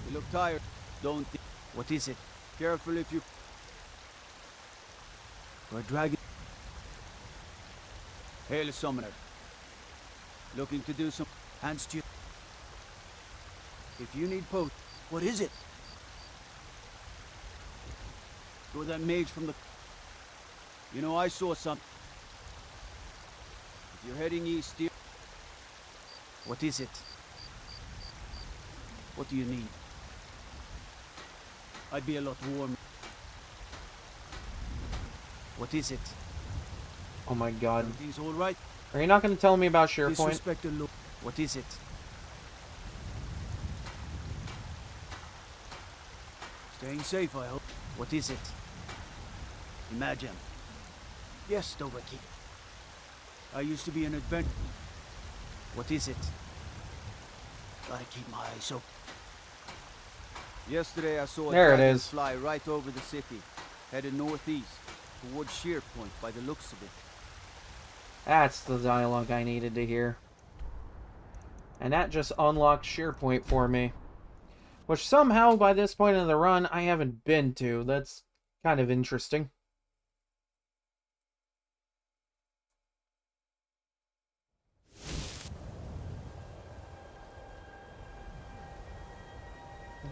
You look tired. Don't think... What is it? Careful if you... For a dragon... Hail a summoner. Looking to do some... Hands to you. If you need post... What is it? You're that mage from the... You know, I saw something. If you're heading east, dear... What is it? What do you need? I'd be a lot warmer. What is it? Oh my god. Everything's all right? Are you not going to tell me about SharePoint? Disrespect the look. What is it? Staying safe, I hope. What is it? Imagine. Yes, Dobaki. I used to be an adventurer. What is it? Gotta keep my eyes open. Yesterday I saw a There it dragon is. fly right over the city, headed northeast, towards Shearpoint by the looks of it. That's the dialogue I needed to hear. And that just unlocked Shearpoint for me. Which somehow, by this point in the run, I haven't been to. That's kind of interesting.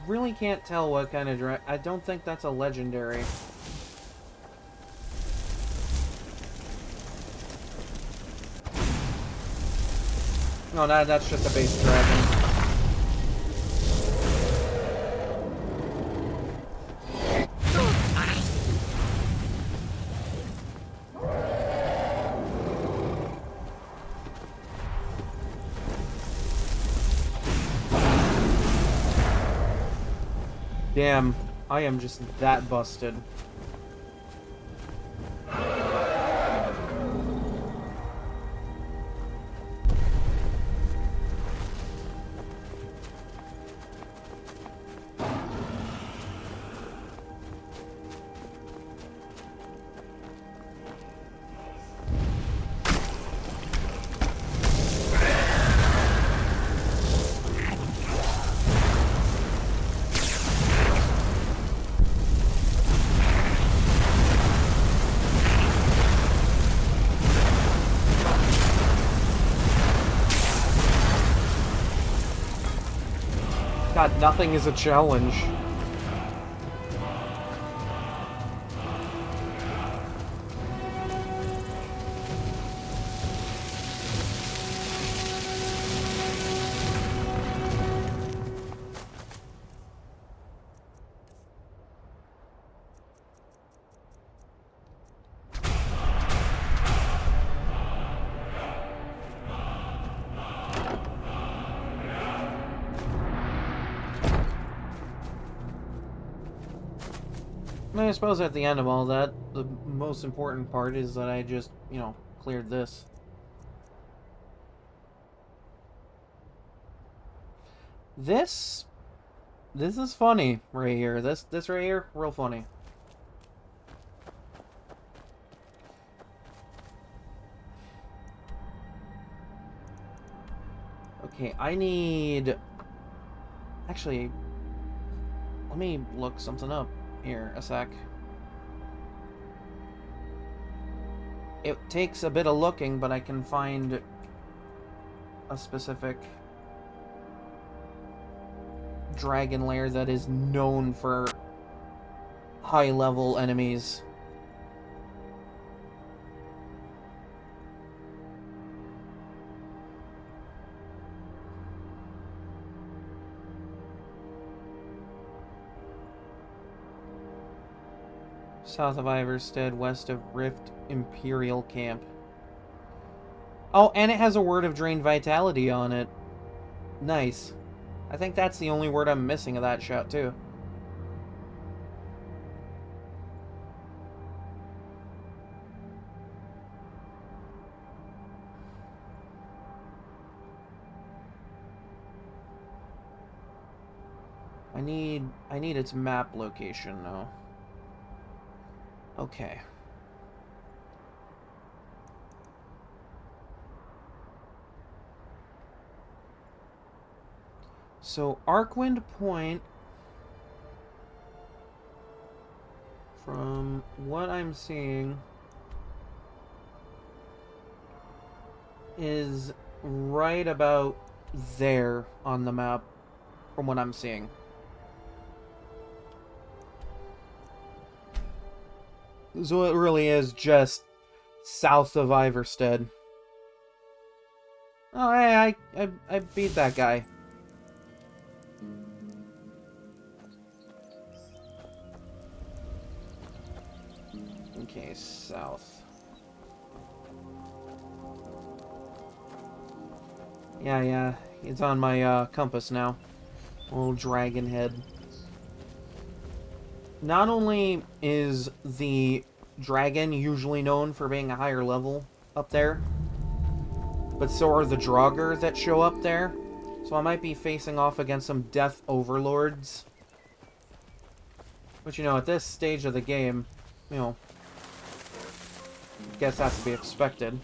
Really can't tell what kind of I don't think that's a legendary. No, that's just a base dragon. Damn, I am just that busted. God, nothing is a challenge. I suppose at the end of all that, the most important part is that I just, cleared this. This is funny right here. This right here, real funny. Okay, I need... Actually, let me look something up. Here, a sec. It takes a bit of looking, but I can find a specific dragon lair that is known for high-level enemies. South of Iverstead, west of Rift Imperial Camp. Oh, and it has a word of drained vitality on it. Nice. I think that's the only word I'm missing of that shot, too. I need its map location now. Okay. So, Arkwind Point, from what I'm seeing, is right about there on the map, from what I'm seeing. So it really is just south of Iverstead. Oh, hey, I beat that guy. Okay, south. Yeah, it's on my compass now. Little dragon head. Not only is the dragon, usually known for being a higher level up there. But so are the Draugr that show up there. So I might be facing off against some Death Overlords. But, you know, at this stage of the game, you know, I guess that's to be expected.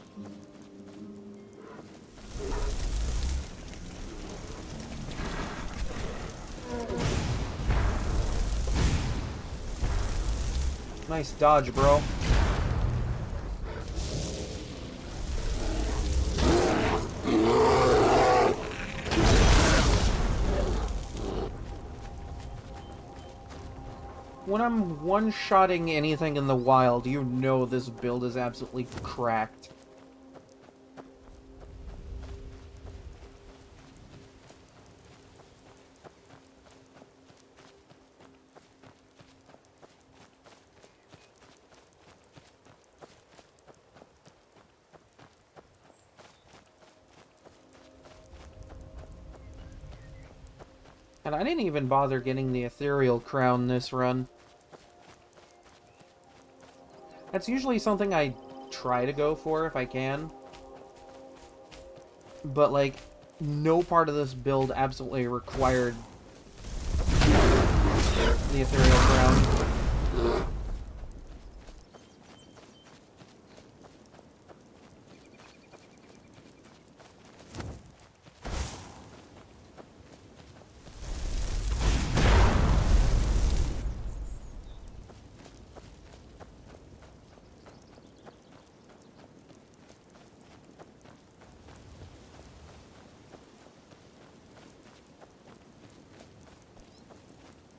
Nice dodge, bro. When I'm one-shotting anything in the wild, you know this build is absolutely cracked. And I didn't even bother getting the ethereal crown this run. That's usually something I try to go for if I can. But, like, no part of this build absolutely required the ethereal crown.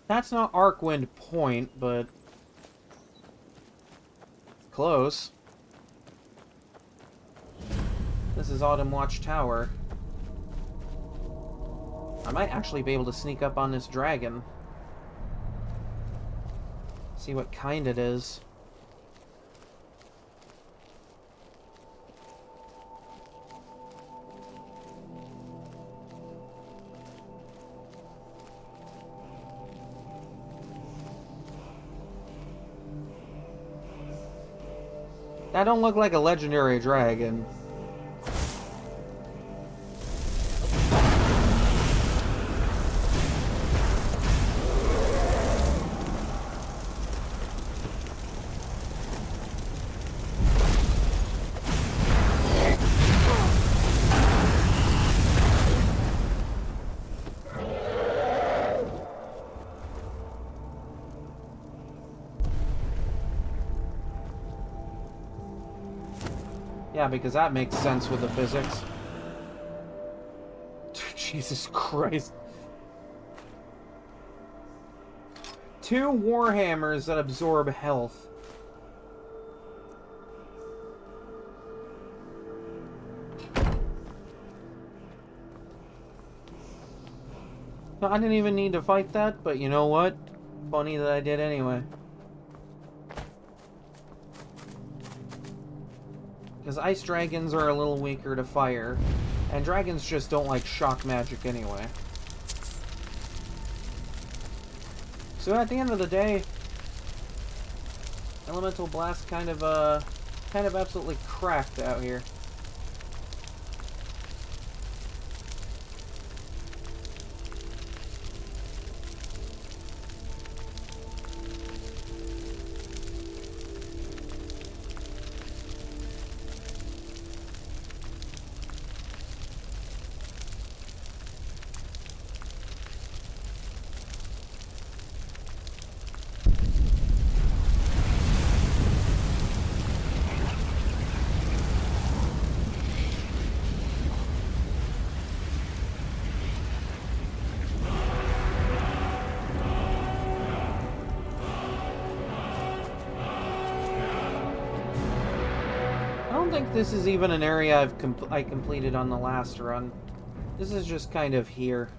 That's not Arcwind Point, but close. This is Autumn Watch Tower. I might actually be able to sneak up on this dragon. See what kind it is. That don't look like a legendary dragon. Yeah, because that makes sense with the physics. Jesus Christ. 2 warhammers that absorb health. No, I didn't even need to fight that, but you know what? Funny that I did anyway. Because ice dragons are a little weaker to fire, and dragons just don't like shock magic anyway. So at the end of the day, Elemental Blast kind of absolutely cracked out here. I don't think this is even an area I completed on the last run. This is just kind of here.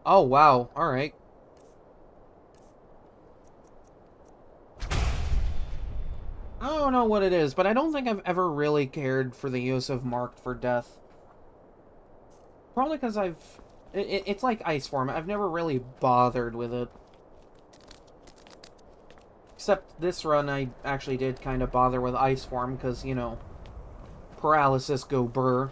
Oh, wow. Alright. I don't know know what it is, but I don't think I've ever really cared for the use of Marked for Death. Probably because it's like Ice Form. I've never really bothered with it. Except this run, I actually did kind of bother with Ice Form, because, you know, paralysis go brr.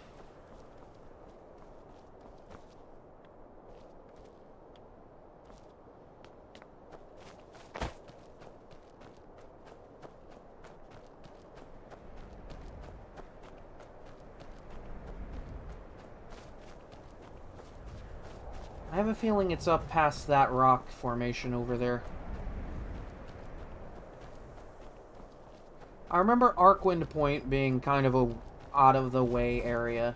I have a feeling it's up past that rock formation over there. I remember Arcwind Point being kind of a out-of-the-way area.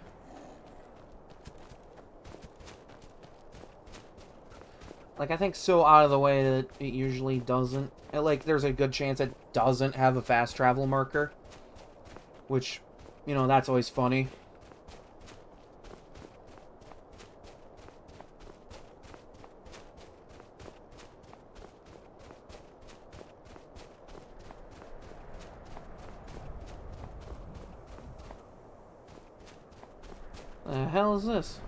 Like, I think so out of the way that it usually doesn't. Like, there's a good chance it doesn't have a fast travel marker. Which, you know, that's always funny. The hell is this?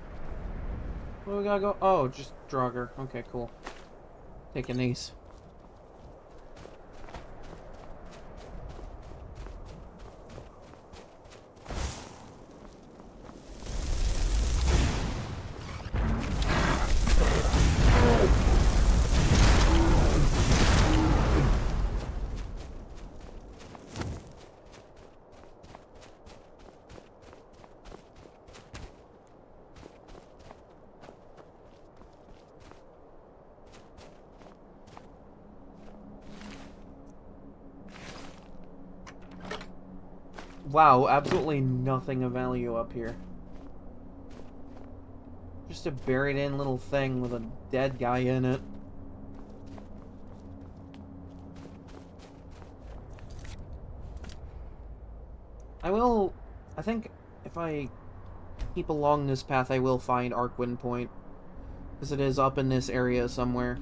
Where do we gotta go? Oh, just Draugr. Okay, cool. Taking these. Wow, absolutely nothing of value up here. Just a buried in little thing with a dead guy in it. I think if I keep along this path I will find Arcwind Point. Because it is up in this area somewhere.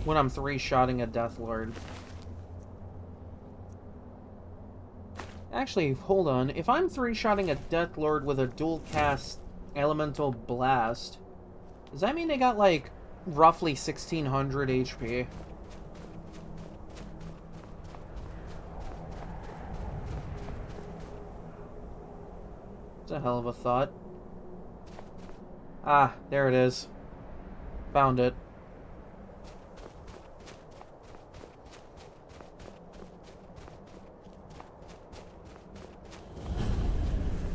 When I'm three-shotting a Death Lord. Actually, hold on. If I'm three-shotting a Death Lord with a dual-cast Elemental Blast, does that mean they got, like, roughly 1600 HP? It's a hell of a thought. Ah, there it is. Found it.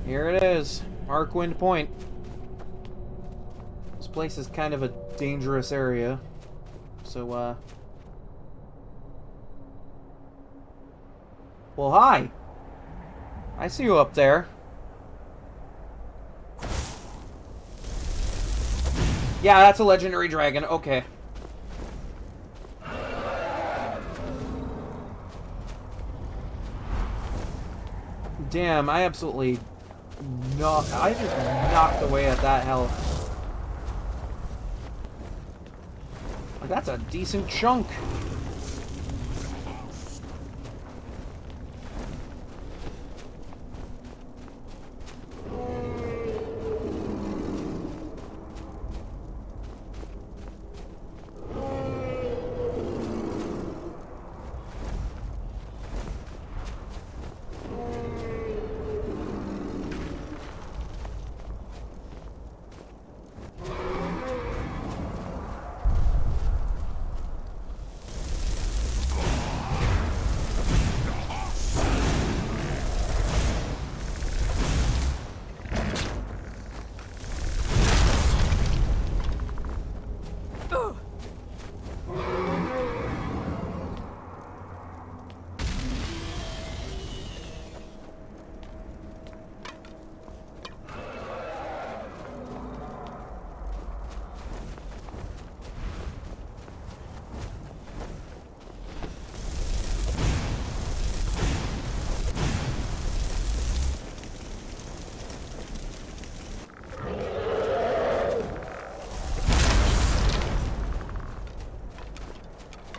Here it is, Arcwind Point. This place is kind of a dangerous area, so, well, hi! I see you up there. Yeah, that's a legendary dragon, okay. Damn, I absolutely... No, I just knocked away at that health. Like, that's a decent chunk.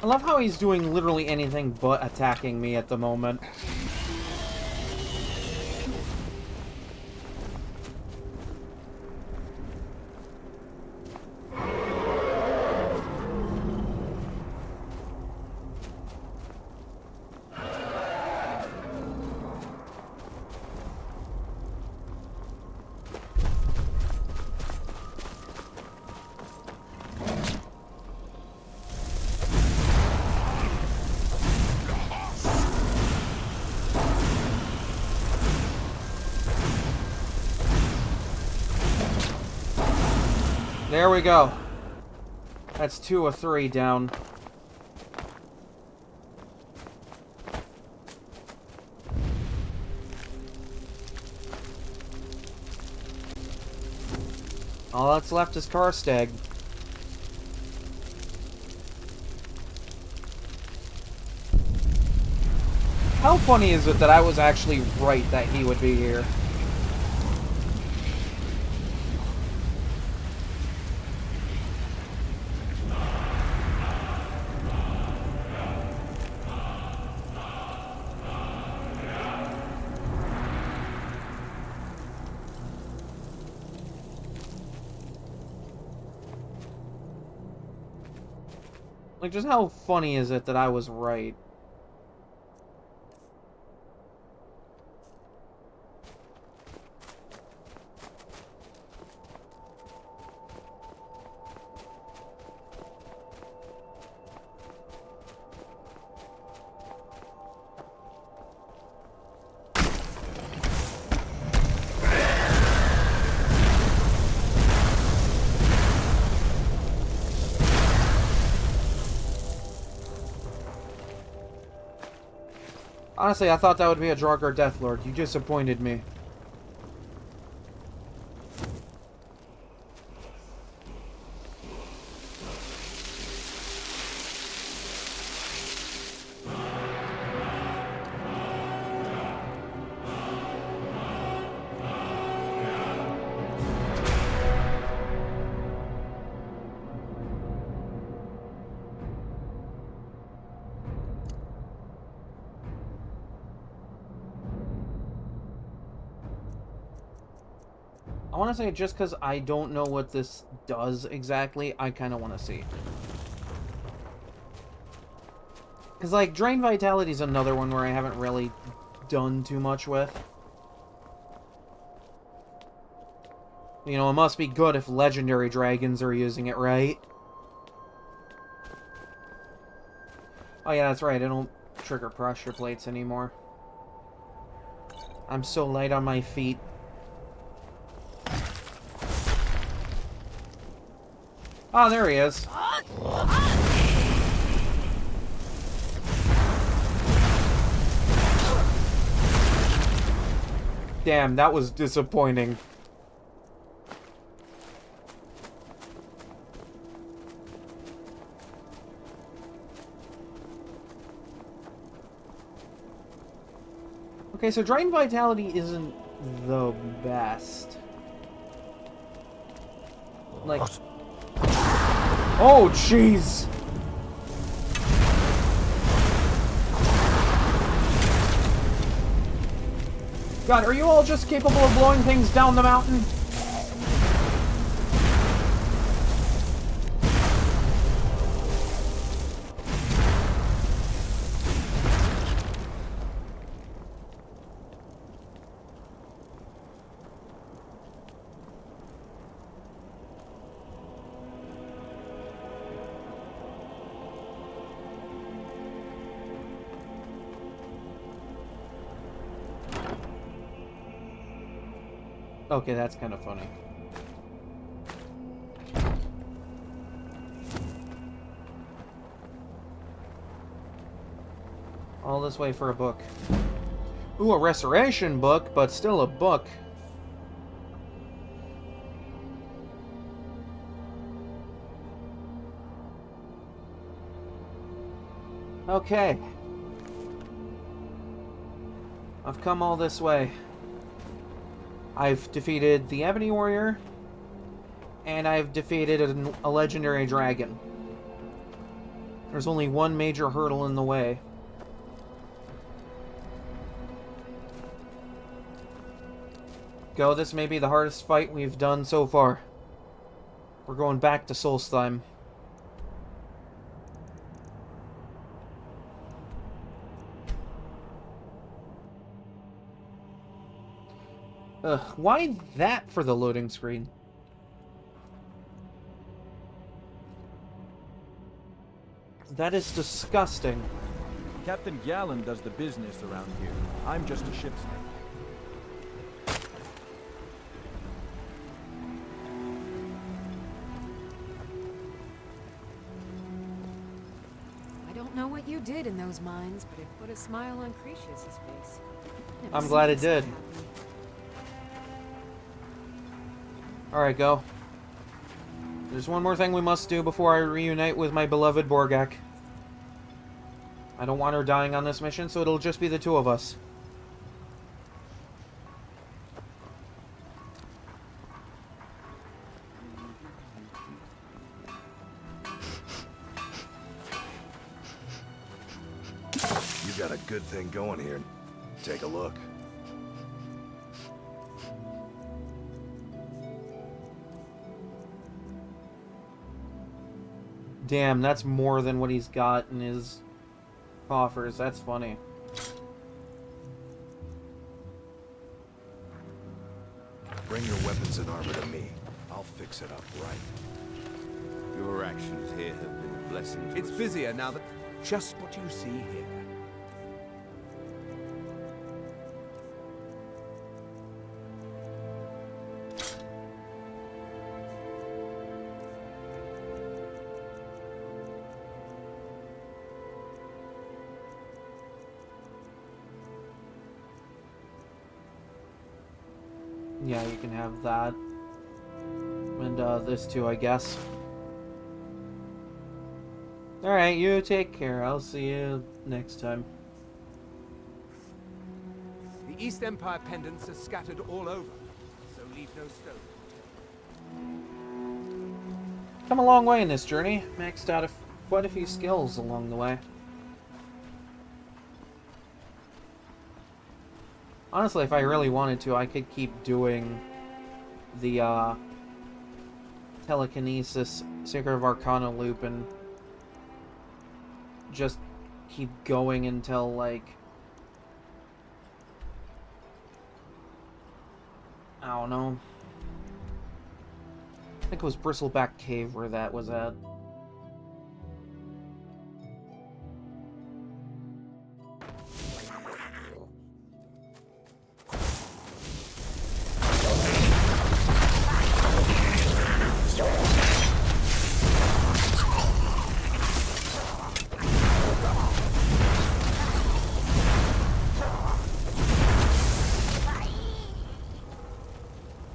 I love how he's doing literally anything but attacking me at the moment. There we go. That's 2 of 3 down. All that's left is Karstag. How funny is it that I was actually right that he would be here? Like, just how funny is it that I was right? Honestly, I thought that would be a Draugr Deathlord. You disappointed me. I want to say, just because I don't know what this does exactly, I kind of want to see. Because, like, Drain Vitality is another one where I haven't really done too much with. You know, it must be good if legendary dragons are using it, right? Oh yeah, that's right, I don't trigger pressure plates anymore. I'm so light on my feet. Oh, there he is. Damn, that was disappointing. Okay, so Drain Vitality isn't the best. Like... Oh, jeez! God, are you all just capable of blowing things down the mountain? Okay, that's kind of funny. All this way for a book. Ooh, a restoration book, but still a book. Okay. I've come all this way. I've defeated the Ebony Warrior, and I've defeated a legendary dragon. There's only one major hurdle in the way. Go, this may be the hardest fight we've done so far. We're going back to Solstheim. Ugh, why that for the loading screen? That is disgusting. Captain Gallen does the business around here. I'm just a ship's mate. I don't know what you did in those mines, but it put a smile on Cretius's face. Never I'm seen glad him it so did. happy. Alright, go. There's one more thing we must do before I reunite with my beloved Borgak. I don't want her dying on this mission, so it'll just be the two of us. You got a good thing going here. Take a look. Damn, that's more than what he's got in his coffers. That's funny. Bring your weapons and armor to me. I'll fix it up right. Your actions here have been a blessing to It's us. busier now that... Just what you see here. Yeah, you can have that. And this too, I guess. Alright, you take care. I'll see you next time. The East Empire pendants are scattered all over, so leave no stone. Come a long way in this journey. Maxed out quite a few skills along the way. Honestly, if I really wanted to, I could keep doing the telekinesis Secret of Arcana loop and just keep going until, like, I don't know. I think it was Bristleback Cave where that was at.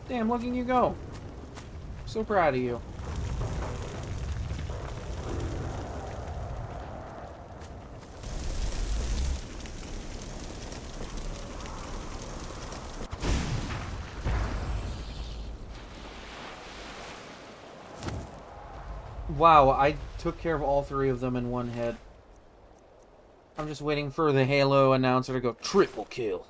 Damn, look at you go. So proud of you. Wow, I took care of all three of them in one hit. I'm just waiting for the Halo announcer to go triple kill.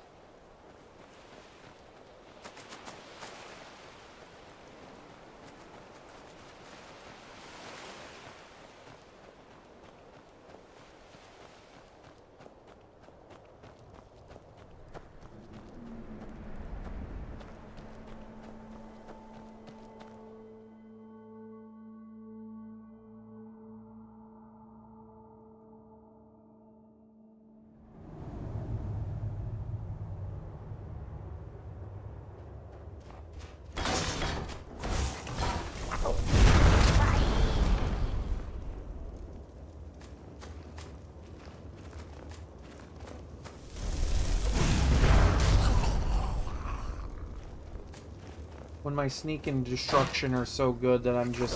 When my sneak and destruction are so good that I'm just...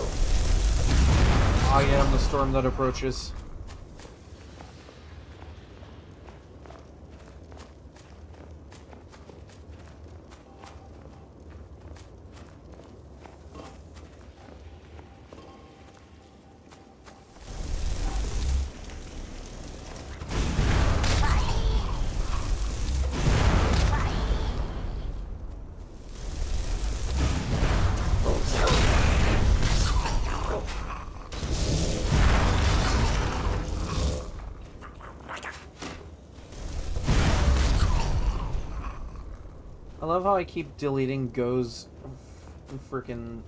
I am the storm that approaches. I love how I keep deleting Go's freaking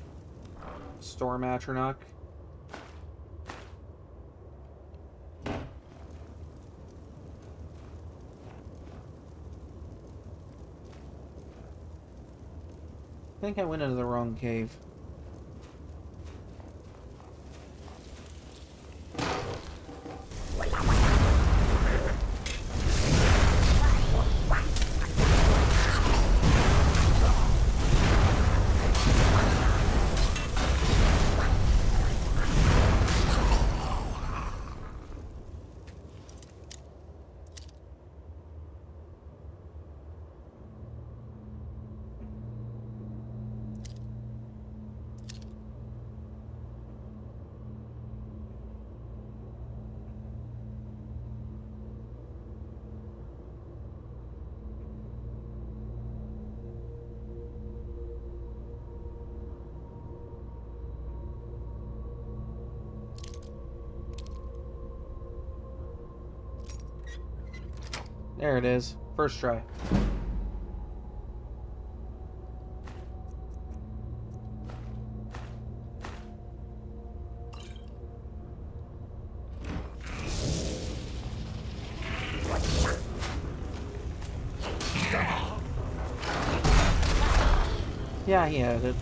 Storm Atronach. I think I went into the wrong cave. There it is. First try. Yeah, he had it.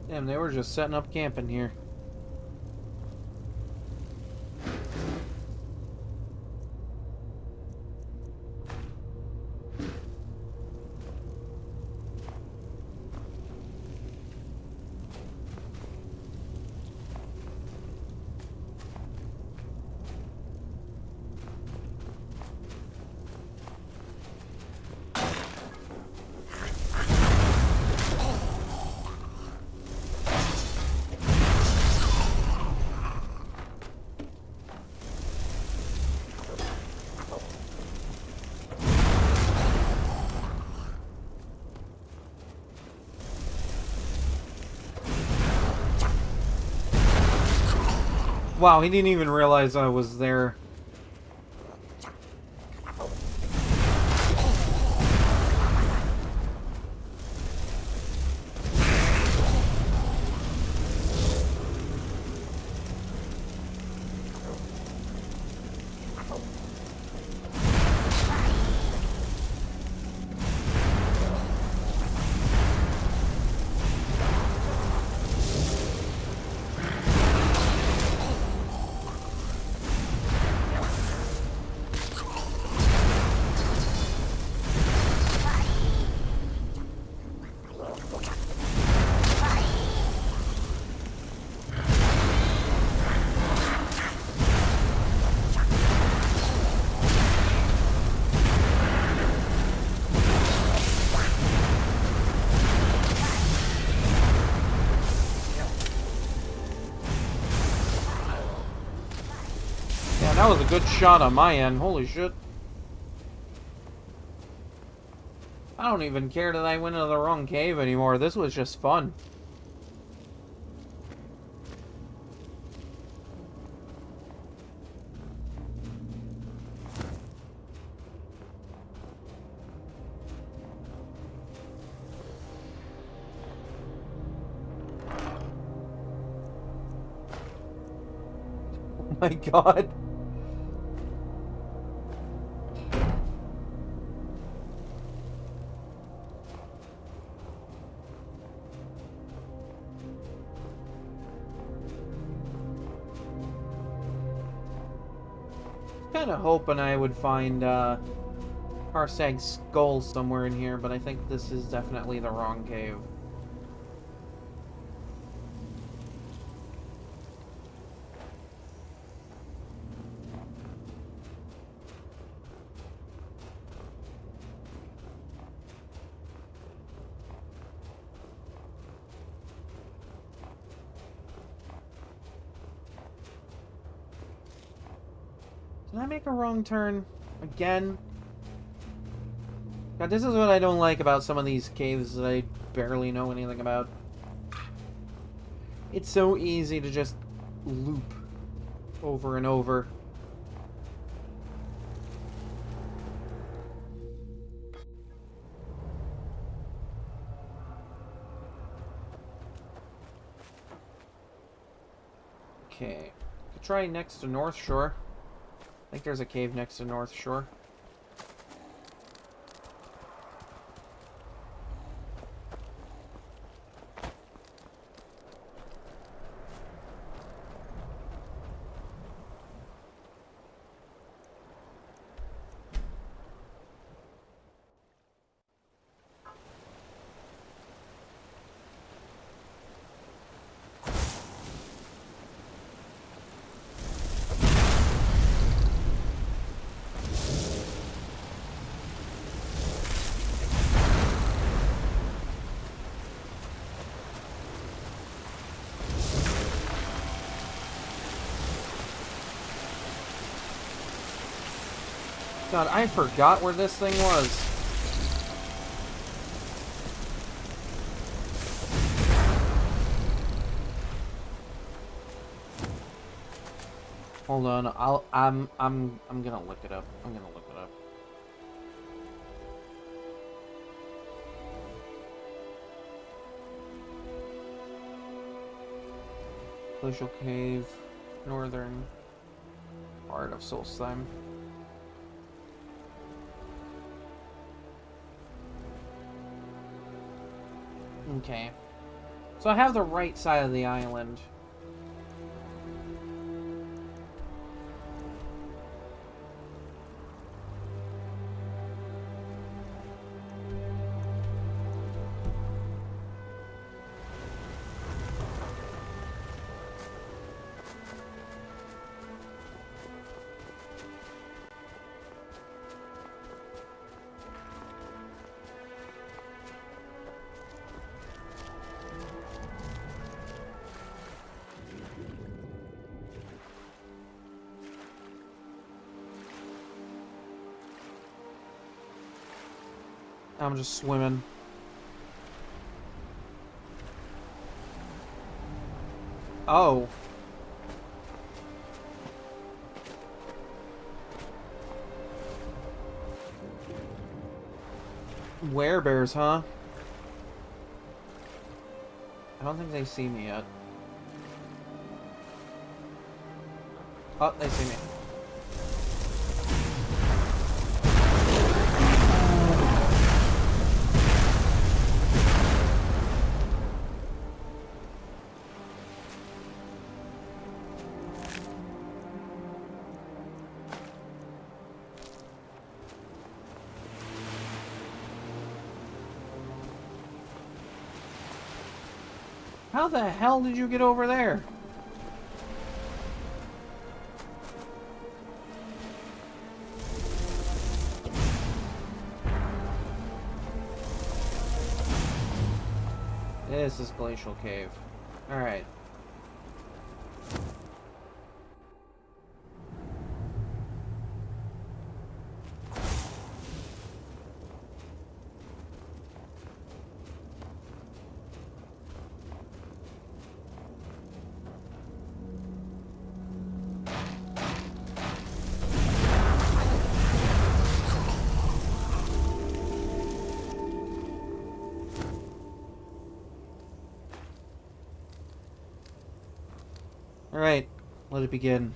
Damn, they were just setting up camp in here. Wow, he didn't even realize I was there. That was a good shot on my end. Holy shit. I don't even care that I went into the wrong cave anymore. This was just fun. Oh my god. kind of hoping I would find Harsag's skull somewhere in here, but I think this is definitely the wrong cave. Did I make a wrong turn? Again? God, this is what I don't like about some of these caves that I barely know anything about. It's so easy to just loop over and over. Okay. Could try next to North Shore. I think there's a cave next to North Shore. God, I forgot where this thing was. Hold on, I'm gonna look it up. I'm gonna look it up. Glacial Cave, northern part of Solstheim. Okay. So I have the right side of the island. I'm just swimming. Oh. Werebears, huh? I don't think they see me yet. Oh, they see me. How the hell did you get over there? This is Glacial Cave. Alright. Alright, let it begin.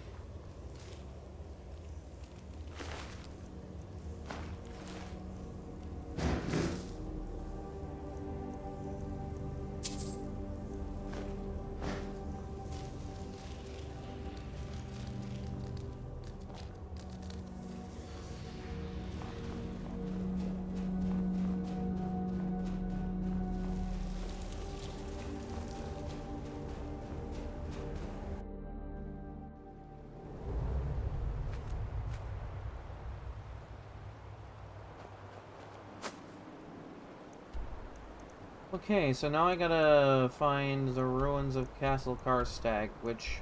Okay, so now I gotta find the ruins of Castle Karstag, which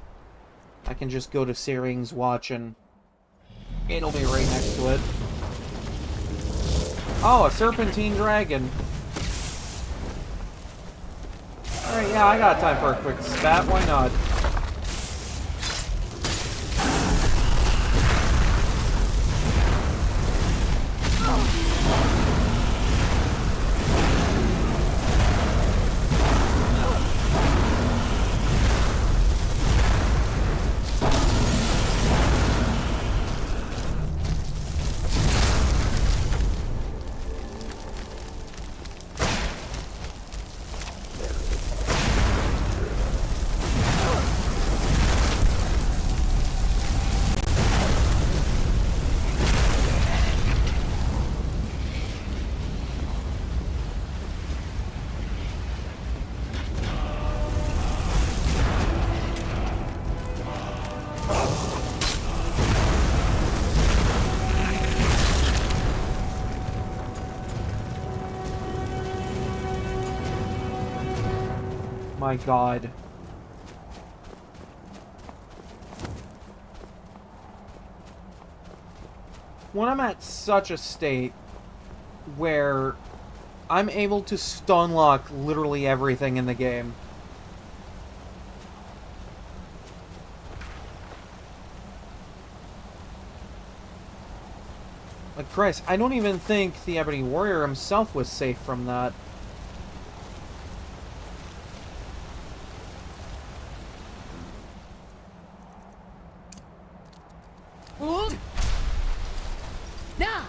I can just go to Searing's Watch and it'll be right next to it. Oh, a serpentine dragon. Alright, yeah, I got time for a quick spat, why not? My god. When I'm at such a state where I'm able to stun lock literally everything in the game. Like, Christ, I don't even think the Ebony Warrior himself was safe from that. Hold! Now!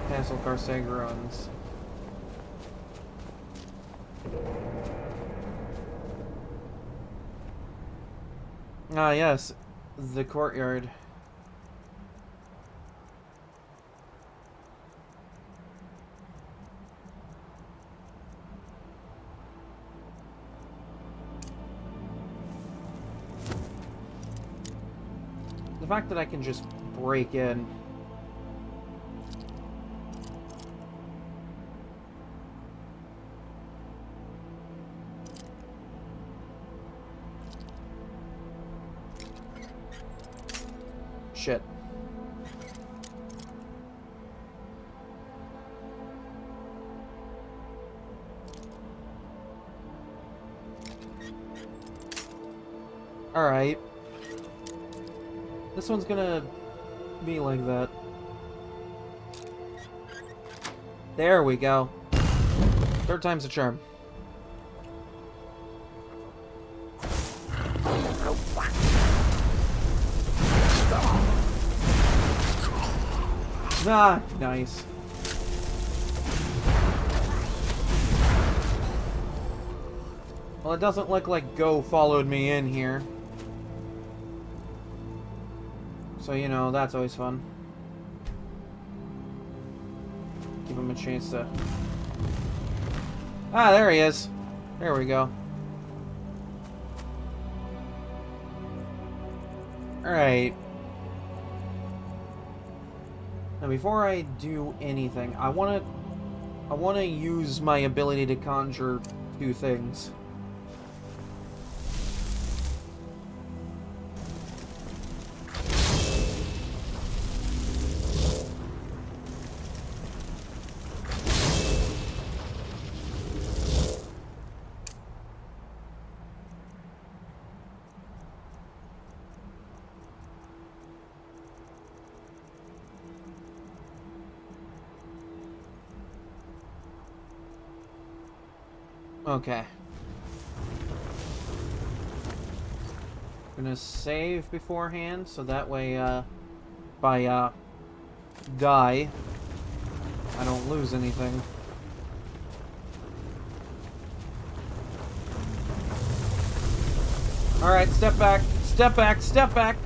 Castle Karstag ruins. Ah, yes. The courtyard. The fact that I can just break in. Shit. Alright. This one's gonna be like that. There we go. Third time's a charm. Ah, nice. Well, it doesn't look like Go followed me in here. So, you know, that's always fun. Give him a chance to... Ah, there he is. There we go. Alright. Now, before I do anything, I wanna use my ability to conjure two things. Okay. I'm gonna save beforehand, so that way, if I, die, I don't lose anything. Alright, step back, step back, step back!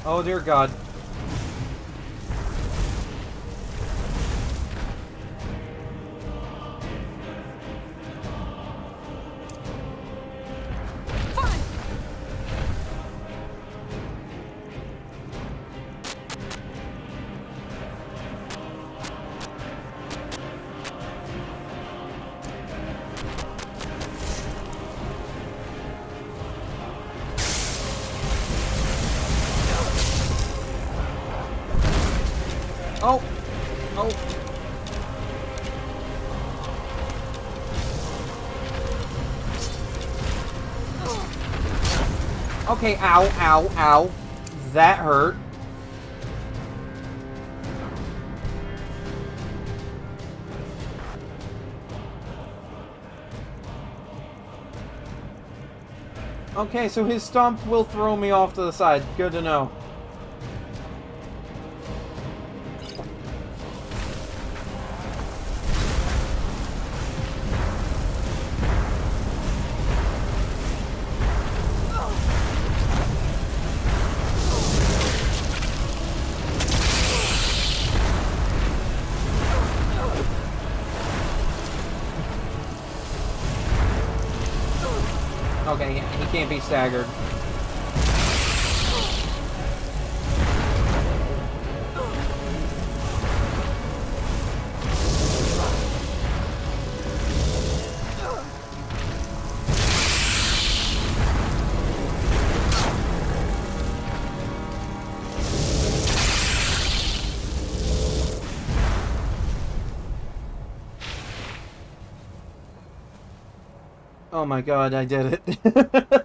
Oh dear God. Okay, ow, ow, ow. That hurt. Okay, so his stomp will throw me off to the side. Good to know. Okay, he can't be staggered. Oh my god, I did it.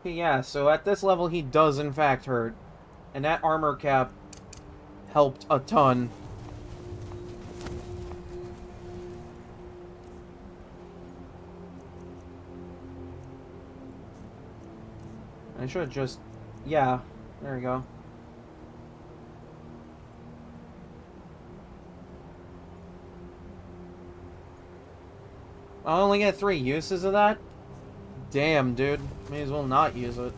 Yeah, so at this level he does in fact hurt. And that armor cap helped a ton. I should just... yeah, there we go. I only get 3 uses of that? Damn, dude. May as well not use it.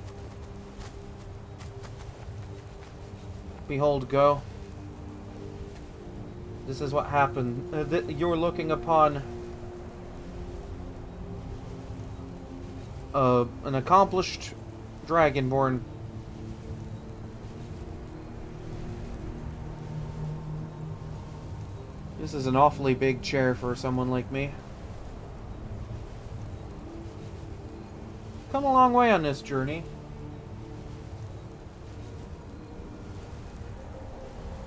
Behold, go. This is what happened. You're looking upon... an accomplished Dragonborn. This is an awfully big chair for someone like me. Come a long way on this journey.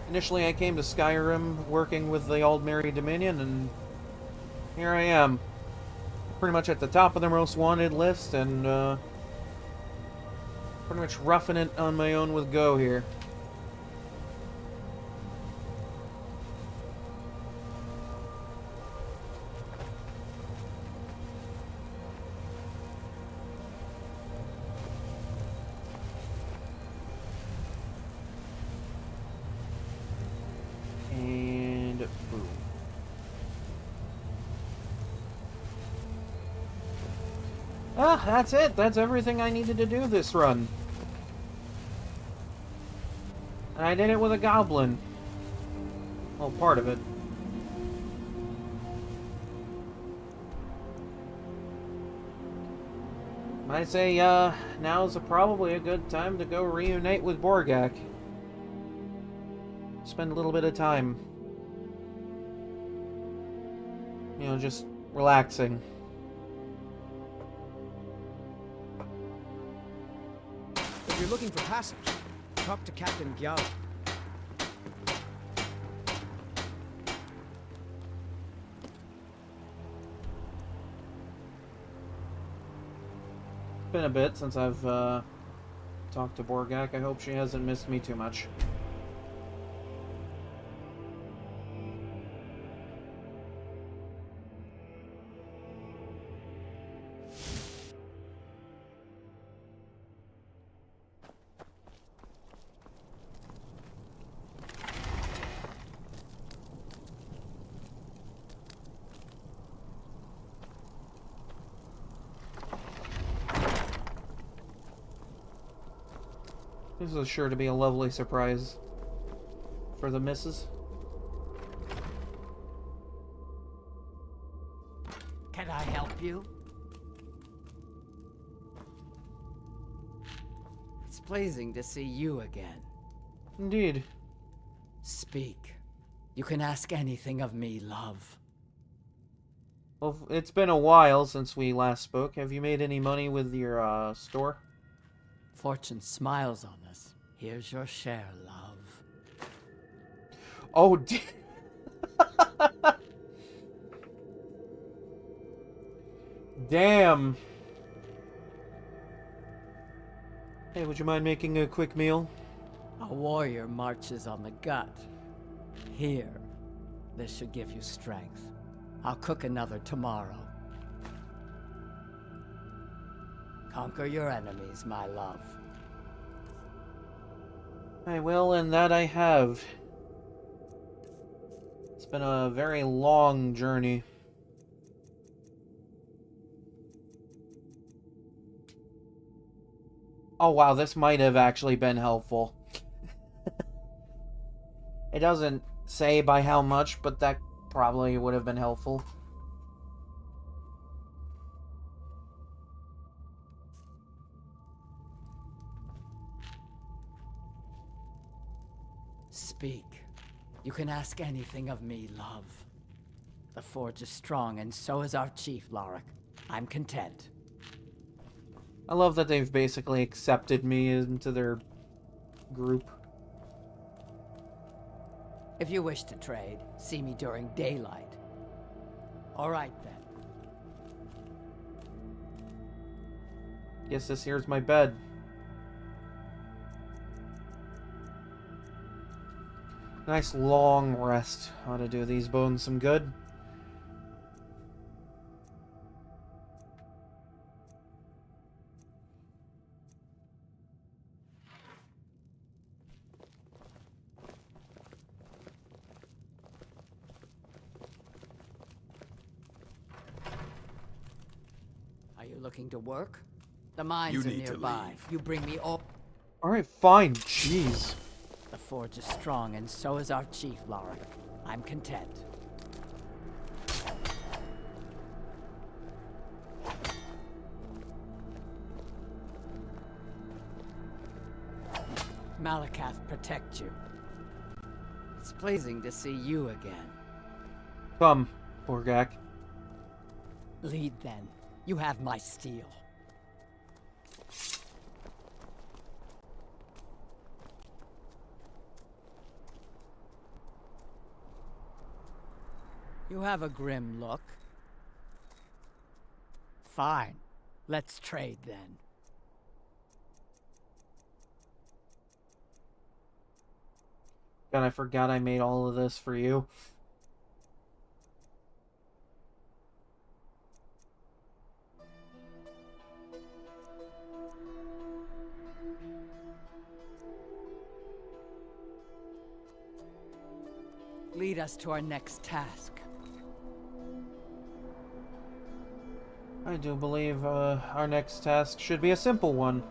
Initially I came to Skyrim working with the Old Merry Dominion, and here I am. Pretty much at the top of the most wanted list, and pretty much roughing it on my own with Go here. And boom. Ah, that's it. That's everything I needed to do this run. And I did it with a goblin. Well, part of it. I'd say, now's probably a good time to go reunite with Borgak. Spend a little bit of time. You know, just relaxing. If you're looking for passage, talk to Captain Gyal. It's been a bit since I've talked to Borgak. I hope she hasn't missed me too much. This is sure to be a lovely surprise for the missus. Can I help you? It's pleasing to see you again. Indeed. Speak. You can ask anything of me, love. Well, it's been a while since we last spoke. Have you made any money with your, store? Fortune smiles on us. Here's your share, love. Oh, damn. Hey, would you mind making a quick meal? A warrior marches on the gut. Here. This should give you strength. I'll cook another tomorrow. Conquer your enemies, my love. I will, and that I have. It's been a very long journey. Oh wow, this might have actually been helpful. It doesn't say by how much, but that probably would have been helpful. Speak. You can ask anything of me, love. The forge is strong, and so is our chief, Lorik. I'm content. I love that they've basically accepted me into their group. If you wish to trade, see me during daylight. All right, then. Guess this here's my bed. Nice long rest ought to do these bones some good. Are you looking to work? The mines You are need to nearby. leave. You bring me all. Alright, fine. Jeez. The forge is strong, and so is our chief, Lorik. I'm content. Malakath protect you. It's pleasing to see you again. Come, Borgak. Lead then. You have my steel. You have a grim look. Fine. Let's trade then. God, I forgot I made all of this for you. Lead us to our next task. I do believe our next task should be a simple one.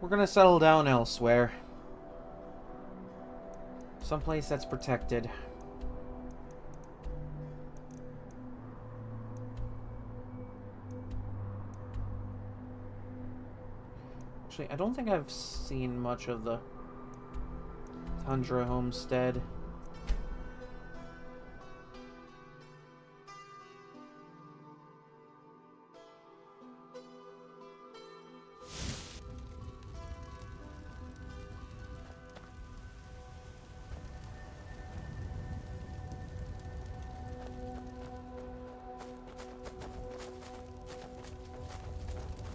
We're gonna settle down elsewhere. Someplace that's protected. Actually, I don't think I've seen much of the Tundra Homestead.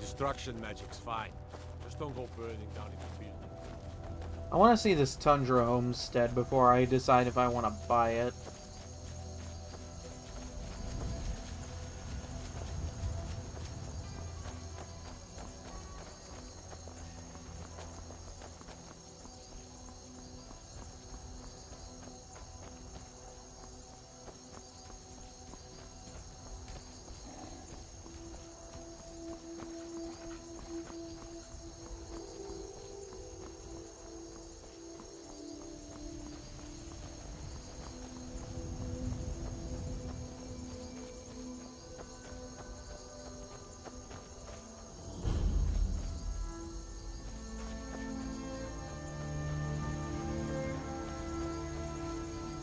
Destruction magic's fine. Just don't go burning down into buildings. I want to see this Tundra Homestead before I decide if I want to buy it.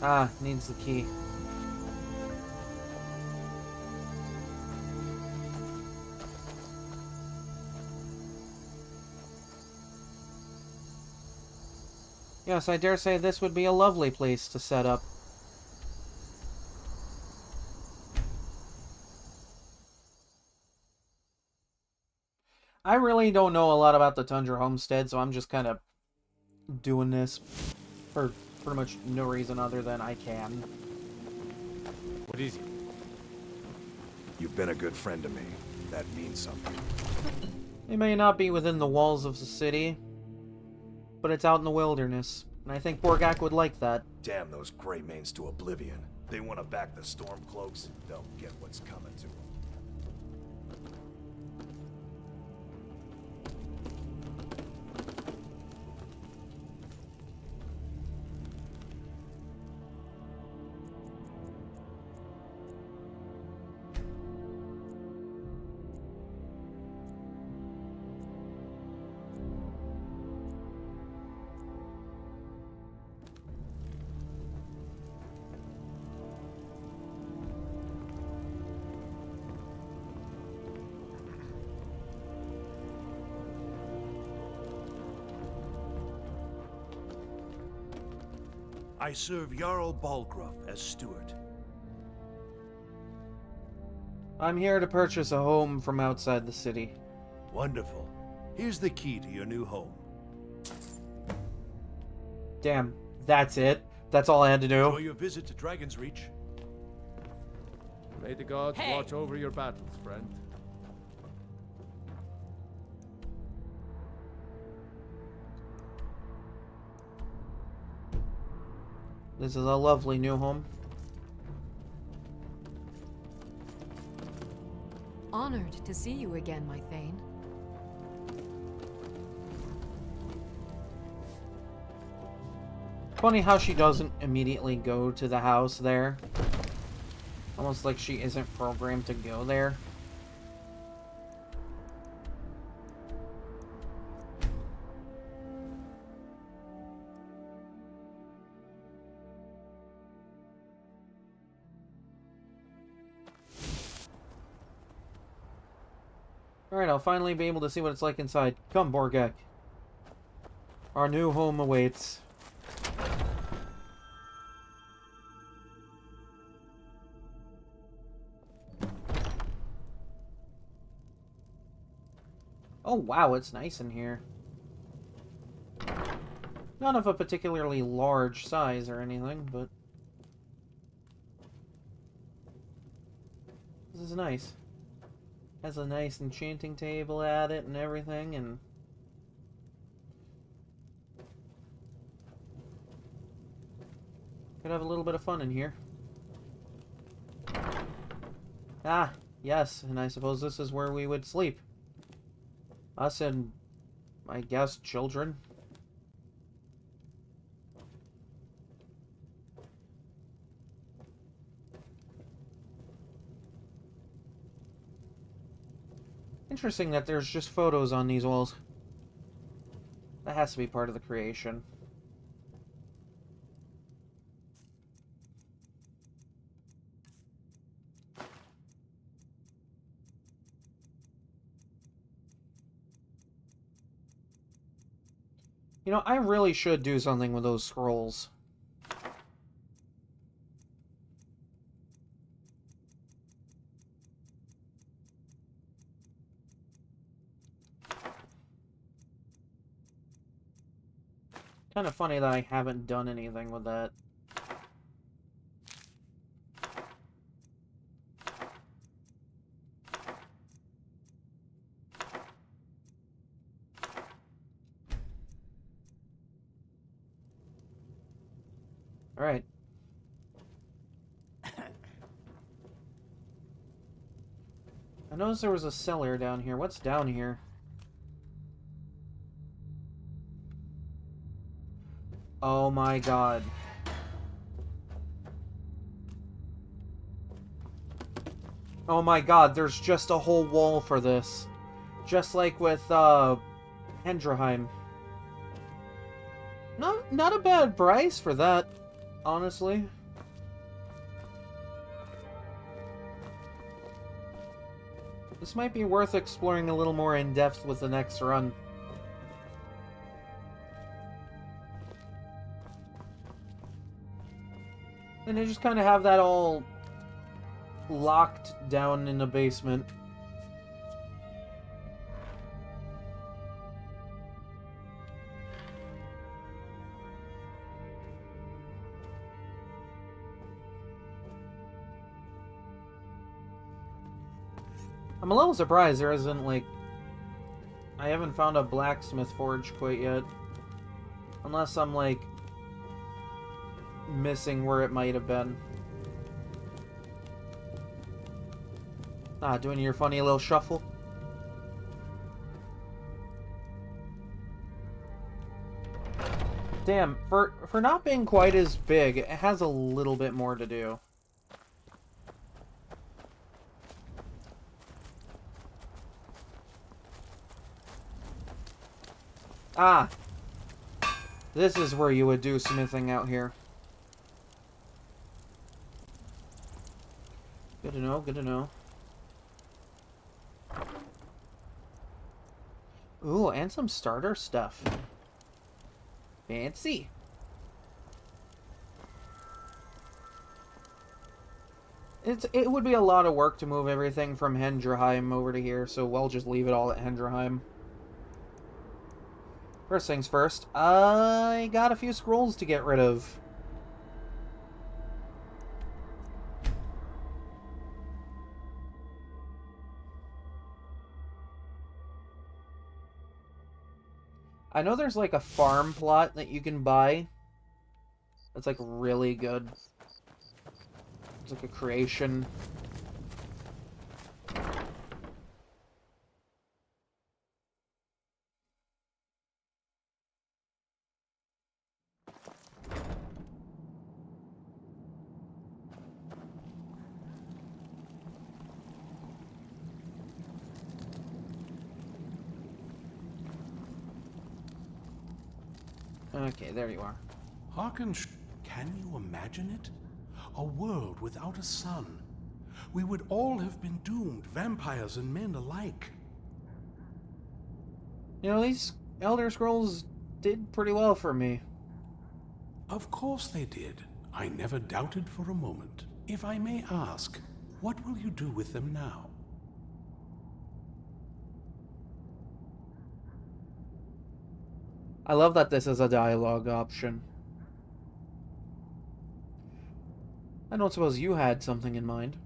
Ah, needs the key. Yes, I dare say this would be a lovely place to set up. I really don't know a lot about the Tundra Homestead, so I'm just kind of doing this for pretty much no reason other than I can. What is it? You've been a good friend to me. That means something. It may not be within the walls of the city, but it's out in the wilderness, and I think Borgak would like that. Damn those Greymanes to oblivion. They want to back the Stormcloaks, they'll get what's coming to them. I serve Jarl Balgruuf as steward. I'm here to purchase a home from outside the city. Wonderful. Here's the key to your new home. Damn, that's it? That's all I had to do? Enjoy your visit to Dragon's Reach. May the gods watch over your battles, friend. This is a lovely new home. Honored to see you again, my Thane. Funny how she doesn't immediately go to the house there. Almost like she isn't programmed to go there. Alright, I'll finally be able to see what it's like inside. Come, Borgak. Our new home awaits. Oh wow, it's nice in here. Not of a particularly large size or anything, but this is nice. Has a nice enchanting table at it and everything, and could have a little bit of fun in here. Ah, yes, and I suppose this is where we would sleep. Us and, I guess, children. Interesting that there's just photos on these walls. That has to be part of the creation. You know, I really should do something with those scrolls. Kind of funny that I haven't done anything with that. Alright. I noticed there was a cellar down here. What's down here? Oh my god. Oh my god, there's just a whole wall for this. Just like with, Hendraheim. Not a bad price for that, honestly. This might be worth exploring a little more in depth with the next run. And they just kind of have that all locked down in the basement. I'm a little surprised there isn't, like... I haven't found a blacksmith forge quite yet. Unless I'm, like... missing where it might have been. Ah, doing your funny little shuffle. Damn, for not being quite as big, it has a little bit more to do. Ah! This is where you would do smithing out here. Good to know, good to know. Ooh, and some starter stuff. Fancy. It would be a lot of work to move everything from Hendrheim over to here, so we'll just leave it all at Hendrheim. First things first, I got a few scrolls to get rid of. I know there's like a farm plot that you can buy. That's like really good. It's like a creation. Okay, there you are. Hearken, can you imagine it? A world without a sun. We would all have been doomed, vampires and men alike. You know, these Elder Scrolls did pretty well for me. Of course they did. I never doubted for a moment. If I may ask, what will you do with them now? I love that this is a dialogue option. I don't suppose you had something in mind.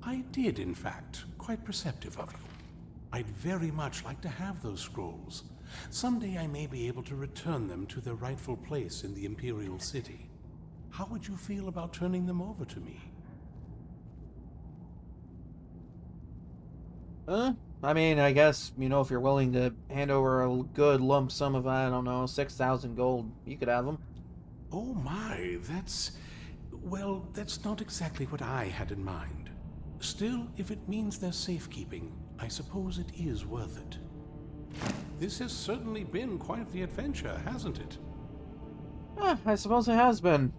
I did, in fact. Quite perceptive of you. I'd very much like to have those scrolls. Someday I may be able to return them to their rightful place in the Imperial City. How would you feel about turning them over to me? I mean, I guess, you know, if you're willing to hand over a good lump sum of, I don't know, 6,000 gold, you could have them. Oh my, that's... well, that's not exactly what I had in mind. Still, if it means their safekeeping, I suppose it is worth it. This has certainly been quite the adventure, hasn't it? I suppose it has been.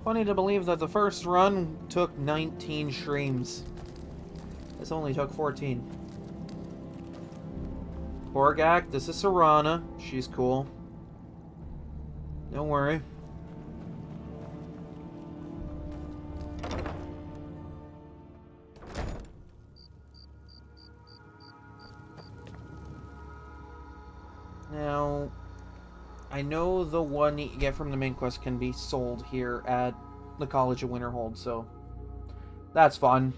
Funny to believe that the first run took 19 streams. This only took 14. Borgak, this is Serana. She's cool. Don't worry. Now, I know the one you get from the main quest can be sold here at the College of Winterhold, so that's fun.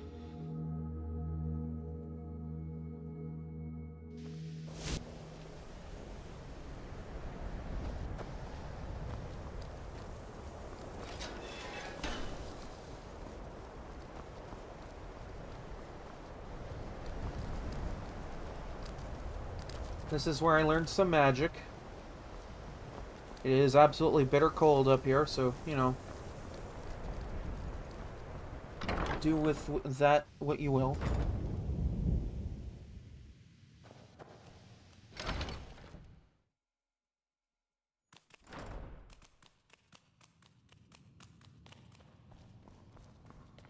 This is where I learned some magic. It is absolutely bitter cold up here, so, you know, do with that what you will.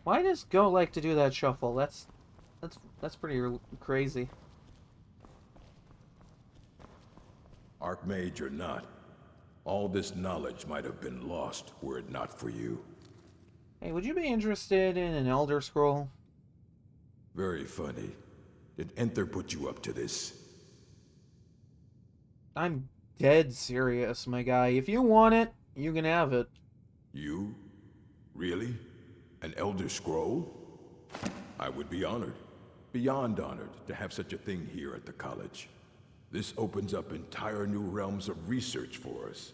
Why does Go like to do that shuffle? That's pretty crazy. Archmage or not, All this knowledge might have been lost were it not for you. Hey, would you be interested in an Elder Scroll? Very funny. Did Enther put you up to this? I'm dead serious, my guy. If you want it, you can have it. You? Really? An Elder Scroll? I would be honored. Beyond honored to have such a thing here at the college. This opens up entire new realms of research for us.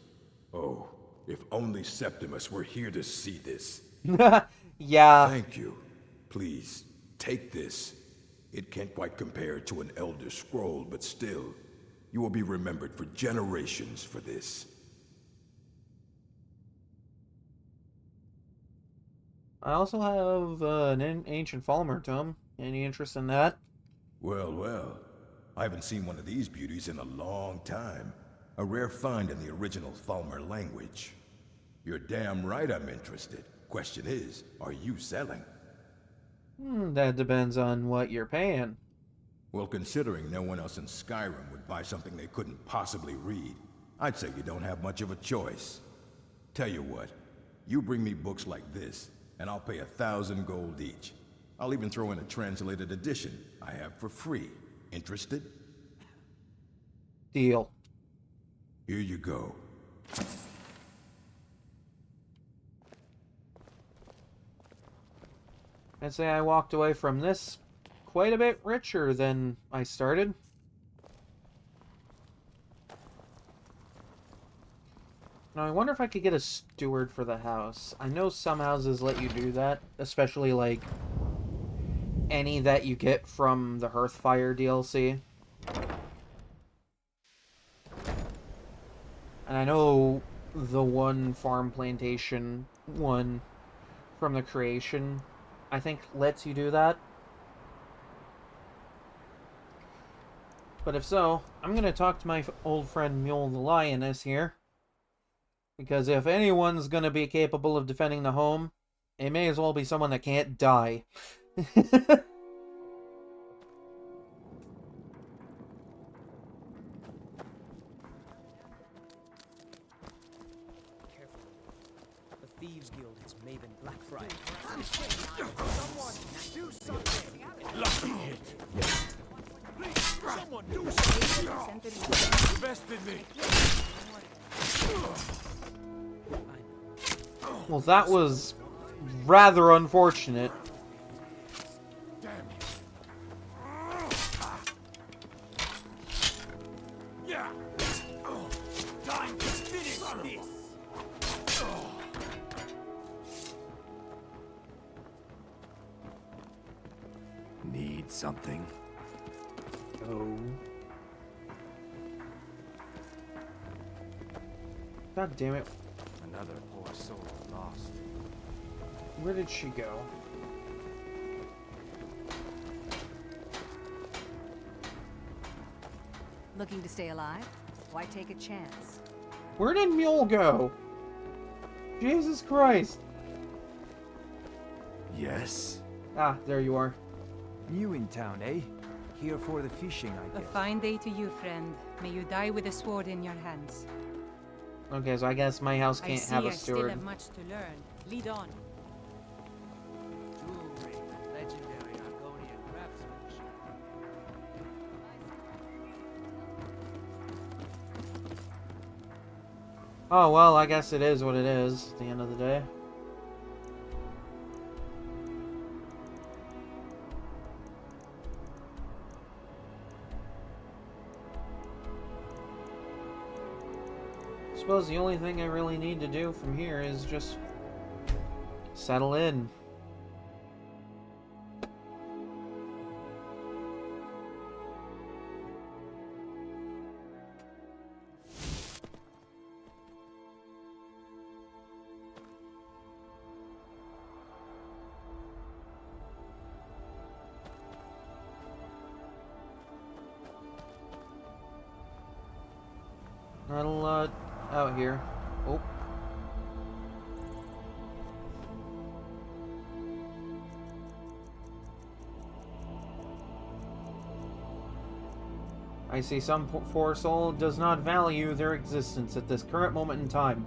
Oh, if only Septimus were here to see this. Yeah. Thank you. Please, take this. It can't quite compare to an Elder Scroll, but still, you will be remembered for generations for this. I also have an ancient Falmer tome. Any interest in that? Well, well. I haven't seen one of these beauties in a long time. A rare find in the original Falmer language. You're damn right I'm interested. Question is, are you selling? That depends on what you're paying. Well, considering no one else in Skyrim would buy something they couldn't possibly read, I'd say you don't have much of a choice. Tell you what, you bring me books like this, and I'll pay 1,000 gold each. I'll even throw in a translated edition I have for free. Interested? Deal. Here you go. I'd say I walked away from this quite a bit richer than I started. Now, I wonder if I could get a steward for the house. I know some houses let you do that, especially, like, any that you get from the Hearthfire DLC. And I know the one farm plantation one from the creation, I think, lets you do that. But if so, I'm going to talk to my old friend Mule the Lioness here. Because if anyone's going to be capable of defending the home, it may as well be someone that can't die. Thieves Guild has Maven Black Friday. Someone do something! Lucky hit. Someone do something! Invest in me. Well, that was rather unfortunate. Damn you. Yeah. Time to finish this. Need something? Oh. God damn it. Another poor soul lost. Where did she go? Looking to stay alive? Why take a chance? Where did Mule go? Jesus Christ. Yes? Ah, there you are. New in town, eh? Here for the fishing, I A guess. fine day to you, friend. May you die with a sword in your hands. Okay, so I guess my house can't have a I still steward. have much to learn. Lead on. Jewelry, legendary Argonian craftsmanship. Oh, well, I guess it is what it is at the end of the day. I suppose the only thing I really need to do from here is just settle in. Not a lot out here. Oh. I I see some poor soul does not value their existence at this current moment in time.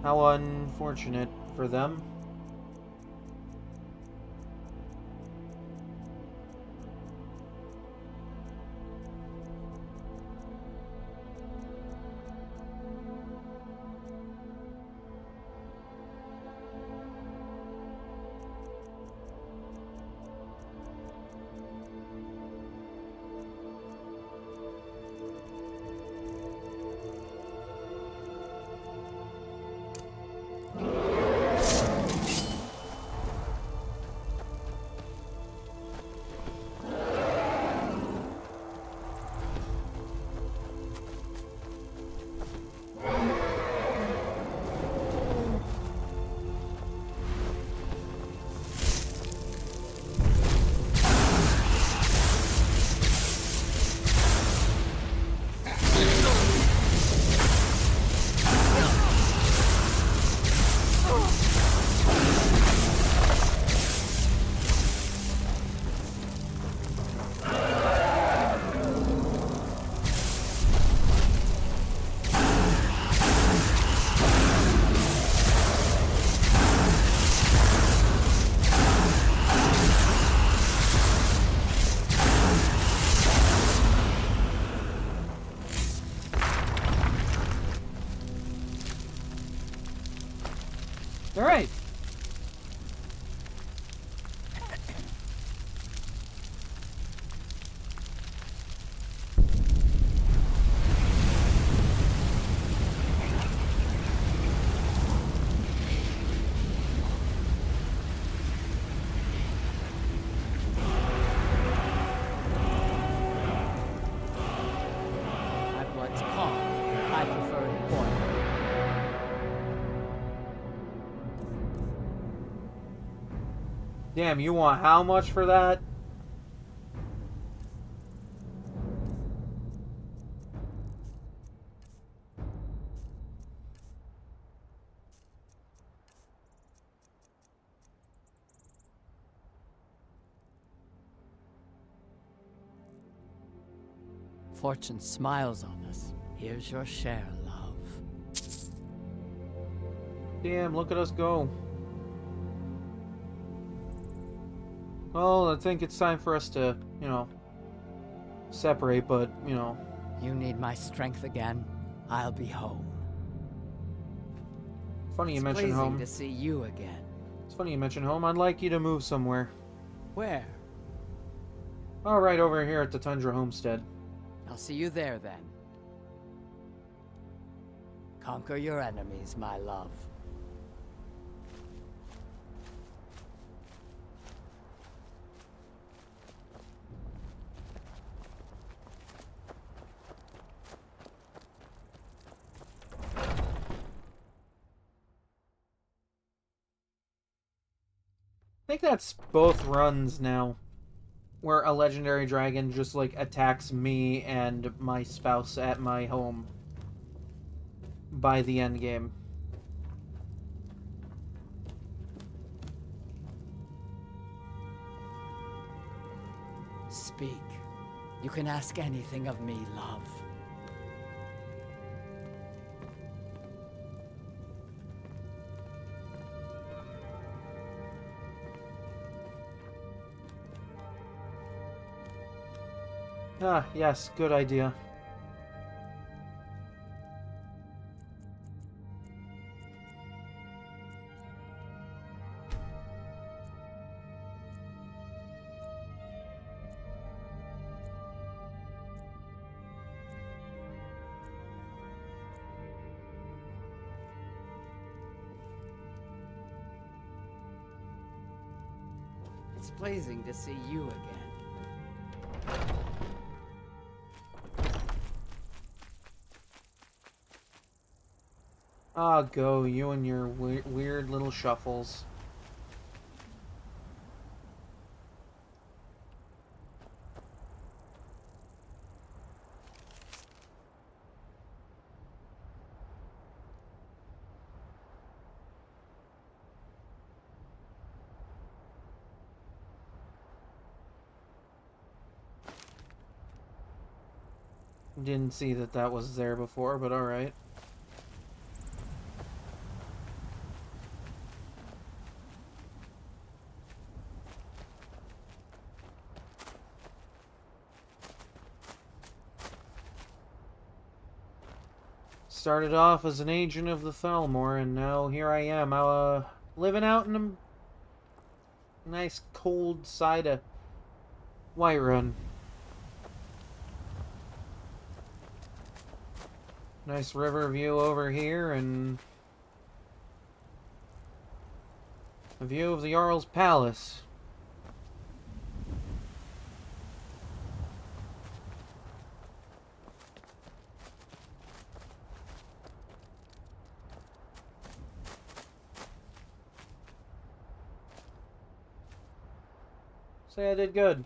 How unfortunate for them. Alright. My blood's calm. I prefer it boiled. Damn, you want how much for that? Fortune smiles on us. Here's your share, love. Damn, look at us go. Well, I think it's time for us to, separate, but, You need my strength again. I'll be home. Funny you It's mention pleasing home. to see you again. It's funny you mention home. I'd like you to move somewhere. Where? Oh, right over here at the Tundra Homestead. I'll see you there then. Conquer your enemies, my love. I think that's both runs now, where a legendary dragon just, attacks me and my spouse at my home by the end game. Speak. You can ask anything of me, love. Ah, yes, good idea. It's pleasing to see you again. Ah, go, you and your weird little shuffles. Didn't see that that was there before, but alright. Started off as an agent of the Thalmor, and now here I am, living out in a nice cold side of Whiterun. Nice river view over here, and a view of the Jarl's Palace. Say I did good.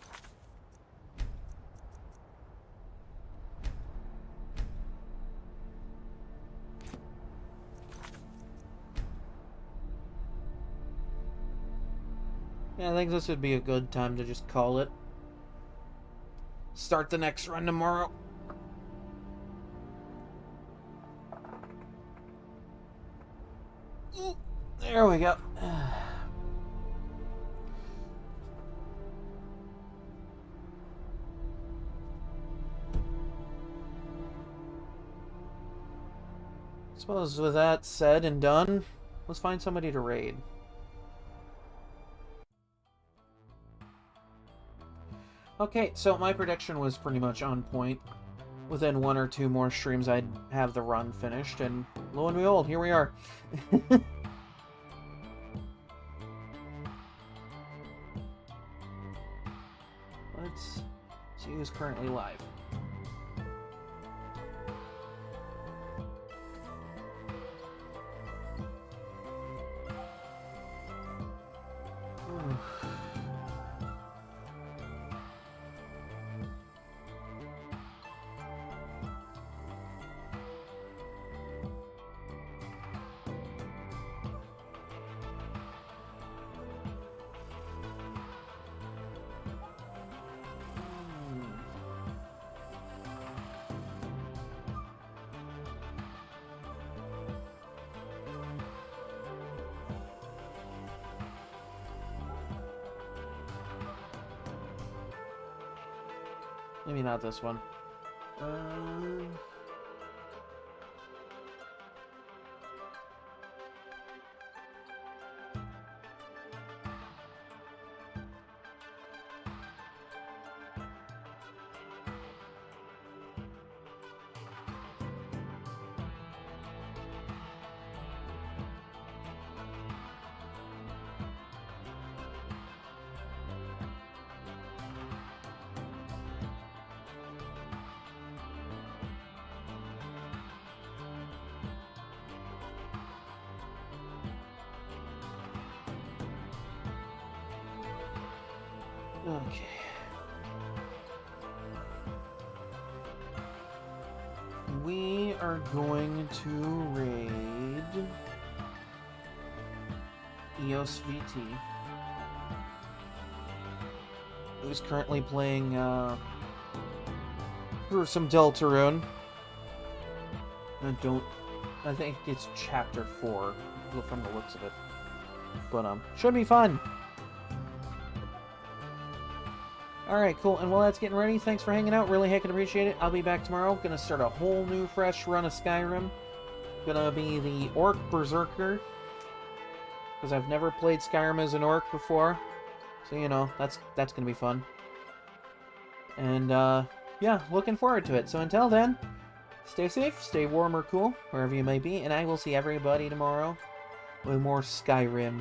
Yeah, I think this would be a good time to just call it. Start the next run tomorrow. Ooh, there we go. Suppose with that said and done, let's find somebody to raid. Okay, so my prediction was pretty much on point. Within 1 or 2 more streams, I'd have the run finished, and lo and behold, here we are. Let's see who's currently live. Maybe not this one. Okay. We are going to raid EOS VT, who's currently playing through some Deltarune. I think it's chapter 4 from the looks of it. But should be fun. Alright, cool. And while that's getting ready, thanks for hanging out. Really heckin' appreciate it. I'll be back tomorrow. Gonna start a whole new, fresh run of Skyrim. Gonna be the Orc Berserker. Because I've never played Skyrim as an Orc before. So, you know, that's gonna be fun. And, yeah, looking forward to it. So until then, stay safe, stay warm or cool, wherever you may be. And I will see everybody tomorrow with more Skyrim.